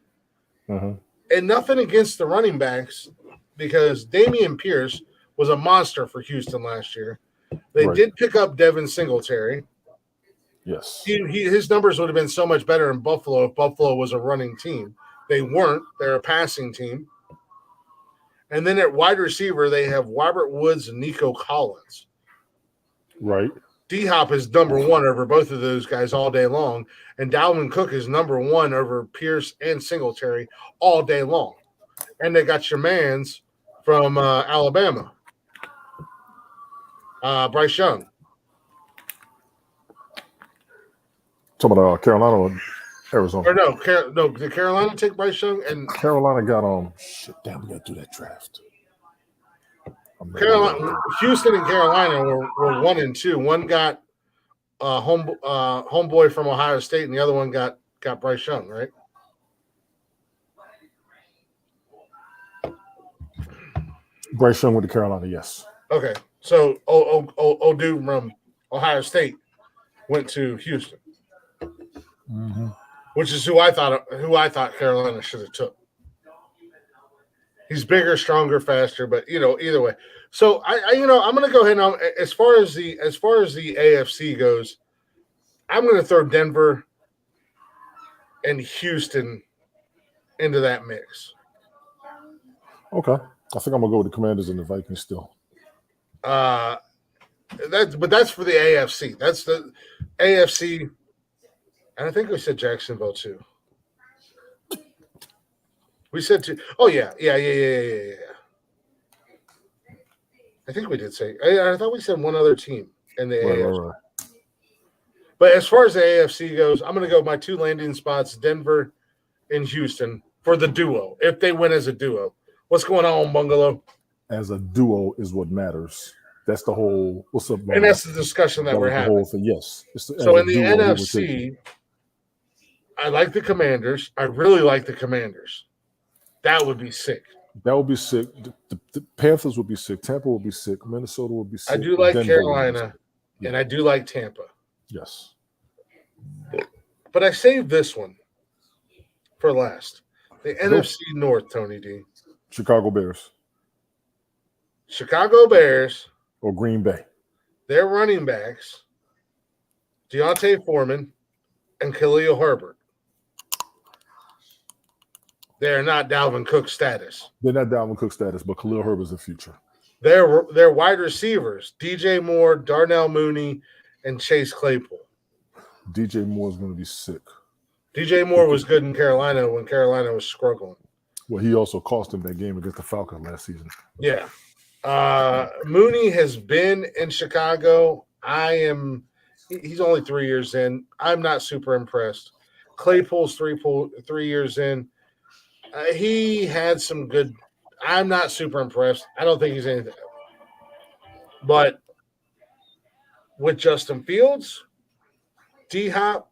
Mhm. and nothing against the running backs, because Damian Pierce was a monster for Houston last year. They Right. did pick up Devin Singletary. Yes. His numbers would have been so much better in Buffalo if Buffalo was a running team. They weren't. They're a passing team. And then at wide receiver, they have Robert Woods and Nico Collins. Right. D-Hop is number one over both of those guys all day long. And Dalvin Cook is number one over Pierce and Singletary all day long. And they got your mans from Alabama, Bryce Young. Talking about Carolina or Arizona? Or no, did Carolina take Bryce Young? And Carolina got shit. Damn, we got to do that draft. Carolina, Houston and Carolina were 1 and 2. One got homeboy from Ohio State, and the other one got Bryce Young, right? Bryce Young with the Carolina, yes. Okay, so old dude from Ohio State went to Houston, which is who I thought Carolina should have took. He's bigger, stronger, faster, but either way. So I'm going to go ahead and as far as the AFC goes, I'm going to throw Denver and Houston into that mix. Okay, I think I'm gonna go with the Commanders and the Vikings still. That's for the AFC. That's the AFC, and I think we said Jacksonville too. We said two. Oh yeah. I think we did say. I thought we said one other team in the AFC. Right. But as far as the AFC goes, I'm going to go my two landing spots: Denver and Houston for the duo. If they win as a duo, what's going on, Bungalow? As a duo is what matters. That's the whole. What's up, and that's the discussion that we're having. Whole thing. Yes. So in the NFC, I like the Commanders. I really like the Commanders. That would be sick. That would be sick. The Panthers would be sick. Tampa would be sick. Minnesota would be sick. I do like Carolina, and I do like Tampa. Yes. But I saved this one for last. The NFC North, Tony D. Chicago Bears. Chicago Bears. Or Green Bay. Their running backs, Deontay Foreman and Khalil Herbert. They're not Dalvin Cook status. They're not Dalvin Cook status, but Khalil Herbert's the future. They're wide receivers, DJ Moore, Darnell Mooney, and Chase Claypool. DJ Moore is going to be sick. DJ Moore was good in Carolina when Carolina was struggling. Well, he also cost him that game against the Falcons last season. Yeah. Mooney has been in Chicago. He's only 3 years in. I'm not super impressed. Claypool's 3 years in. He had some good. I'm not super impressed. I don't think he's anything. But with Justin Fields, D-Hop,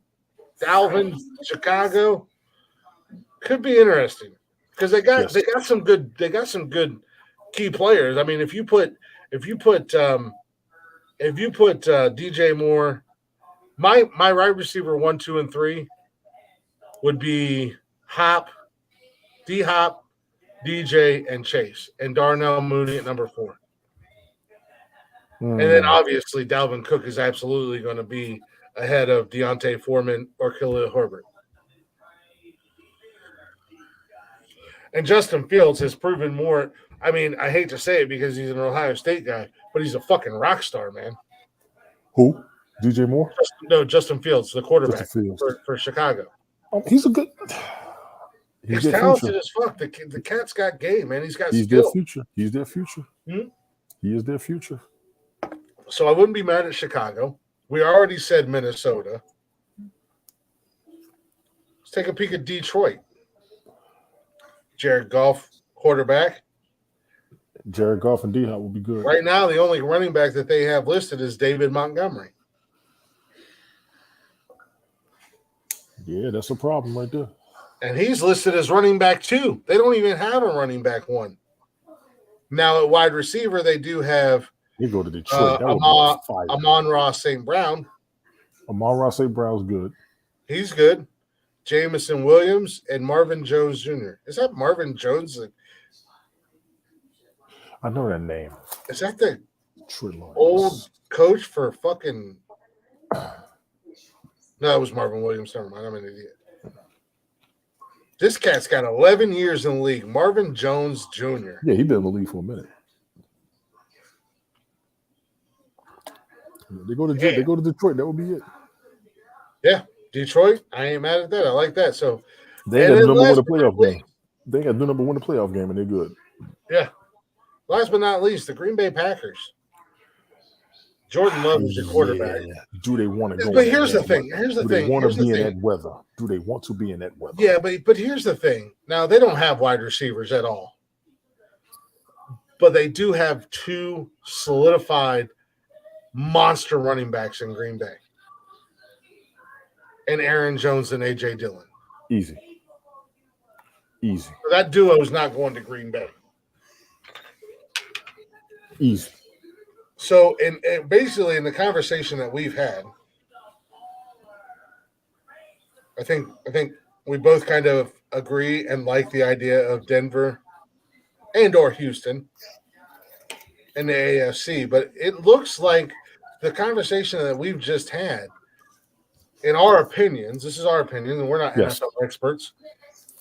Dalvin, Chicago, could be interesting because they got some good key players. I mean, if you put DJ Moore, my right receiver 1, 2, and 3 would be Hop, D-Hop, DJ, and Chase, and Darnell Mooney at number 4. And then obviously Dalvin Cook is absolutely going to be ahead of Deontay Foreman or Khalil Herbert. And Justin Fields has proven more. I mean, I hate to say it because he's an Ohio State guy, but he's a fucking rock star, man. Who? DJ Moore? Justin Fields, the quarterback for Chicago. He's a good. He's talented as fuck. The cat's got game, man. He's skill. Their future. He's their future. Hmm? He is their future. So I wouldn't be mad at Chicago. We already said Minnesota. Let's take a peek at Detroit. Jared Goff, quarterback. Jared Goff and D-Hop will be good. Right now, the only running back that they have listed is David Montgomery. Yeah, that's a problem right there. And he's listed as running back 2. They don't even have a running back 1. Now at wide receiver, they do have you go to Detroit. Amon-Ra St. Brown. Amon-Ra St. Brown's good. He's good. Jamison Williams, and Marvin Jones Jr. Is that Marvin Jones? I know that name. Is that the Detroit Lions. old coach for fucking? No, it was Marvin Williams. Never mind. I'm an idiot. This cat's got 11 years in the league. Marvin Jones Jr. Yeah, he been in the league for a minute. They go to Detroit. That would be it. Yeah, Detroit. I ain't mad at that. I like that. So they ain't got number one a playoff game. They ain't got no number one a playoff game, and they're good. Yeah. Last but not least, the Green Bay Packers. Jordan Love is your quarterback. Yeah. Do they want to go? But here's the thing. Here's the thing. Do they want to be in that weather? Do they want to be in that weather? Yeah, but here's the thing. Now, they don't have wide receivers at all. But they do have two solidified monster running backs in Green Bay. And Aaron Jones and A.J. Dillon. Easy. That duo is not going to Green Bay. Easy. So, and basically in the conversation that we've had, I think we both kind of agree and like the idea of Denver and or Houston in the AFC. But it looks like the conversation that we've just had, in our opinions, this is our opinion, and we're not NFL experts,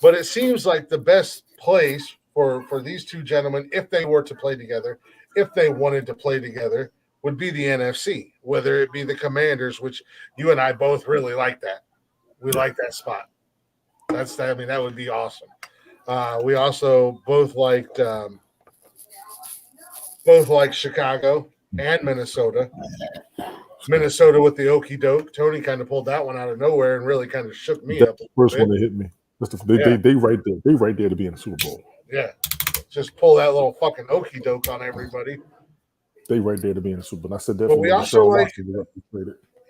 but it seems like the best place for these two gentlemen, if they were to play together, if they wanted to play together, would be the NFC, whether it be the Commanders, which you and I both really like that. We like that spot. That would be awesome. We also both liked Chicago and Minnesota. Minnesota with the okey doke. Tony kind of pulled that one out of nowhere and really kind of shook me up. The first one that hit me. They right there. They right there to be in the Super Bowl. Yeah. Just pull that little fucking okey doke on everybody. They right there to be in the Super Bowl. I said that. But we also like.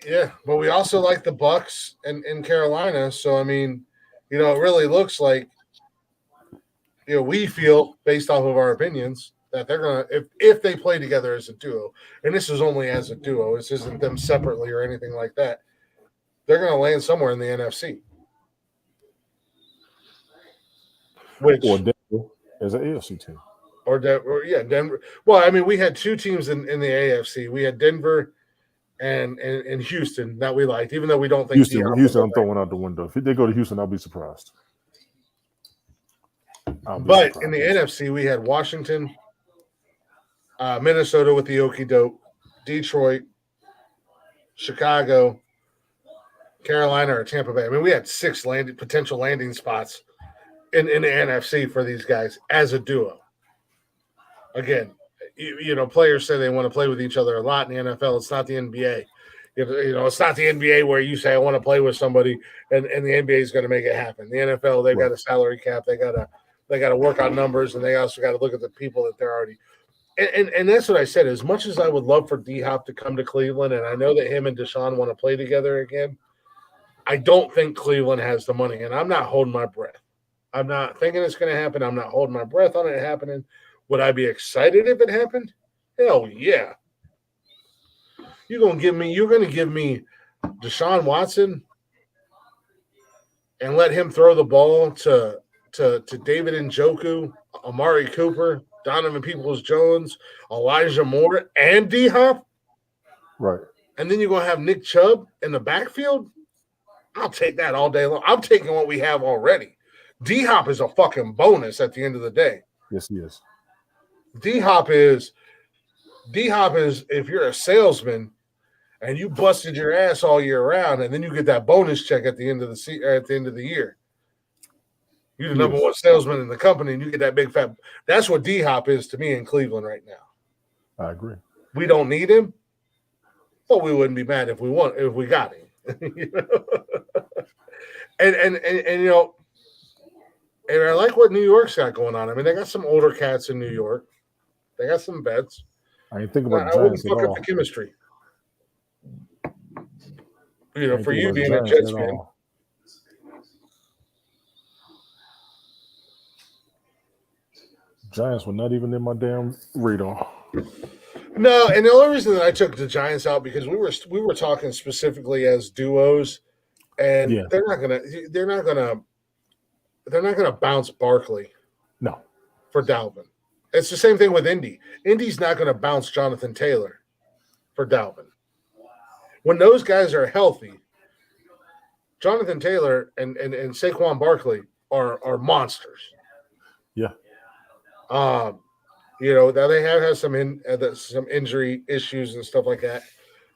Yeah, but we also like the Bucks in Carolina. So I mean, it really looks like, we feel based off of our opinions that they're gonna, if they play together as a duo, and this is only as a duo, this isn't them separately or anything like that, they're gonna land somewhere in the NFC. Or Denver as an AFC team. Or Denver. Well, I mean, we had two teams in the AFC. We had Denver and Houston that we liked, even though we don't think Houston I'm throwing out the window. If they go to Houston, I'll be surprised. In the NFC, we had Washington, Minnesota with the okey doke, Detroit, Chicago, Carolina, or Tampa Bay. I mean, we had 6 potential landing spots in the NFC for these guys as a duo. Again, players say they want to play with each other a lot in the NFL. It's not the NBA. It's not the NBA where you say I want to play with somebody and the NBA is going to make it happen. The NFL, they've got a salary cap. They got to work on numbers, and they also got to look at the people that they're already. And that's what I said. As much as I would love for D-Hop to come to Cleveland, and I know that him and Deshaun want to play together again, I don't think Cleveland has the money, and I'm not holding my breath. I'm not thinking it's going to happen. I'm not holding my breath on it happening. Would I be excited if it happened? Hell yeah. You're going to give me Deshaun Watson and let him throw the ball to David Njoku, Amari Cooper, Donovan Peoples-Jones, Elijah Moore, and D-Hop? Right. And then you're going to have Nick Chubb in the backfield? I'll take that all day long. I'm taking what we have already. D-Hop is a fucking bonus at the end of the day. Yes, he is. D-Hop is if you're a salesman and you busted your ass all year round, and then you get that bonus check at the end of the year. You're the number one salesman in the company, and you get that big fat. That's what D-Hop is to me in Cleveland right now. I agree. We don't need him, but we wouldn't be mad if we got him. And I like what New York's got going on. I mean, they got some older cats in New York. They got some vets. I ain't thinking about I wouldn't fuck up the chemistry. For you being a Jets fan. Giants were not even in my damn radar. No, and the only reason that I took the Giants out because we were talking specifically as duos, and Yeah. they're not gonna bounce Barkley No. for Dalvin. It's the same thing with Indy. Indy's not gonna bounce Jonathan Taylor for Dalvin. When those guys are healthy, Jonathan Taylor and Saquon Barkley are monsters. Yeah. Now they have had some injury issues and stuff like that.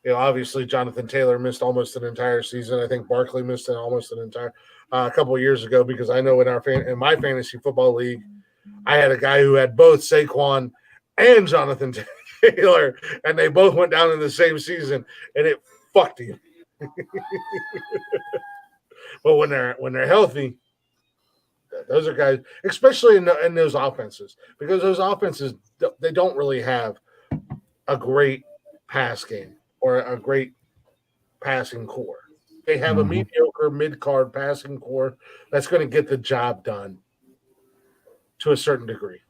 Obviously Jonathan Taylor missed almost an entire season. I think Barkley missed almost an entire a couple of years ago, because I know in my fantasy football league, I had a guy who had both Saquon and Jonathan Taylor, and they both went down in the same season, and it fucked him. But when they're healthy, those are guys, especially in those offenses, because those offenses, they don't really have a great pass game or a great passing core. They have a mediocre mid-card passing core that's going to get the job done to a certain degree.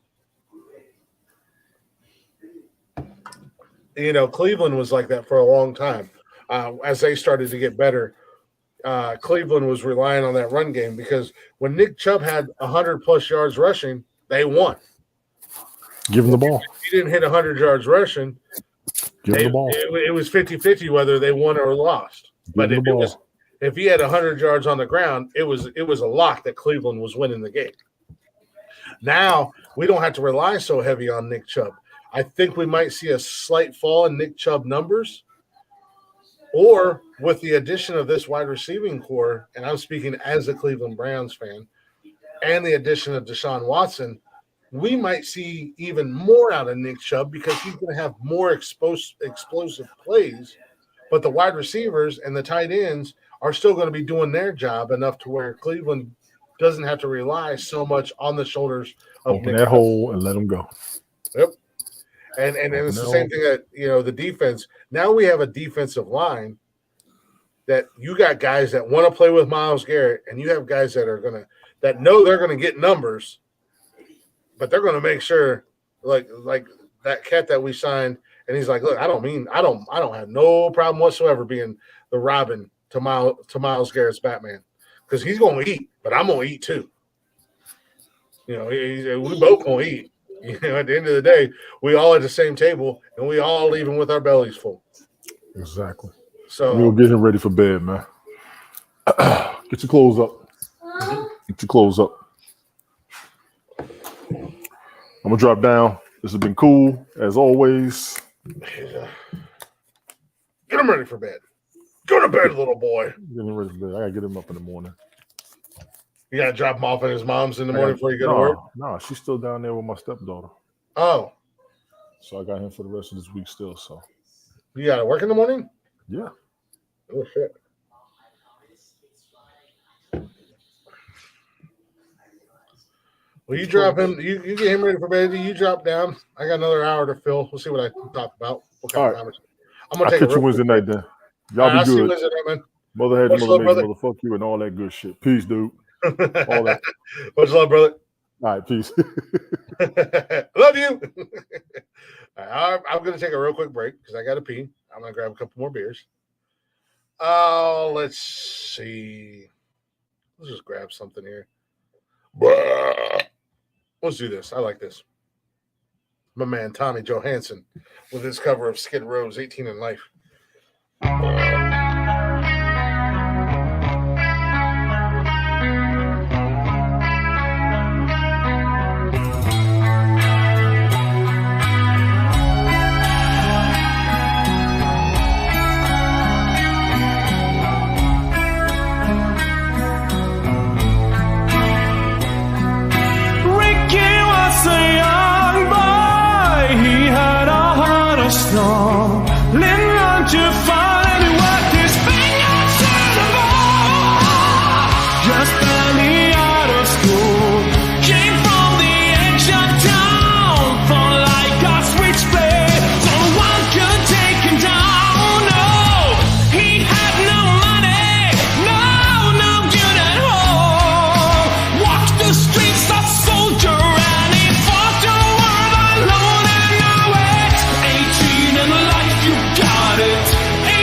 Cleveland was like that for a long time. As they started to get better, Cleveland was relying on that run game, because when Nick Chubb had 100-plus yards rushing, they won. Give him the ball. If he didn't hit 100 yards rushing, Give him the ball. It was 50-50 whether they won or lost. But if he had 100 yards on the ground, it was a lock that Cleveland was winning the game. Now we don't have to rely so heavy on Nick Chubb. I think we might see a slight fall in Nick Chubb numbers, or with the addition of this wide receiving core, and I'm speaking as a Cleveland Browns fan, and the addition of Deshaun Watson, we might see even more out of Nick Chubb, because he's going to have more explosive plays. But the wide receivers and the tight ends are still going to be doing their job enough to where Cleveland doesn't have to rely so much on the shoulders of Open that hole and let them go. Yep. And it's the same thing that, the defense. Now we have a defensive line that you got guys that want to play with Myles Garrett, and you have guys that know they're going to get numbers, but they're going to make sure, like that cat that we signed, and he's like, look, I don't have no problem whatsoever being the Robin to Myles Garrett's Batman, because he's going to eat, but I'm going to eat too. We both going to eat. At the end of the day, we all at the same table, and we all leaving with our bellies full. Exactly. So we'll get him ready for bed, man. Get your clothes up. Get your clothes up. I'm gonna drop down. This has been cool as always. Get him ready for bed. Go to bed, little boy. Get him ready for bed. I gotta get him up in the morning. You gotta drop him off at his mom's in the morning before you go to work? No, she's still down there with my stepdaughter. Oh. So I got him for the rest of this week still. So you gotta work in the morning? Yeah. Oh shit. Well, you drop him, you get him ready for bed, you drop down. I got another hour to fill. We'll see what I can talk about. All right. I'm gonna I'll catch you Wednesday night then. Y'all be I'll good. see you Wednesday night, man. Mother had Much mother love, made brother. mother fuck you and all that good shit. Peace, dude. All that. Much love, brother. All right, peace. Love you. All right, I'm going to take a real quick break because I got to pee. I'm going to grab a couple more beers. Let's see. Let's just grab something here. Let's do this. I like this. My man, Tommy Johansson, with his cover of Skid Row's 18 in Life. Got it.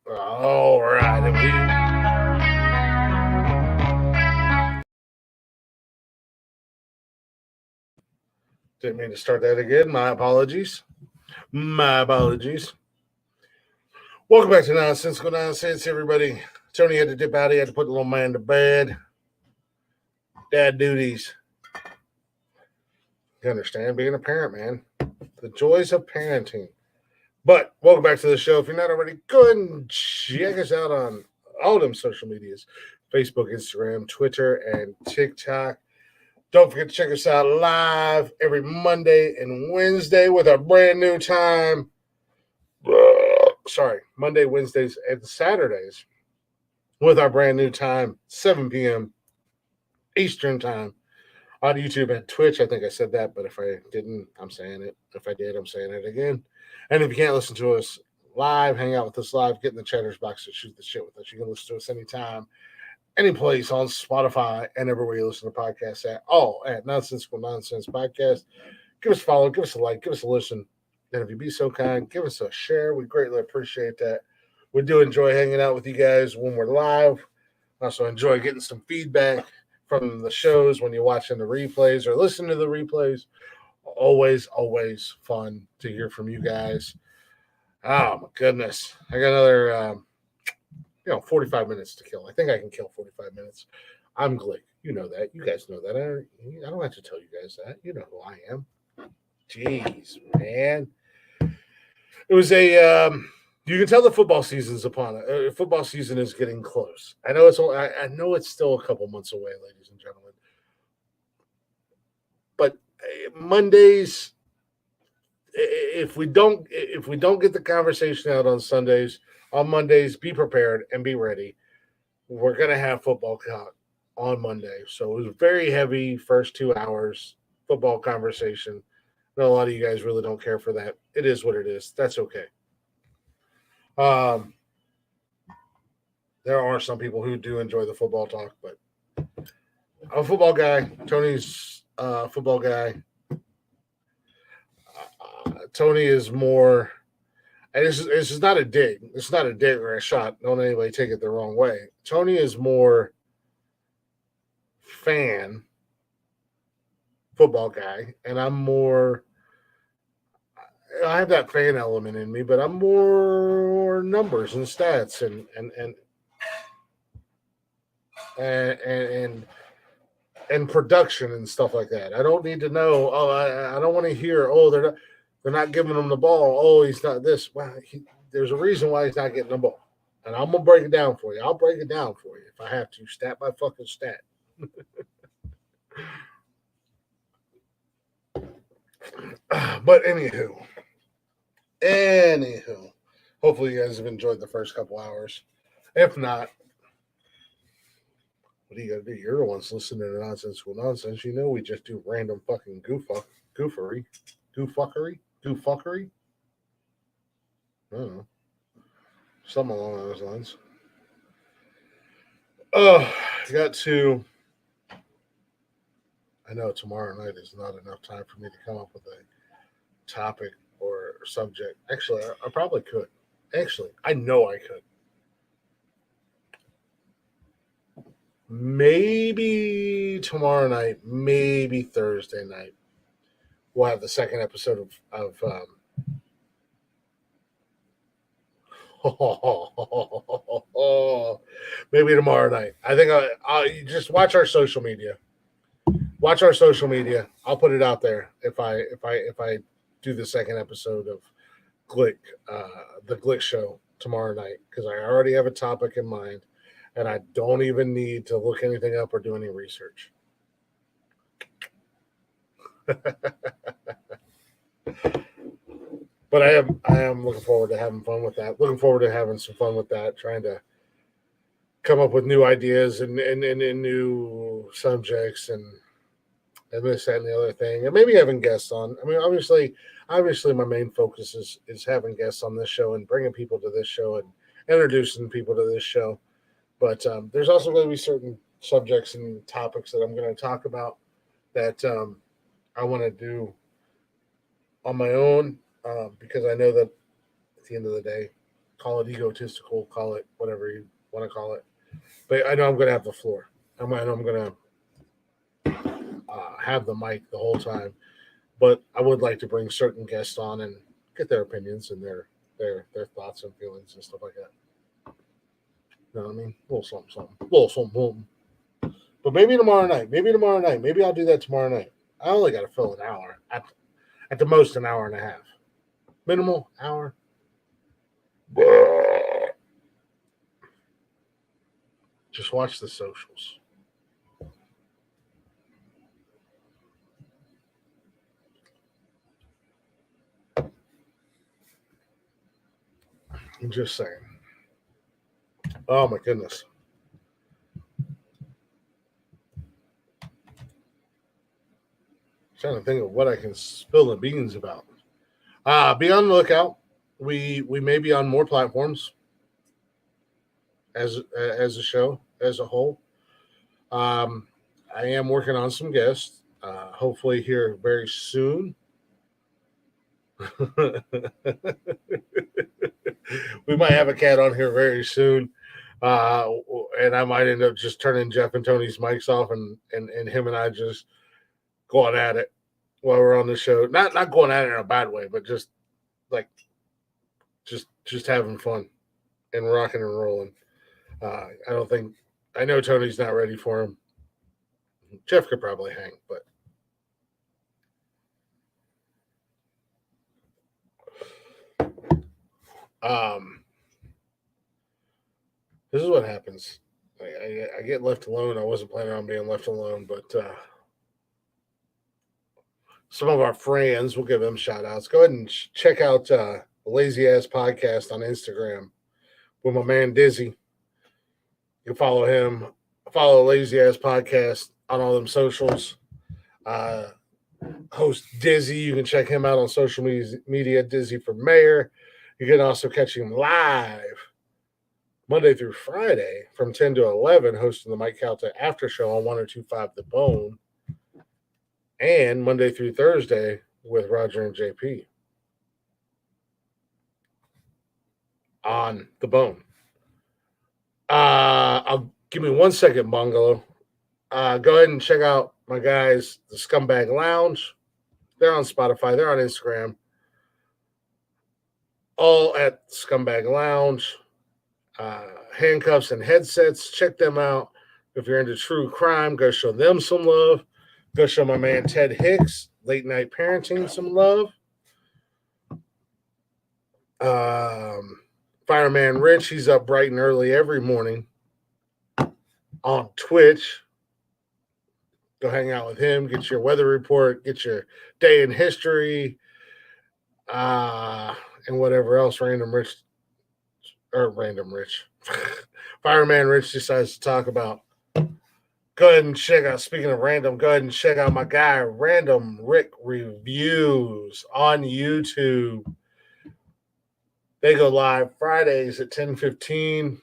All right. Didn't mean to start that again. My apologies. My apologies. Welcome back to Nonsensical Nonsense, everybody. Tony had to dip out. He had to put the little man to bed. Dad duties. You understand being a parent, man. The joys of parenting. But welcome back to the show. If you're not already, go ahead and check us out on all them social medias: Facebook, Instagram, Twitter, and TikTok. Don't forget to check us out live every Monday and Wednesday with our brand new time. Monday, Wednesdays, and Saturdays with our brand new time, 7 p.m. Eastern time on YouTube and Twitch. I think I said that, but if I didn't, I'm saying it. If I did, I'm saying it again. And if you can't listen to us live, hang out with us live, get in the chatter's box and shoot the shit with us. You can listen to us anytime, any place on Spotify and everywhere you listen to podcasts at, all at Nonsensical Nonsense Podcast. Give us a follow, give us a like, give us a listen. And if you be so kind, give us a share. We greatly appreciate that. We do enjoy hanging out with you guys when we're live. Also enjoy getting some feedback from the shows when you're watching the replays or listening to the replays. Always fun to hear from you guys. Oh my goodness. I got another 45 minutes to kill. I think I can kill 45 minutes. I'm Glick. You know that. You guys know that. I don't have to tell you guys that. You know who I am. Jeez, man. It was you can tell the football season's upon it. Football season is getting close. I know it's still a couple months away, ladies and gentlemen. But Mondays, if we don't get the conversation out on Sundays, on Mondays, be prepared and be ready. We're gonna have football talk on Monday. So it was very heavy first 2 hours football conversation. I know a lot of you guys really don't care for that. It is what it is. That's okay. There are some people who do enjoy the football talk, but I'm a football guy. Tony's a football guy. Tony is more, and this is not a dig. It's not a dig or a shot. Don't anybody take it the wrong way. Tony is more fan football guy, and I'm more. I have that fan element in me, but I'm more numbers and stats and production and stuff like that. I don't need to know. Oh, I don't want to hear. Oh, they're not giving him the ball. Oh, he's not this. Well, there's a reason why he's not getting the ball, and I'm gonna break it down for you. I'll break it down for you if I have to, stat by fucking stat. But anywho, hopefully you guys have enjoyed the first couple hours. If not, what do you got to do? You're the ones listening to Nonsensical Nonsense. You know we just do random fucking goofuckery. I don't know. Something along those lines. Oh, I know tomorrow night is not enough time for me to come up with a topic or subject. Actually, I probably could. Actually, I know I could. Maybe tomorrow night, maybe Thursday night, we'll have the second episode of maybe tomorrow night. I think I'll just watch our social media. Watch our social media. I'll put it out there if I do the second episode of Glick, the Glick Show tomorrow night, because I already have a topic in mind, and I don't even need to look anything up or do any research. But I am looking forward to having fun with that. Looking forward to having some fun with that. Trying to come up with new ideas and new subjects and this, that, and the other thing, and maybe having guests on. I mean, obviously, my main focus is having guests on this show and bringing people to this show and introducing people to this show. But there's also going to be certain subjects and topics that I'm going to talk about that I want to do on my own because I know that at the end of the day, call it egotistical, call it whatever you want to call it. But I know I'm going to have the floor. I know I'm going to have the mic the whole time. But I would like to bring certain guests on and get their opinions and their thoughts and feelings and stuff like that. You know what I mean? A little something. But maybe tomorrow night. Maybe I'll do that tomorrow night. I only got to fill an hour. At the most, an hour and a half. Minimal hour. Just watch the socials. I'm just saying. Oh my goodness. Trying to think of what I can spill the beans about. Be on the lookout. We may be on more platforms as a show as a whole. I am working on some guests. Hopefully here very soon. We might have a cat on here very soon. And I might end up just turning Jeff and Tony's mics off and him and I just going at it while we're on the show. Not going at it in a bad way, but just like just having fun and rocking and rolling. I know Tony's not ready for him. Jeff could probably hang, but this is what happens. I get left alone. I wasn't planning on being left alone, but some of our friends, we'll give them shout outs. Go ahead and check out Lazy Ass Podcast on Instagram with my man Dizzy. You can follow him. Follow Lazy Ass Podcast on all them socials. Host Dizzy, you can check him out on social media, Dizzy for Mayor. You can also catch him live Monday through Friday from 10 to 11, hosting the Mike Calta After Show on 1025 The Bone. And Monday through Thursday with Roger and JP on The Bone. I'll give me 1 second, Bungalow. Go ahead and check out my guys, the Scumbag Lounge. They're on Spotify. They're on Instagram. All at Scumbag Lounge. Handcuffs and Headsets. Check them out. If you're into true crime, go show them some love. Go show my man Ted Hicks, Late Night Parenting, some love. Fireman Rich, he's up bright and early every morning on Twitch. Go hang out with him, get your weather report, get your day in history, and whatever else Fireman Rich decides to talk about. Go ahead and check out, speaking of random, go ahead and check out my guy, Random Rick Reviews on YouTube. They go live Fridays at 10:15,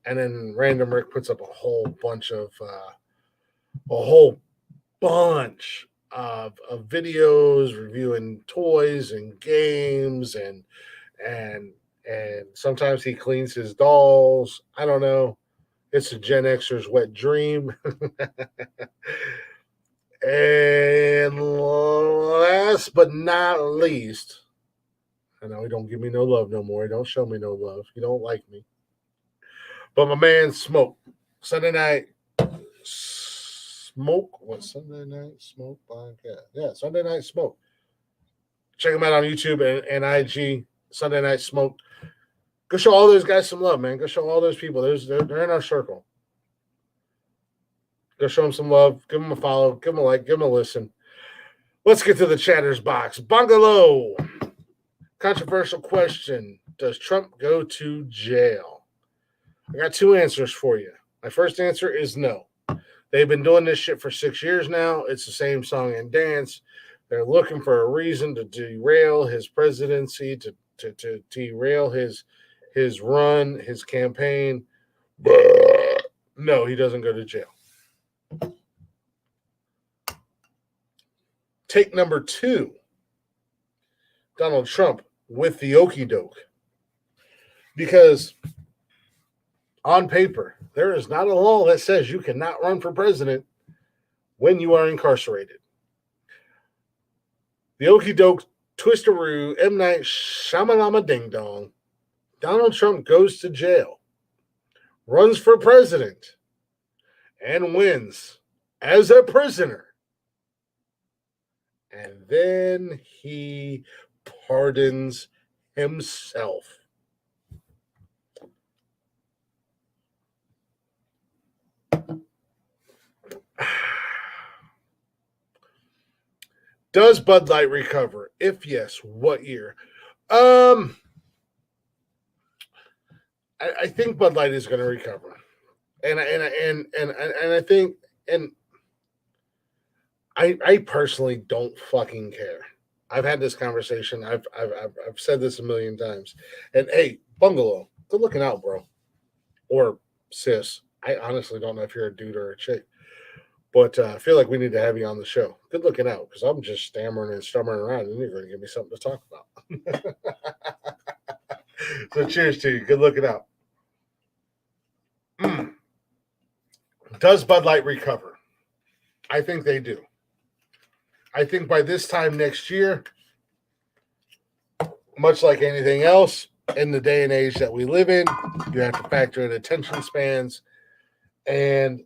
and then Random Rick puts up a whole bunch of videos reviewing toys and games and sometimes he cleans his dolls. I don't know. It's a Gen Xer's wet dream. And last but not least, I know he don't give me no love no more. He don't show me no love. He don't like me. But my man Smoke, Sunday Night Smoke. What, Sunday Night Smoke podcast? Yeah, Sunday Night Smoke. Check him out on YouTube and IG. Sunday Night Smoke. Go show all those guys some love, man. Go show all those people. They're in our circle. Go show them some love. Give them a follow. Give them a like. Give them a listen. Let's get to the chatter's box. Bungalow. Controversial question. Does Trump go to jail? I got two answers for you. My first answer is no. They've been doing this shit for 6 years now. It's the same song and dance. They're looking for a reason to derail his presidency, to derail his run, his campaign. No, he doesn't go to jail. Take number two. Donald Trump with the okey doke. Because on paper, there is not a law that says you cannot run for president when you are incarcerated. The okey doke twisteroo M. Night Shyamalama Ding Dong. Donald Trump goes to jail, runs for president, and wins as a prisoner. And then he pardons himself. Does Bud Light recover? If yes, what year? I think Bud Light is going to recover, and I think, and I personally don't fucking care. I've had this conversation. I've said this a million times. And hey, Bungalow, good looking out, bro, or sis. I honestly don't know if you're a dude or a chick, but I feel like we need to have you on the show. Good looking out, because I'm just stammering and stummering around, and you're going to give me something to talk about. So cheers to you. Good looking out. Does Bud Light recover? I think they do. I think by this time next year, much like anything else in the day and age that we live in, you have to factor in attention spans and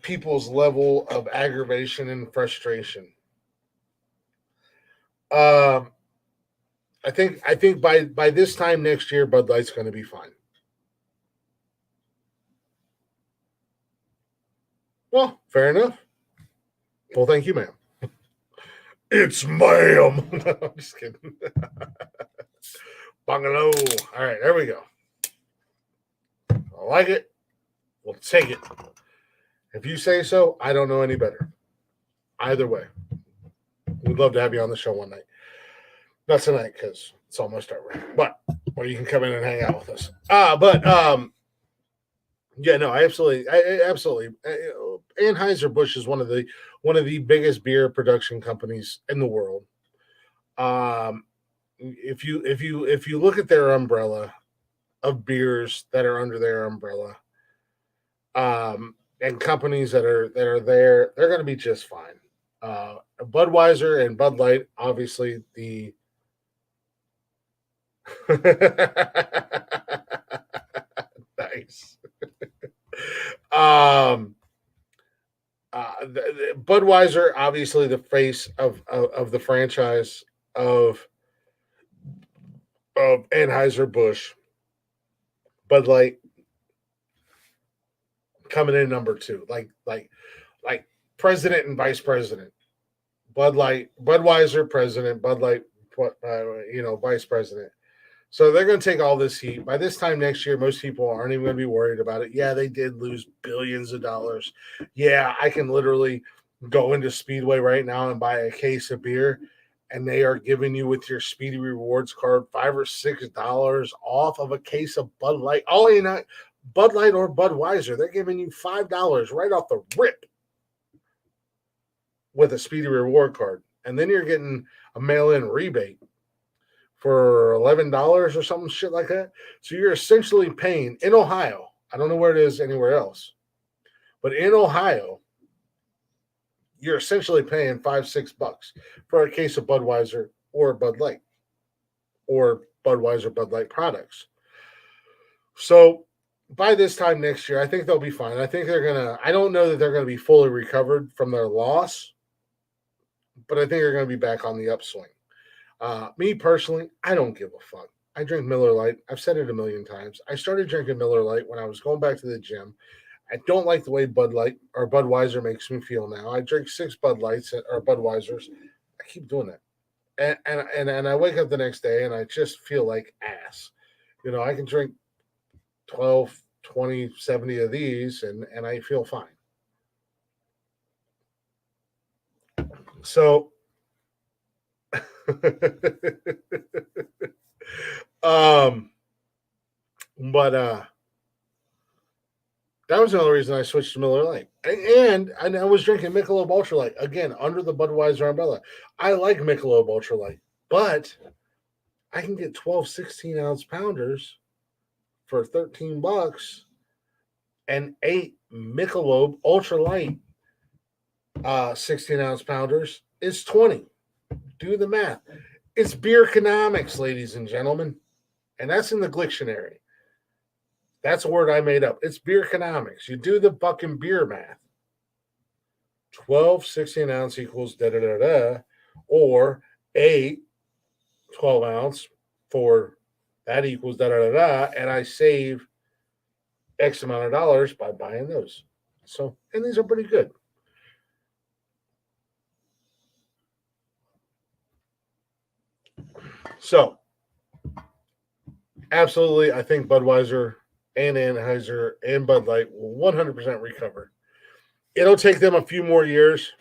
people's level of aggravation and frustration. I think by this time next year, Bud Light's going to be fine. Well, fair enough. Well, thank you, ma'am. It's ma'am. No, I'm just kidding. Bungalow. All right, there we go. I like it. We'll take it. If you say so, I don't know any better. Either way, we'd love to have you on the show one night. Not tonight, because it's almost over. But or you can come in and hang out with us. Yeah, no, I absolutely. Anheuser-Busch is one of the biggest beer production companies in the world. If you look at their umbrella of beers that are under their umbrella, and companies that are there, they're going to be just fine. Budweiser and Bud Light, obviously the. Nice. Budweiser, obviously the face of the franchise of Anheuser-Busch. Bud Light coming in number two, like president and vice president. Bud Light, Budweiser president, Bud Light, vice president. So they're going to take all this heat. By this time next year, most people aren't even going to be worried about it. Yeah, they did lose billions of dollars. Yeah, I can literally go into Speedway right now and buy a case of beer, and they are giving you with your Speedy Rewards card $5 or $6 off of a case of Bud Light. Oh, you know, Bud Light or Budweiser, they're giving you $5 right off the rip with a Speedy Reward card. And then you're getting a mail-in rebate for $11 or something shit like that. So you're essentially paying in Ohio. I don't know where it is anywhere else, but in Ohio, you're essentially paying $5-6 for a case of Budweiser or Bud Light or Budweiser Bud Light products. So by this time next year, I think they'll be fine. I think I don't know that they're going to be fully recovered from their loss, but I think they're going to be back on the upswing. Me personally, I don't give a fuck. I drink Miller Lite. I've said it a million times. I started drinking Miller Lite when I was going back to the gym. I don't like the way Bud Light or Budweiser makes me feel now. I drink 6 Bud Lights or Budweisers. I keep doing that. And I wake up the next day and I just feel like ass. You know, I can drink 12, 20, 70 of these and I feel fine. So that was another reason I switched to Miller Lite. And I was drinking Michelob Ultra Light, again, under the Budweiser umbrella. I like Michelob Ultra Light, but I can get 12 16-ounce pounders for $13 and 8 Michelob ultralight 16-ounce pounders is 20. Do the math. It's beer economics, ladies and gentlemen. And that's in the Glictionary. That's a word I made up. It's beer economics. You do the fucking beer math. 12 16-ounce equals da-da-da-da, or 8 12-ounce for that equals da-da-da-da, and I save X amount of dollars by buying those. So, and these are pretty good. So, absolutely, I think Budweiser and Anheuser and Bud Light will 100% recover. It'll take them a few more years.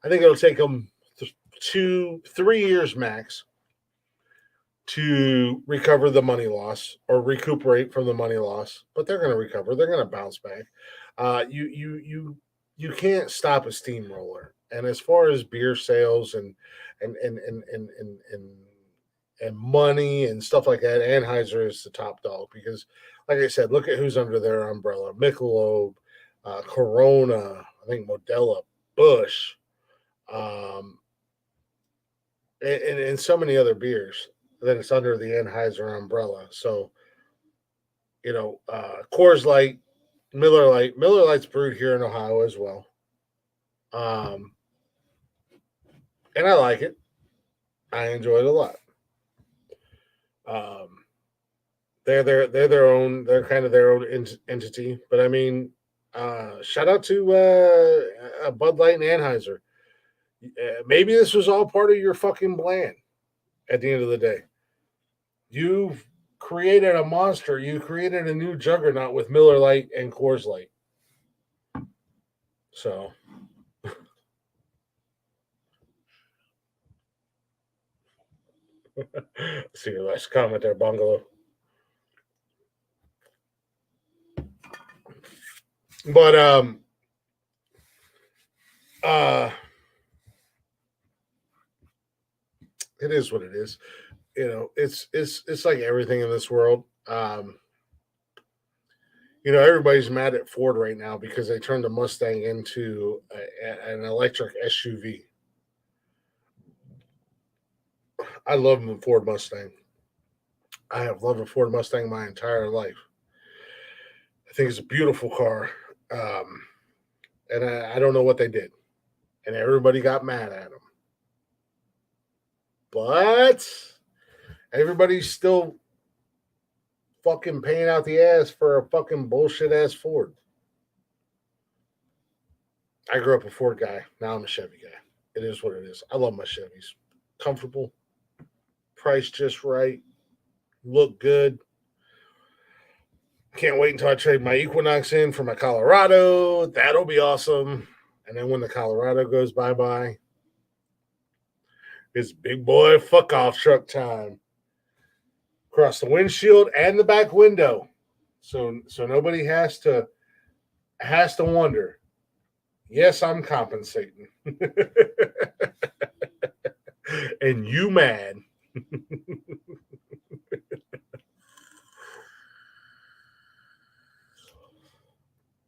I think it'll take them 2-3 years max to recover the money loss or recuperate from the money loss. But they're going to recover. They're going to bounce back. You can't stop a steamroller. And as far as beer sales and money and stuff like that, Anheuser is the top dog because, like I said, look at who's under their umbrella: Michelob, Corona, I think Modelo, Busch, and so many other beers that it's under the Anheuser umbrella. So, Coors Light, Miller Lite. Miller Lite's brewed here in Ohio as well. And I like it. I enjoy it a lot. They're their own. They're kind of their own entity. But I mean, shout out to Bud Light and Anheuser. Maybe this was all part of your fucking plan. At the end of the day, you've created a monster. You created a new juggernaut with Miller Lite and Coors Light. So. See your last comment there, Bungalow. But it is what it is. It's like everything in this world. Everybody's mad at Ford right now because they turned the Mustang into an electric SUV. I love the Ford Mustang. I have loved a Ford Mustang my entire life. I think it's a beautiful car. And I don't know what they did. And everybody got mad at them. But everybody's still fucking paying out the ass for a fucking bullshit ass Ford. I grew up a Ford guy. Now I'm a Chevy guy. It is what it is. I love my Chevys. Comfortable. Price just right. Look good. Can't wait until I trade my Equinox in for my Colorado. That'll be awesome. And then when the Colorado goes bye-bye, it's big boy fuck off truck time. Across the windshield and the back window. So nobody has to wonder. Yes, I'm compensating. And you mad.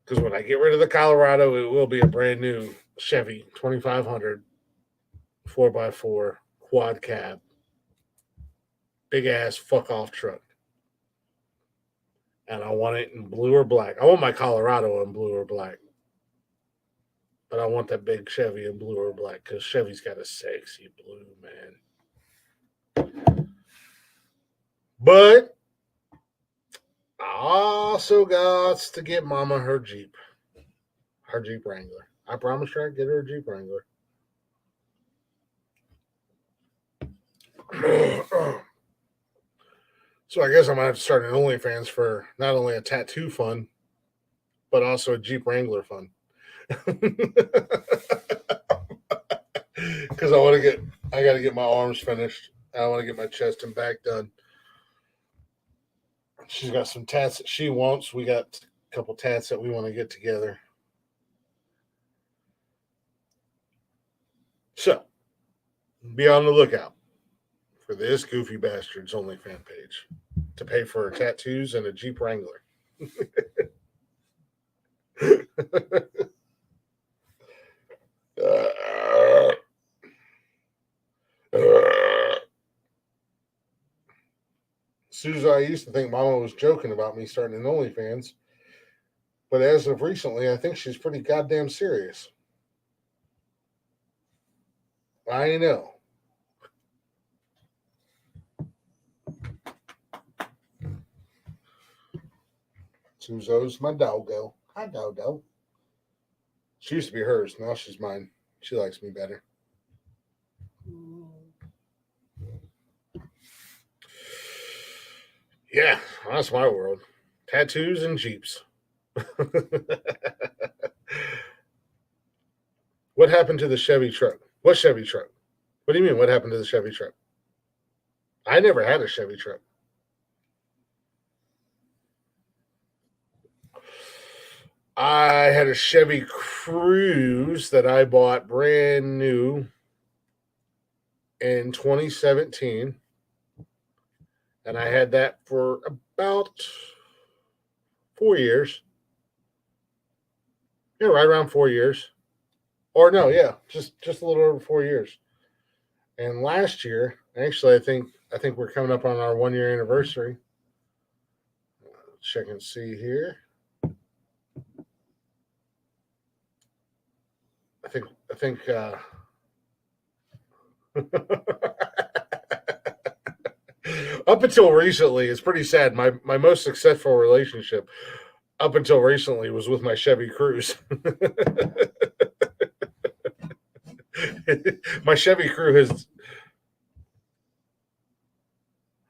Because when I get rid of the Colorado, it will be a brand new Chevy 2500 4x4 quad cab. Big ass fuck off truck. And I want it in blue or black. I want my Colorado in blue or black. But I want that big Chevy in blue or black because Chevy's got a sexy blue, man. But I also got to get Mama her Jeep Wrangler. I promised her I'd get her a Jeep Wrangler. So I guess I'm going to have to start an OnlyFans for not only a tattoo fun, but also a Jeep Wrangler fun. Because I got to get my arms finished. I want to get my chest and back done. She's got some tats that she wants. We got a couple tats that we want to get together. So, be on the lookout for this goofy bastard's OnlyFans page to pay for tattoos and a Jeep Wrangler. Susan, I used to think Mama was joking about me starting an OnlyFans, but as of recently, I think she's pretty goddamn serious. I know. Suzo's my doggo. Hi, Dodo. She used to be hers. Now she's mine. She likes me better. Yeah, that's my world. Tattoos and Jeeps. What happened to the Chevy truck? What Chevy truck? What do you mean, what happened to the Chevy truck? I never had a Chevy truck. I had a Chevy Cruze that I bought brand new in 2017. And I had that for about 4 years. Yeah, right around 4 years. Or no, yeah, just a little over 4 years. And last year, actually, I think we're coming up on our 1 year anniversary. Check and see here. I think up until recently, it's pretty sad. My most successful relationship up until recently was with my Chevy Cruze. My Chevy Cruze.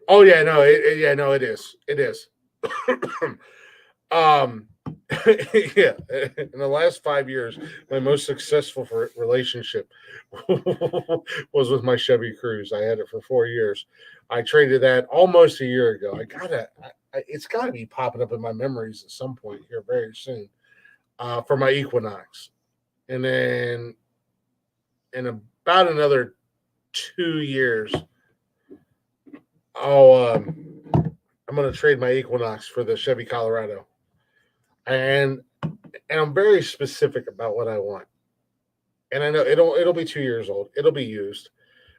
Oh yeah, no, it is. It is. Yeah, in the last 5 years, my most successful relationship was with my Chevy Cruze. I had it for 4 years. I traded that almost a year ago. It's gotta be popping up in my memories at some point here very soon, for my Equinox. And then in about another 2 years, I'm going to trade my Equinox for the Chevy Colorado. And I'm very specific about what I want. And I know it'll be 2 years old. It'll be used.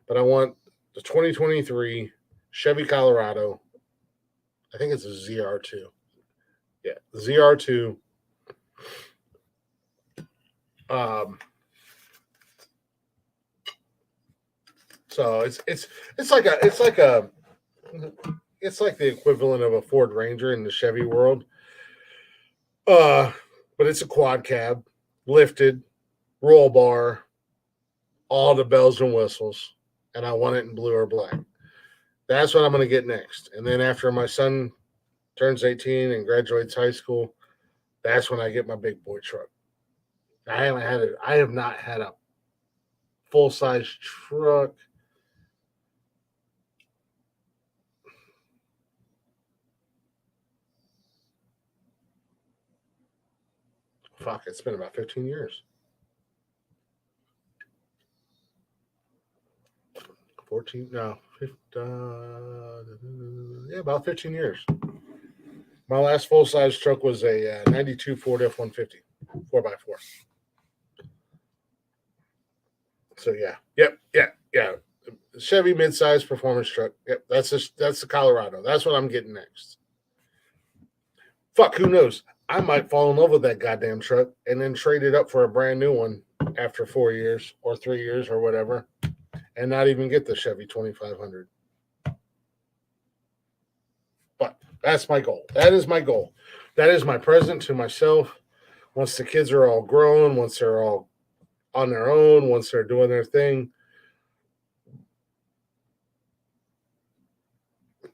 But I want the 2023 Chevy Colorado. I think it's a ZR2. Yeah, the ZR2. So it's like the equivalent of a Ford Ranger in the Chevy world. But it's a quad cab, lifted, roll bar, all the bells and whistles, and I want it in blue or black. That's what I'm going to get next. And then after my son turns 18 and graduates high school, that's when I get my big boy truck. I have not had a full-size truck. Fuck, it's been about 15 years. 14, no, 15, yeah, about 15 years. My last full-size truck was a 92 Ford F-150, 4x4. So, yeah. Yep. Chevy midsize performance truck. Yep, that's the Colorado. That's what I'm getting next. Fuck, who knows? I might fall in love with that goddamn truck and then trade it up for a brand new one after 4 years or 3 years or whatever, and not even get the Chevy 2500. But that's my goal. That is my goal. That is my present to myself. Once the kids are all grown, once they're all on their own, once they're doing their thing,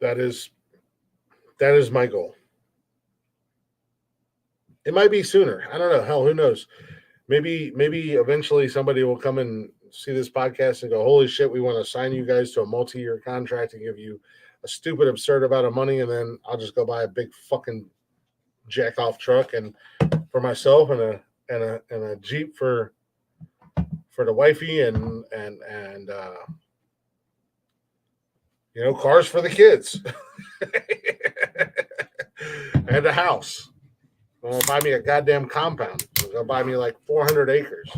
that is my goal. It might be sooner. I don't know. Hell, who knows? Maybe eventually somebody will come and see this podcast and go, holy shit, we want to sign you guys to a multi-year contract and give you a stupid, absurd amount of money, and then I'll just go buy a big fucking jack-off truck and for myself and a Jeep for the wifey and Cars for the kids. And a house. I'm going to buy me a goddamn compound. I'm going to buy me like 400 acres.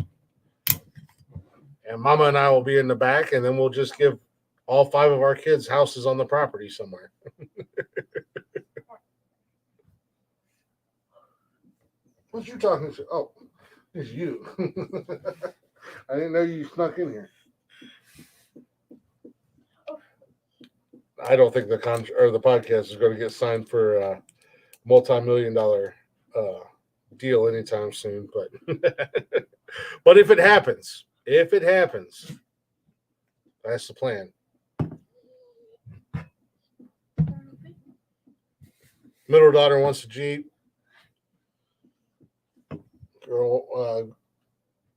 And Mama and I will be in the back, and then we'll just give all 5 of our kids houses on the property somewhere. What you talking to? Oh, it's you. I didn't know you snuck in here. I don't think the podcast is going to get signed for a multi-million-dollar deal anytime soon. But but if it happens, that's the plan. Middle daughter wants a Jeep. Girl,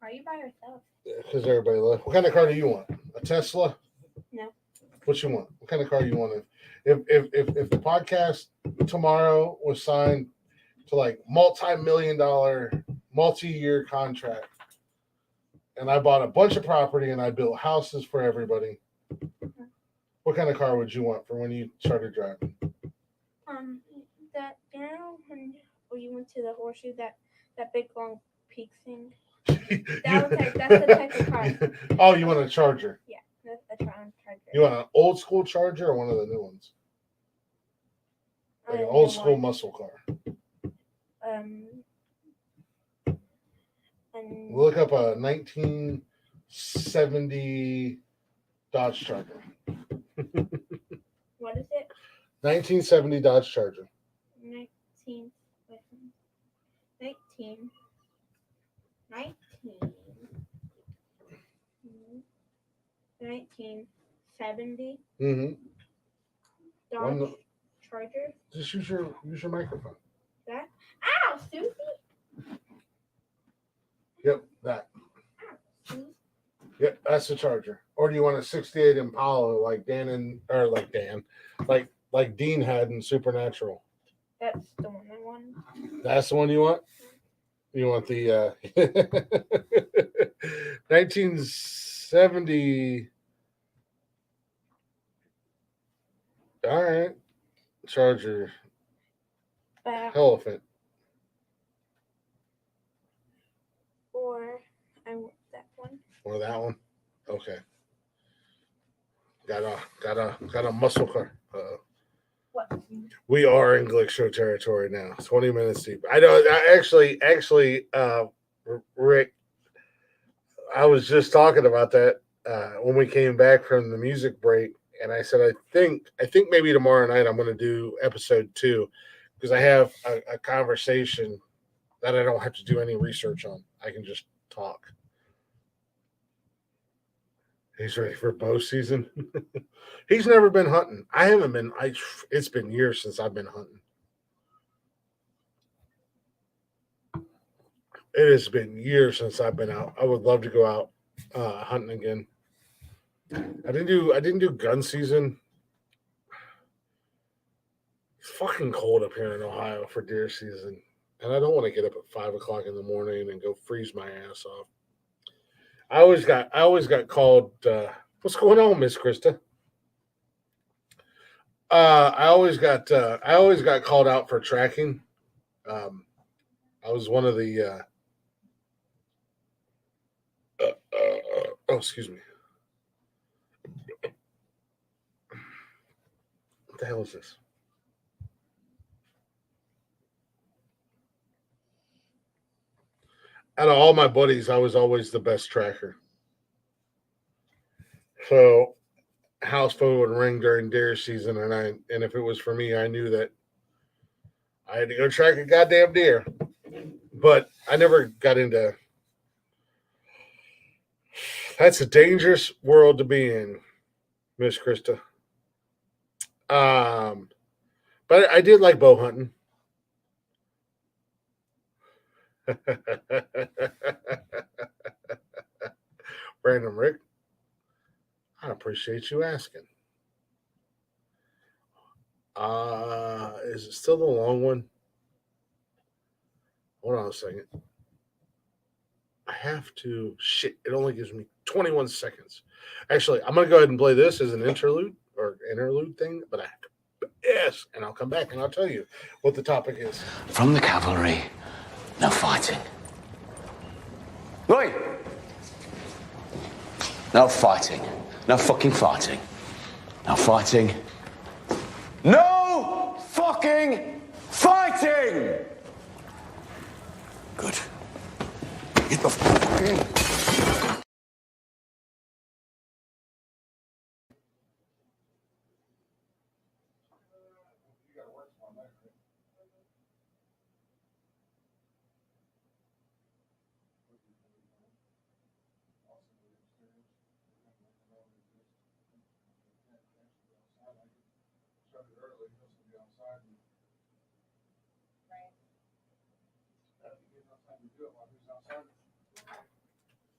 Are you by yourself? because everybody left. What kind of car do you want? A Tesla? No. What you want? What kind of car you want? If the podcast tomorrow was signed to like multi-million-dollar, multi-year contract, and I bought a bunch of property and I built houses for everybody, what kind of car would you want for when you started driving? That when you went to the horseshoe, that big long peak thing. That's the type of car. Oh, you want a Charger? Yeah, that's a Charger. You want an old school Charger or one of the new ones? Like an old school muscle car. And Look up a 1970 Dodge Charger. what is it? 1970 Dodge Charger. 1970 Mm-hmm. Dodge Charger. Just use your microphone. That? Ow, Susie! Yep, that. Ow, Susie. Yep, that's the Charger. Or do you want a 68 Impala like Dean had in Supernatural? That's the one I want. That's the one you want? You want the 1970. All right. Charger. Elephant. Or I want that one. Or that one? Okay. Got a muscle car. What? We are in Glick Show territory now. 20 minutes deep. I know. Actually, Rick, I was just talking about that when we came back from the music break, and I said I think maybe tomorrow night I'm going to do episode 2 because I have a conversation that I don't have to do any research on. I can just talk. He's ready for bow season. He's never been hunting. I haven't been. It's been years since I've been hunting. It has been years since I've been out. I would love to go out hunting again. I didn't do gun season. It's fucking cold up here in Ohio for deer season, and I don't want to get up at 5 o'clock in the morning and go freeze my ass off. I always got called. What's going on, Miss Krista? I always got called out for tracking. I was one of the. Oh, excuse me. What the hell is this? Out of all my buddies, I was always the best tracker. So, house phone would ring during deer season, and if it was for me, I knew that I had to go track a goddamn deer. But I never got into. That's a dangerous world to be in, Miss Krista. But I did like bow hunting. Random Rick, I appreciate you asking. Is it still the long one? Hold on a second. I have to. Shit, it only gives me 21 seconds. Actually, I'm going to go ahead and play this as an interlude, or interlude thing, but I have to piss, and I'll come back and I'll tell you what the topic is. From the cavalry, no fighting. Oi! No fighting. No fucking fighting. No fighting. No fucking fighting! Good. Get the fuck in.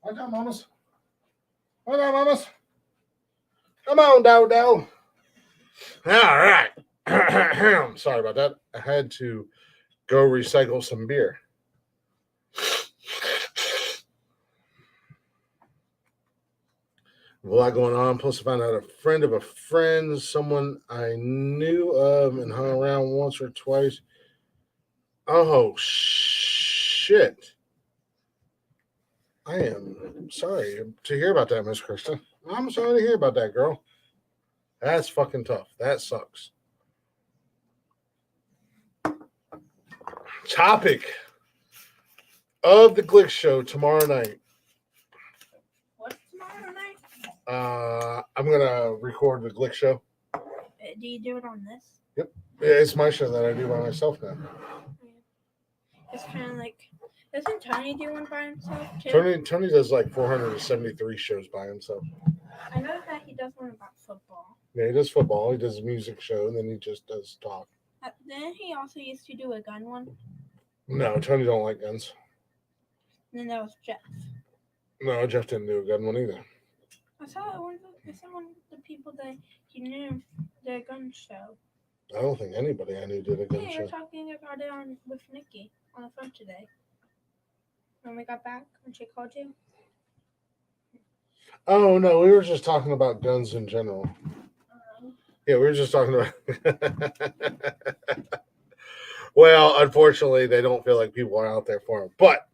Hold on, mamas. Hold on, mamas. Come on, Dodo. All right. Sorry about that. I had to go recycle some beer. A lot going on. Plus, I found out a friend of a friend, someone I knew of and hung around once or twice. Oh, shit. I am sorry to hear about that, Miss Krista. I'm sorry to hear about that, girl. That's fucking tough. That sucks. Topic of the Glick Show tomorrow night. What's tomorrow night? I'm gonna record the Glick Show. Do you do it on this? Yeah, it's my show that I do by myself now. It's kind of like, doesn't Tony do one by himself too? Tony does like 473 shows by himself. I know that he does one about football. Yeah, he does football. He does a music show, and then he just does talk. Then he also used to do a gun one. No, Tony don't like guns. And then that was Jeff. No, Jeff didn't do a gun one either. I saw one of the people that he knew did a gun show. I don't think anybody I knew did a gun Yeah, we show. were talking about it with Nikki on the phone today. When we got back, when she called you. Oh, no, we were just talking about guns in general. Yeah, we were just talking about. Well, unfortunately, they don't feel like people are out there for them. But,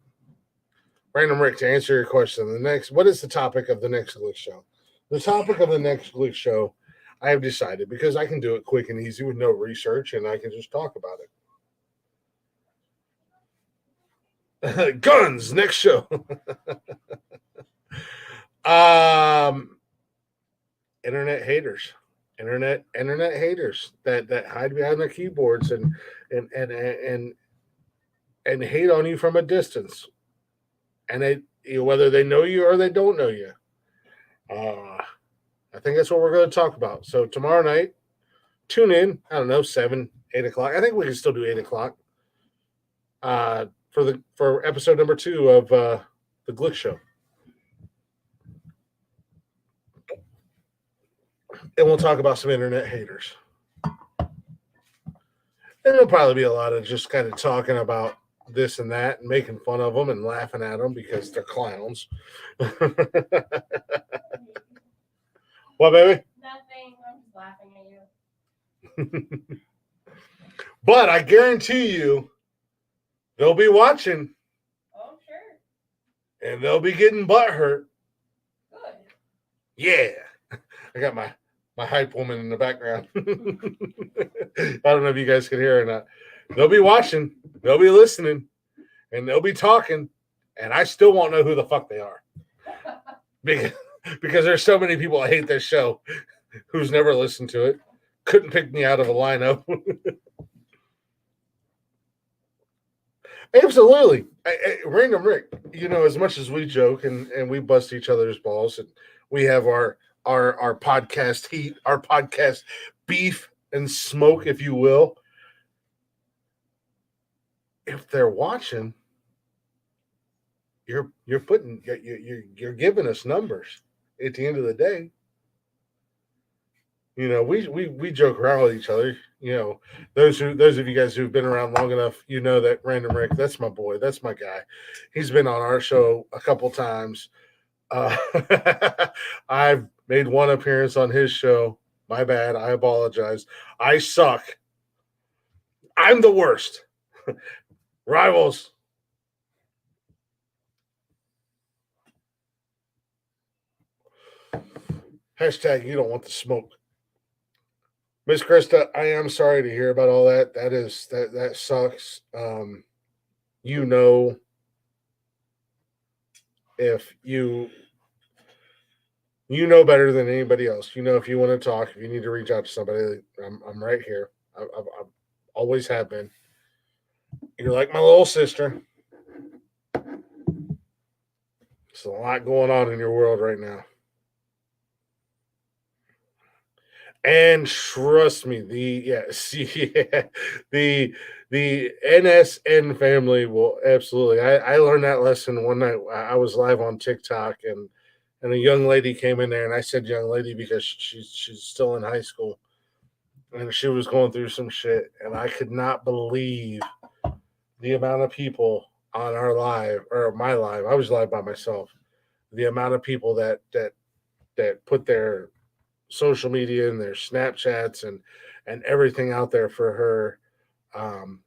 Random Rick, to answer your question, what is the topic of the next Glick Show? The topic of the next Glick Show, I have decided, because I can do it quick and easy with no research, and I can just talk about it. Guns, next show. Internet haters. Internet haters that hide behind their keyboards and hate on you from a distance, and whether they know you or they don't know you. I think that's what we're going to talk about. So tomorrow night, tune in. I don't know, 7, 8 o'clock. I think we can still do 8 o'clock. For episode number 2 of the Glick Show. And we'll talk about some internet haters. And there'll probably be a lot of just kind of talking about this and that and making fun of them and laughing at them because they're clowns. What, baby? Nothing. I'm just laughing at you. But I guarantee you, they'll be watching. Oh, sure. And they'll be getting butt hurt. Good. Yeah. I got my hype woman in the background. I don't know if you guys can hear her or not. They'll be watching, they'll be listening, and they'll be talking, and I still won't know who the fuck they are. Because there's so many people that hate this show who's never listened to it, couldn't pick me out of a lineup. Absolutely. Random Rick, as much as we joke and we bust each other's balls, and we have our podcast heat, our podcast beef and smoke, if you will. If they're watching, you're giving us numbers at the end of the day. We joke around with each other. Those of you guys who've been around long enough, that Random Rick, that's my boy, that's my guy. He's been on our show a couple times. I've made one appearance on his show My bad. I apologize. I suck. I'm the worst. Rivals. Hashtag you don't want the smoke. Miss Krista, I am sorry to hear about all that. That sucks. You know, if you know better than anybody else. You know, if you want to talk, if you need to reach out to somebody, I'm right here. I've always have been. You're like my little sister. There's a lot going on in your world right now. And trust me, the NSN family will absolutely. I learned that lesson one night. I was live on TikTok and a young lady came in there, and I said young lady because she's still in high school, and she was going through some shit, and I could not believe the amount of people on our live or my live. I was live by myself. The amount of people that put their social media and their Snapchats and everything out there for her,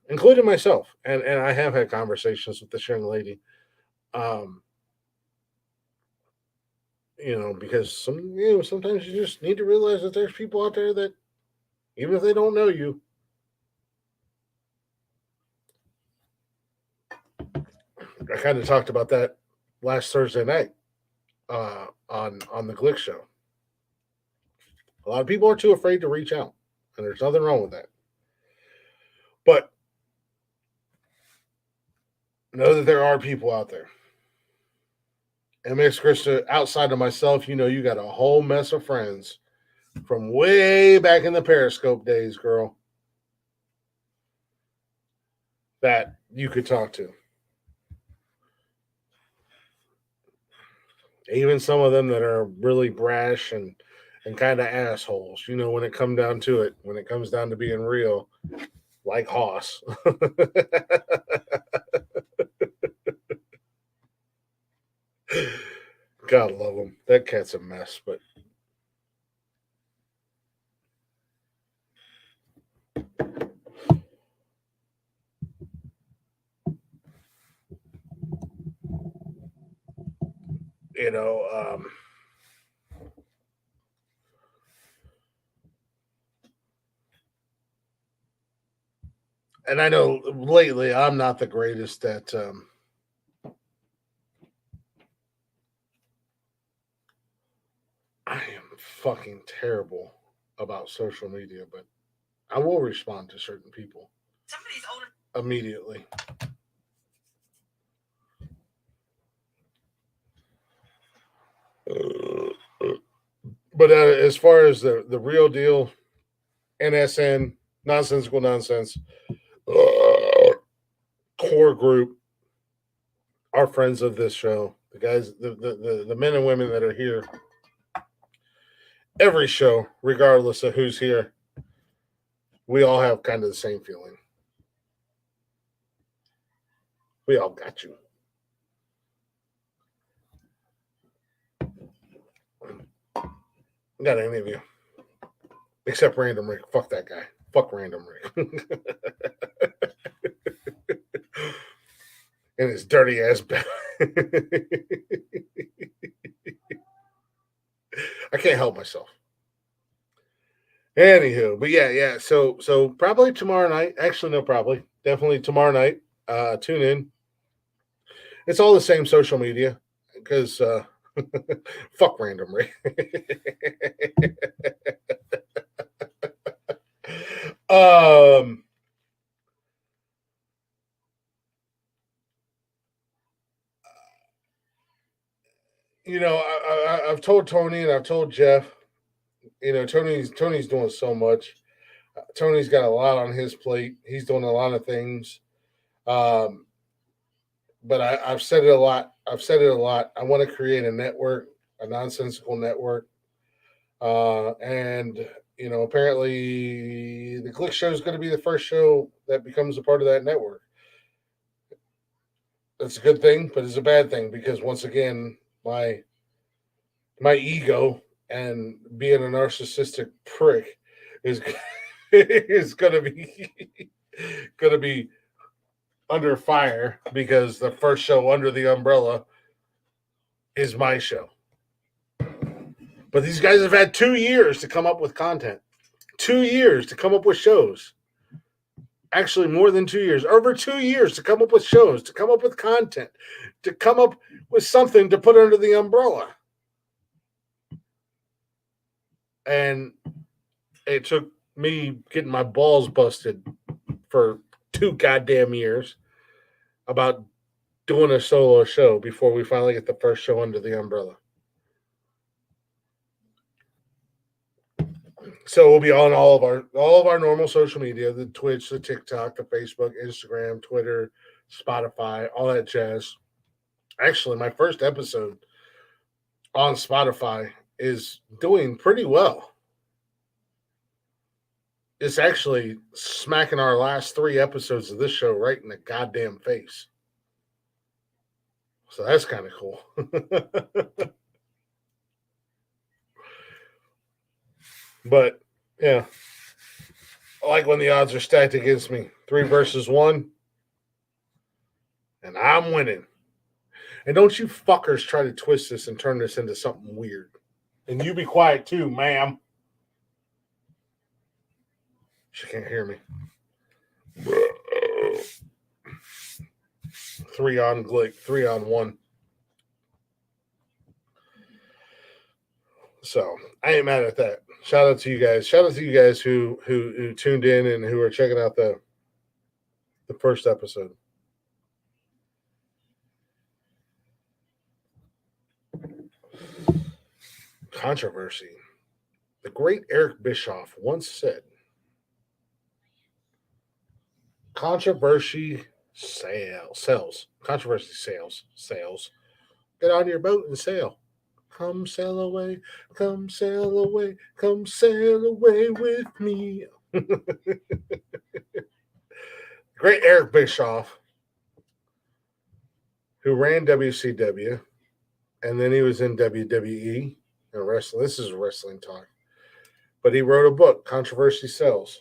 including myself. And I have had conversations with this young lady, um, because sometimes you just need to realize that there's people out there that even if they don't know you, I kind of talked about that last Thursday night on the Glick show. A lot of people are too afraid to reach out, and there's nothing wrong with that. But know that there are people out there. And Miss Krista, outside of myself, you got a whole mess of friends from way back in the Periscope days, girl, that you could talk to. Even some of them that are really brash and kind of assholes, when it comes down to it, when it comes down to being real, like Hoss. God love him. That cat's a mess, but you know, and I know lately I'm not the greatest at I am fucking terrible about social media, but I will respond to certain people immediately. But as far as the real deal, NSN, Nonsensical Nonsense, core group, our friends of this show, the guys, the men and women that are here, every show, regardless of who's here, we all have kind of the same feeling. We all got you. Got any of you. Except Random Rick. Fuck that guy. Fuck Random Rick. And his dirty ass back. I can't help myself. Anywho, but yeah. So probably tomorrow night. Actually, no, probably. Definitely tomorrow night. Tune in. It's all the same social media because fuck Random Rick. I've told Tony and I've told Jeff. Tony's doing so much. Tony's got a lot on his plate. He's doing a lot of things. But I've said it a lot. I want to create a network, a nonsensical network. And apparently the Click Show is going to be the first show that becomes a part of that network. That's a good thing, but it's a bad thing because once again, my ego and being a narcissistic prick is is gonna be under fire because the first show under the umbrella is my show. But these guys have had 2 years to come up with content. 2 years to come up with shows. Actually, more than 2 years. Over 2 years to come up with shows, to come up with content, to come up with something to put under the umbrella. And it took me getting my balls busted for 2 goddamn years about doing a solo show before we finally get the first show under the umbrella. So we'll be on all of our normal social media, the Twitch, the TikTok, the Facebook, Instagram, Twitter, Spotify, all that jazz. Actually, my first episode on Spotify is doing pretty well. It's actually smacking our last 3 episodes of this show right in the goddamn face. So that's kind of cool. But, yeah. I like when the odds are stacked against me. 3 versus 1. And I'm winning. And don't you fuckers try to twist this and turn this into something weird. And you be quiet too, ma'am. She can't hear me. 3 on Glick, 3 on 1. So I ain't mad at that. Shout out to you guys. Shout out to you guys who tuned in and who are checking out the first episode. Controversy. The great Eric Bischoff once said, controversy sells. Controversy sales. Get on your boat and sail. Come sail away, come sail away, come sail away with me. Great Eric Bischoff, who ran WCW, and then he was in WWE and wrestling. This is wrestling talk. But he wrote a book, Controversy Sells.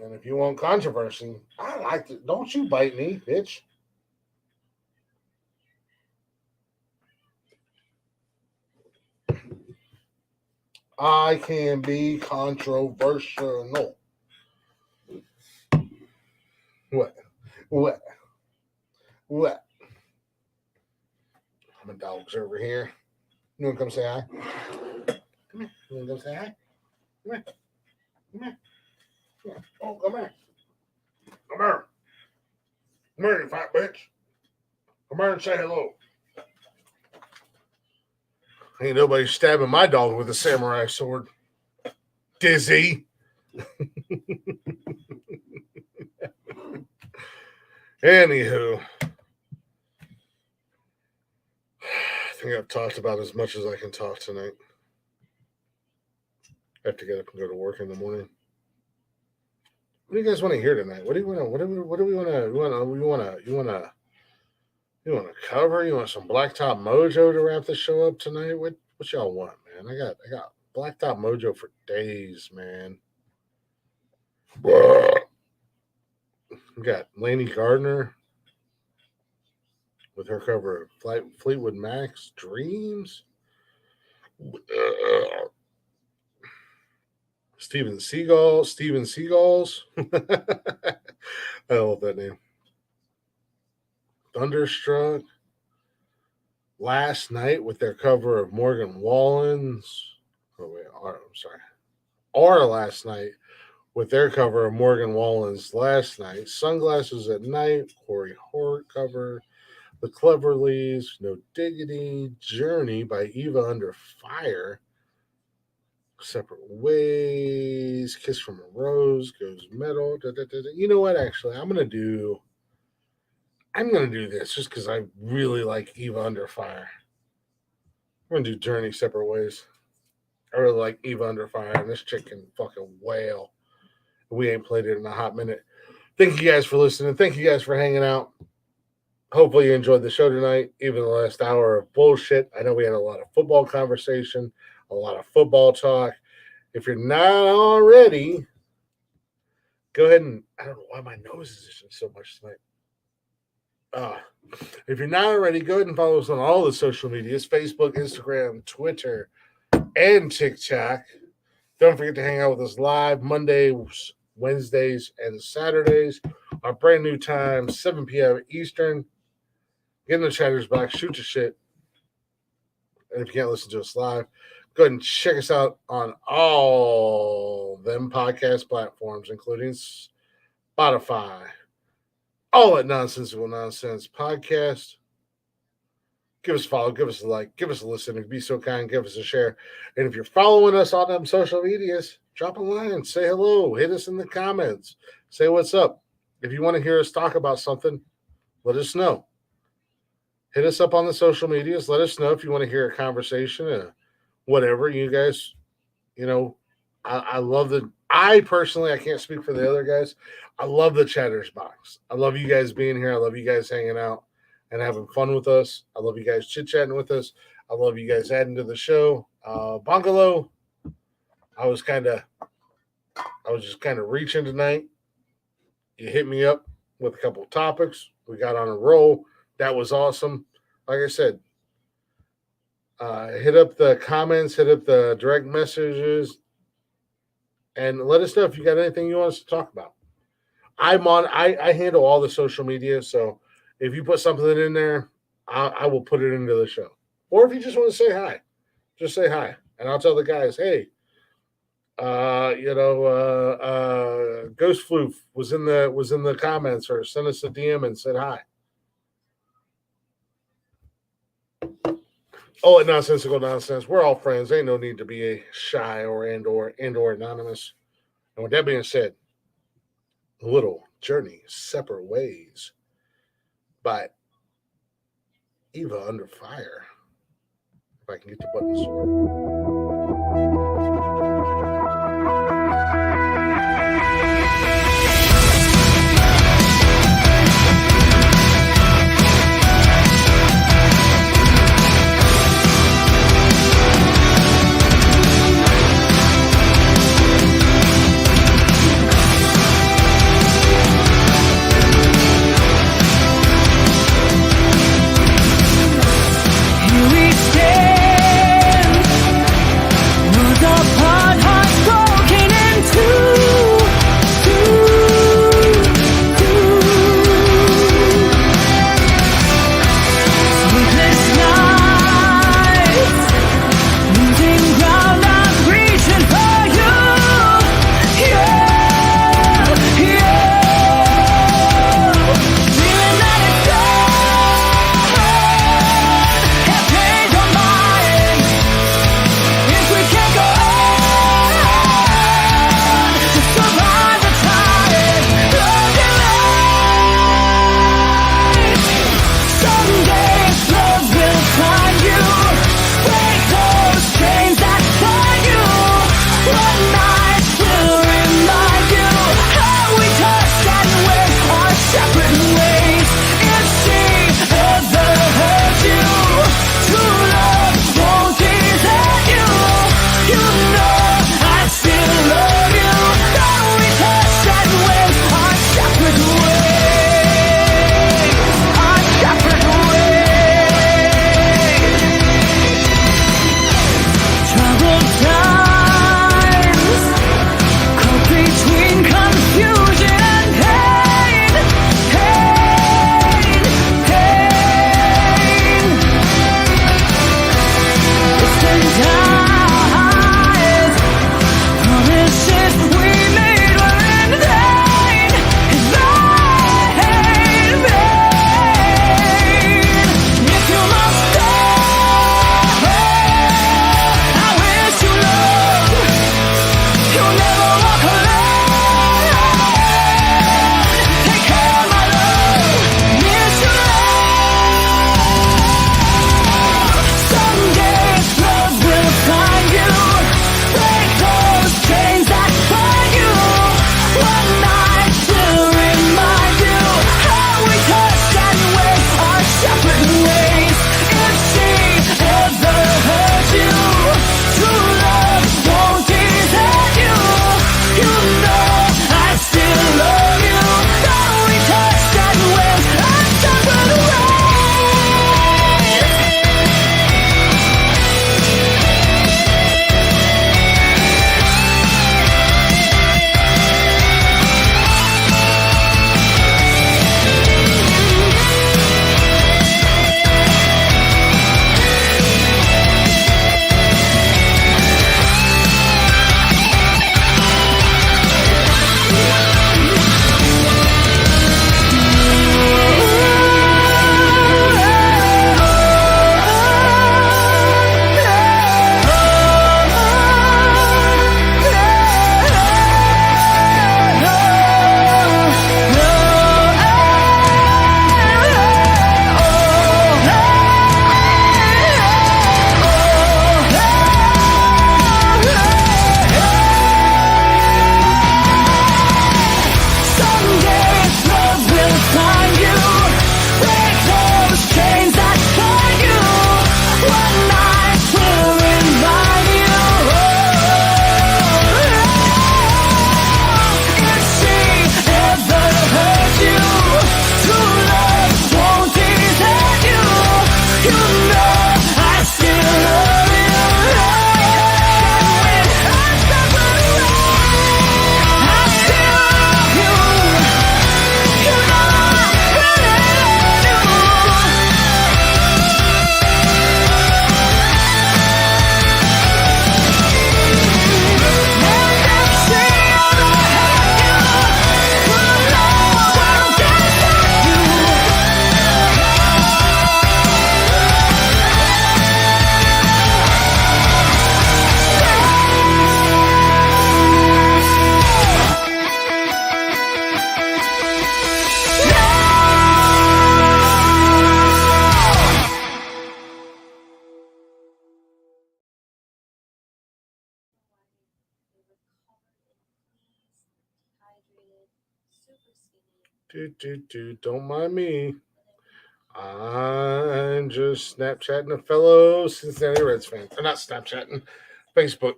And if you want controversy, I like it. Don't you bite me, bitch. I can be controversial. What? My dog's over here. You want to come say hi? Come here. You want to come say hi? Come here. Come here. Oh, come here. Come here. Come here, you fat bitch. Come here and say hello. Ain't nobody stabbing my dog with a samurai sword. Dizzy. Anywho, I think I've talked about as much as I can talk tonight. I have to get up and go to work in the morning. What do you guys want to hear tonight? What do you want to? What do we want to? You want to cover? You want some Blacktop Mojo to wrap the show up tonight? What y'all want, man? I got Blacktop Mojo for days, man. We got Lainey Gardner with her cover of Fleetwood Mac's Dreams. Steven Seagal's. I love that name. Thunderstruck. Last Night with their cover of Morgan Wallen's. Or Last Night with their cover of Morgan Wallen's Last Night. Sunglasses at Night, Corey Hort cover. The Cleverleys, No Diggity, Journey by Eva Under Fire. Separate Ways, Kiss from a Rose, Goes Metal. You know what? Actually, I'm gonna do this just because I really like Eva Under Fire. I'm gonna do Journey, Separate Ways. I really like Eva Under Fire, and this chick can fucking wail. We ain't played it in a hot minute. Thank you guys for listening. Thank you guys for hanging out. Hopefully you enjoyed the show tonight, even the last hour of bullshit. I know we had a lot of football conversation, a lot of football talk. If you're not already, go ahead and, I don't know why my nose is itching so much tonight. If you're not already, go ahead and follow us on all the social medias, Facebook, Instagram, Twitter, and TikTok. Don't forget to hang out with us live Mondays, Wednesdays, and Saturdays. Our brand new time, 7 p.m. Eastern. Get in the chatter's box, shoot your shit. And if you can't listen to us live, go ahead and check us out on all them podcast platforms, including Spotify. All at Nonsensical Nonsense Podcast. Give us a follow, give us a like, give us a listen. If you be so kind, give us a share. And if you're following us on them social medias, drop a line, say hello, hit us in the comments, say what's up. If you want to hear us talk about something, let us know. Hit us up on the social medias. Let us know if you want to hear a conversation, whatever. You guys, I love I personally, I can't speak for the other guys. I love the Chatters box. I love you guys being here. I love you guys hanging out and having fun with us. I love you guys chit-chatting with us. I love you guys adding to the show. Bungalow, I was just kind of reaching tonight. You hit me up with a couple of topics. We got on a roll. That was awesome. Like I said, hit up the comments, hit up the direct messages, and let us know if you got anything you want us to talk about. I handle all the social media, so if you put something in there, I will put it into the show. Or if you just want to say hi, just say hi, and I'll tell the guys, hey, Ghost Floof was in the comments, or send us a DM and said hi. Oh, and Nonsensical Nonsense. We're all friends. Ain't no need to be shy or anonymous. And with that being said, a little journey separate ways by Eva Under Fire. If I can get the button sorted. Here we stand, Don't mind me. I'm just Snapchatting a fellow Cincinnati Reds fan. Or not Snapchatting, Facebook.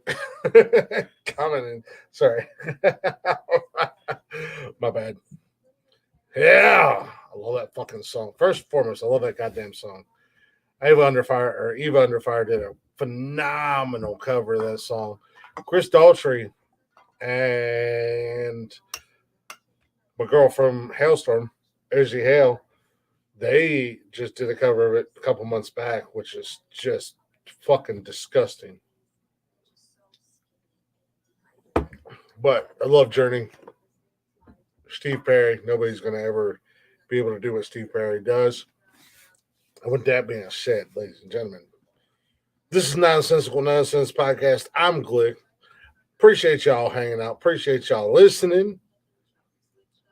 Commenting. Sorry. My bad. Yeah. I love that fucking song. First and foremost, I love that goddamn song. Eva Under Fire did a phenomenal cover of that song. Chris Daltrey and my girl from Hailstorm, Izzy Hale, they just did a cover of it a couple months back, which is just fucking disgusting. But I love Journey. Steve Perry, nobody's going to ever be able to do what Steve Perry does. And with that being said, ladies and gentlemen, this is Nonsensical Nonsense Podcast. I'm Glick. Appreciate y'all hanging out. Appreciate y'all listening.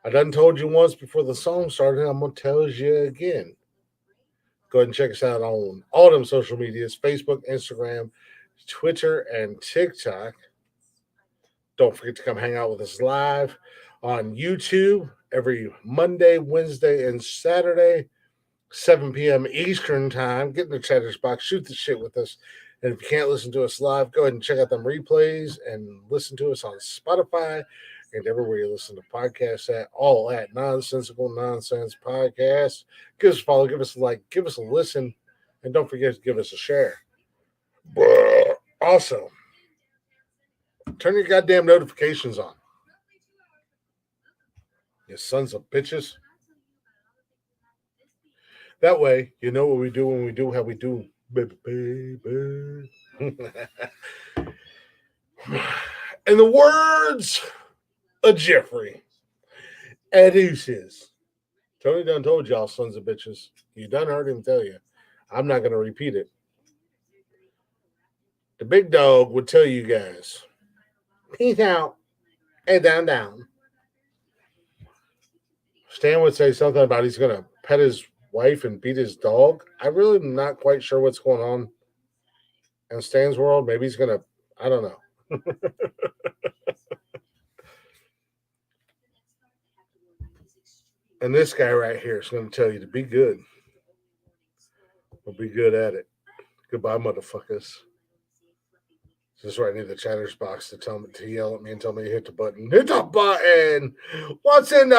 I done told you once before the song started. I'm going to tell you again. Go ahead and check us out on all them social medias, Facebook, Instagram, Twitter, and TikTok. Don't forget to come hang out with us live on YouTube every Monday, Wednesday, and Saturday, 7 p.m. Eastern Time. Get in the chatter's box, shoot the shit with us. And if you can't listen to us live, go ahead and check out them replays and listen to us on Spotify and everywhere you listen to podcasts at, all at Nonsensical Nonsense Podcast. Give us a follow, give us a like, give us a listen, and don't forget to give us a share. Also, turn your goddamn notifications on. You sons of bitches. That way, you know what we do when we do how we do. Baby. In the words of Jeffrey, adeuces. Tony done told y'all, sons of bitches. You done heard him tell you. I'm not going to repeat it. The big dog would tell you guys, peace out and down. Stan would say something about he's going to pet his wife and beat his dog. I really am not quite sure what's going on in Stan's world. Maybe he's going to, I don't know. And this guy right here is going to tell you to be good. We'll be good at it. Goodbye, motherfuckers. Just right near the chatter's box to yell at me and tell me to hit the button. Hit the button! What's in the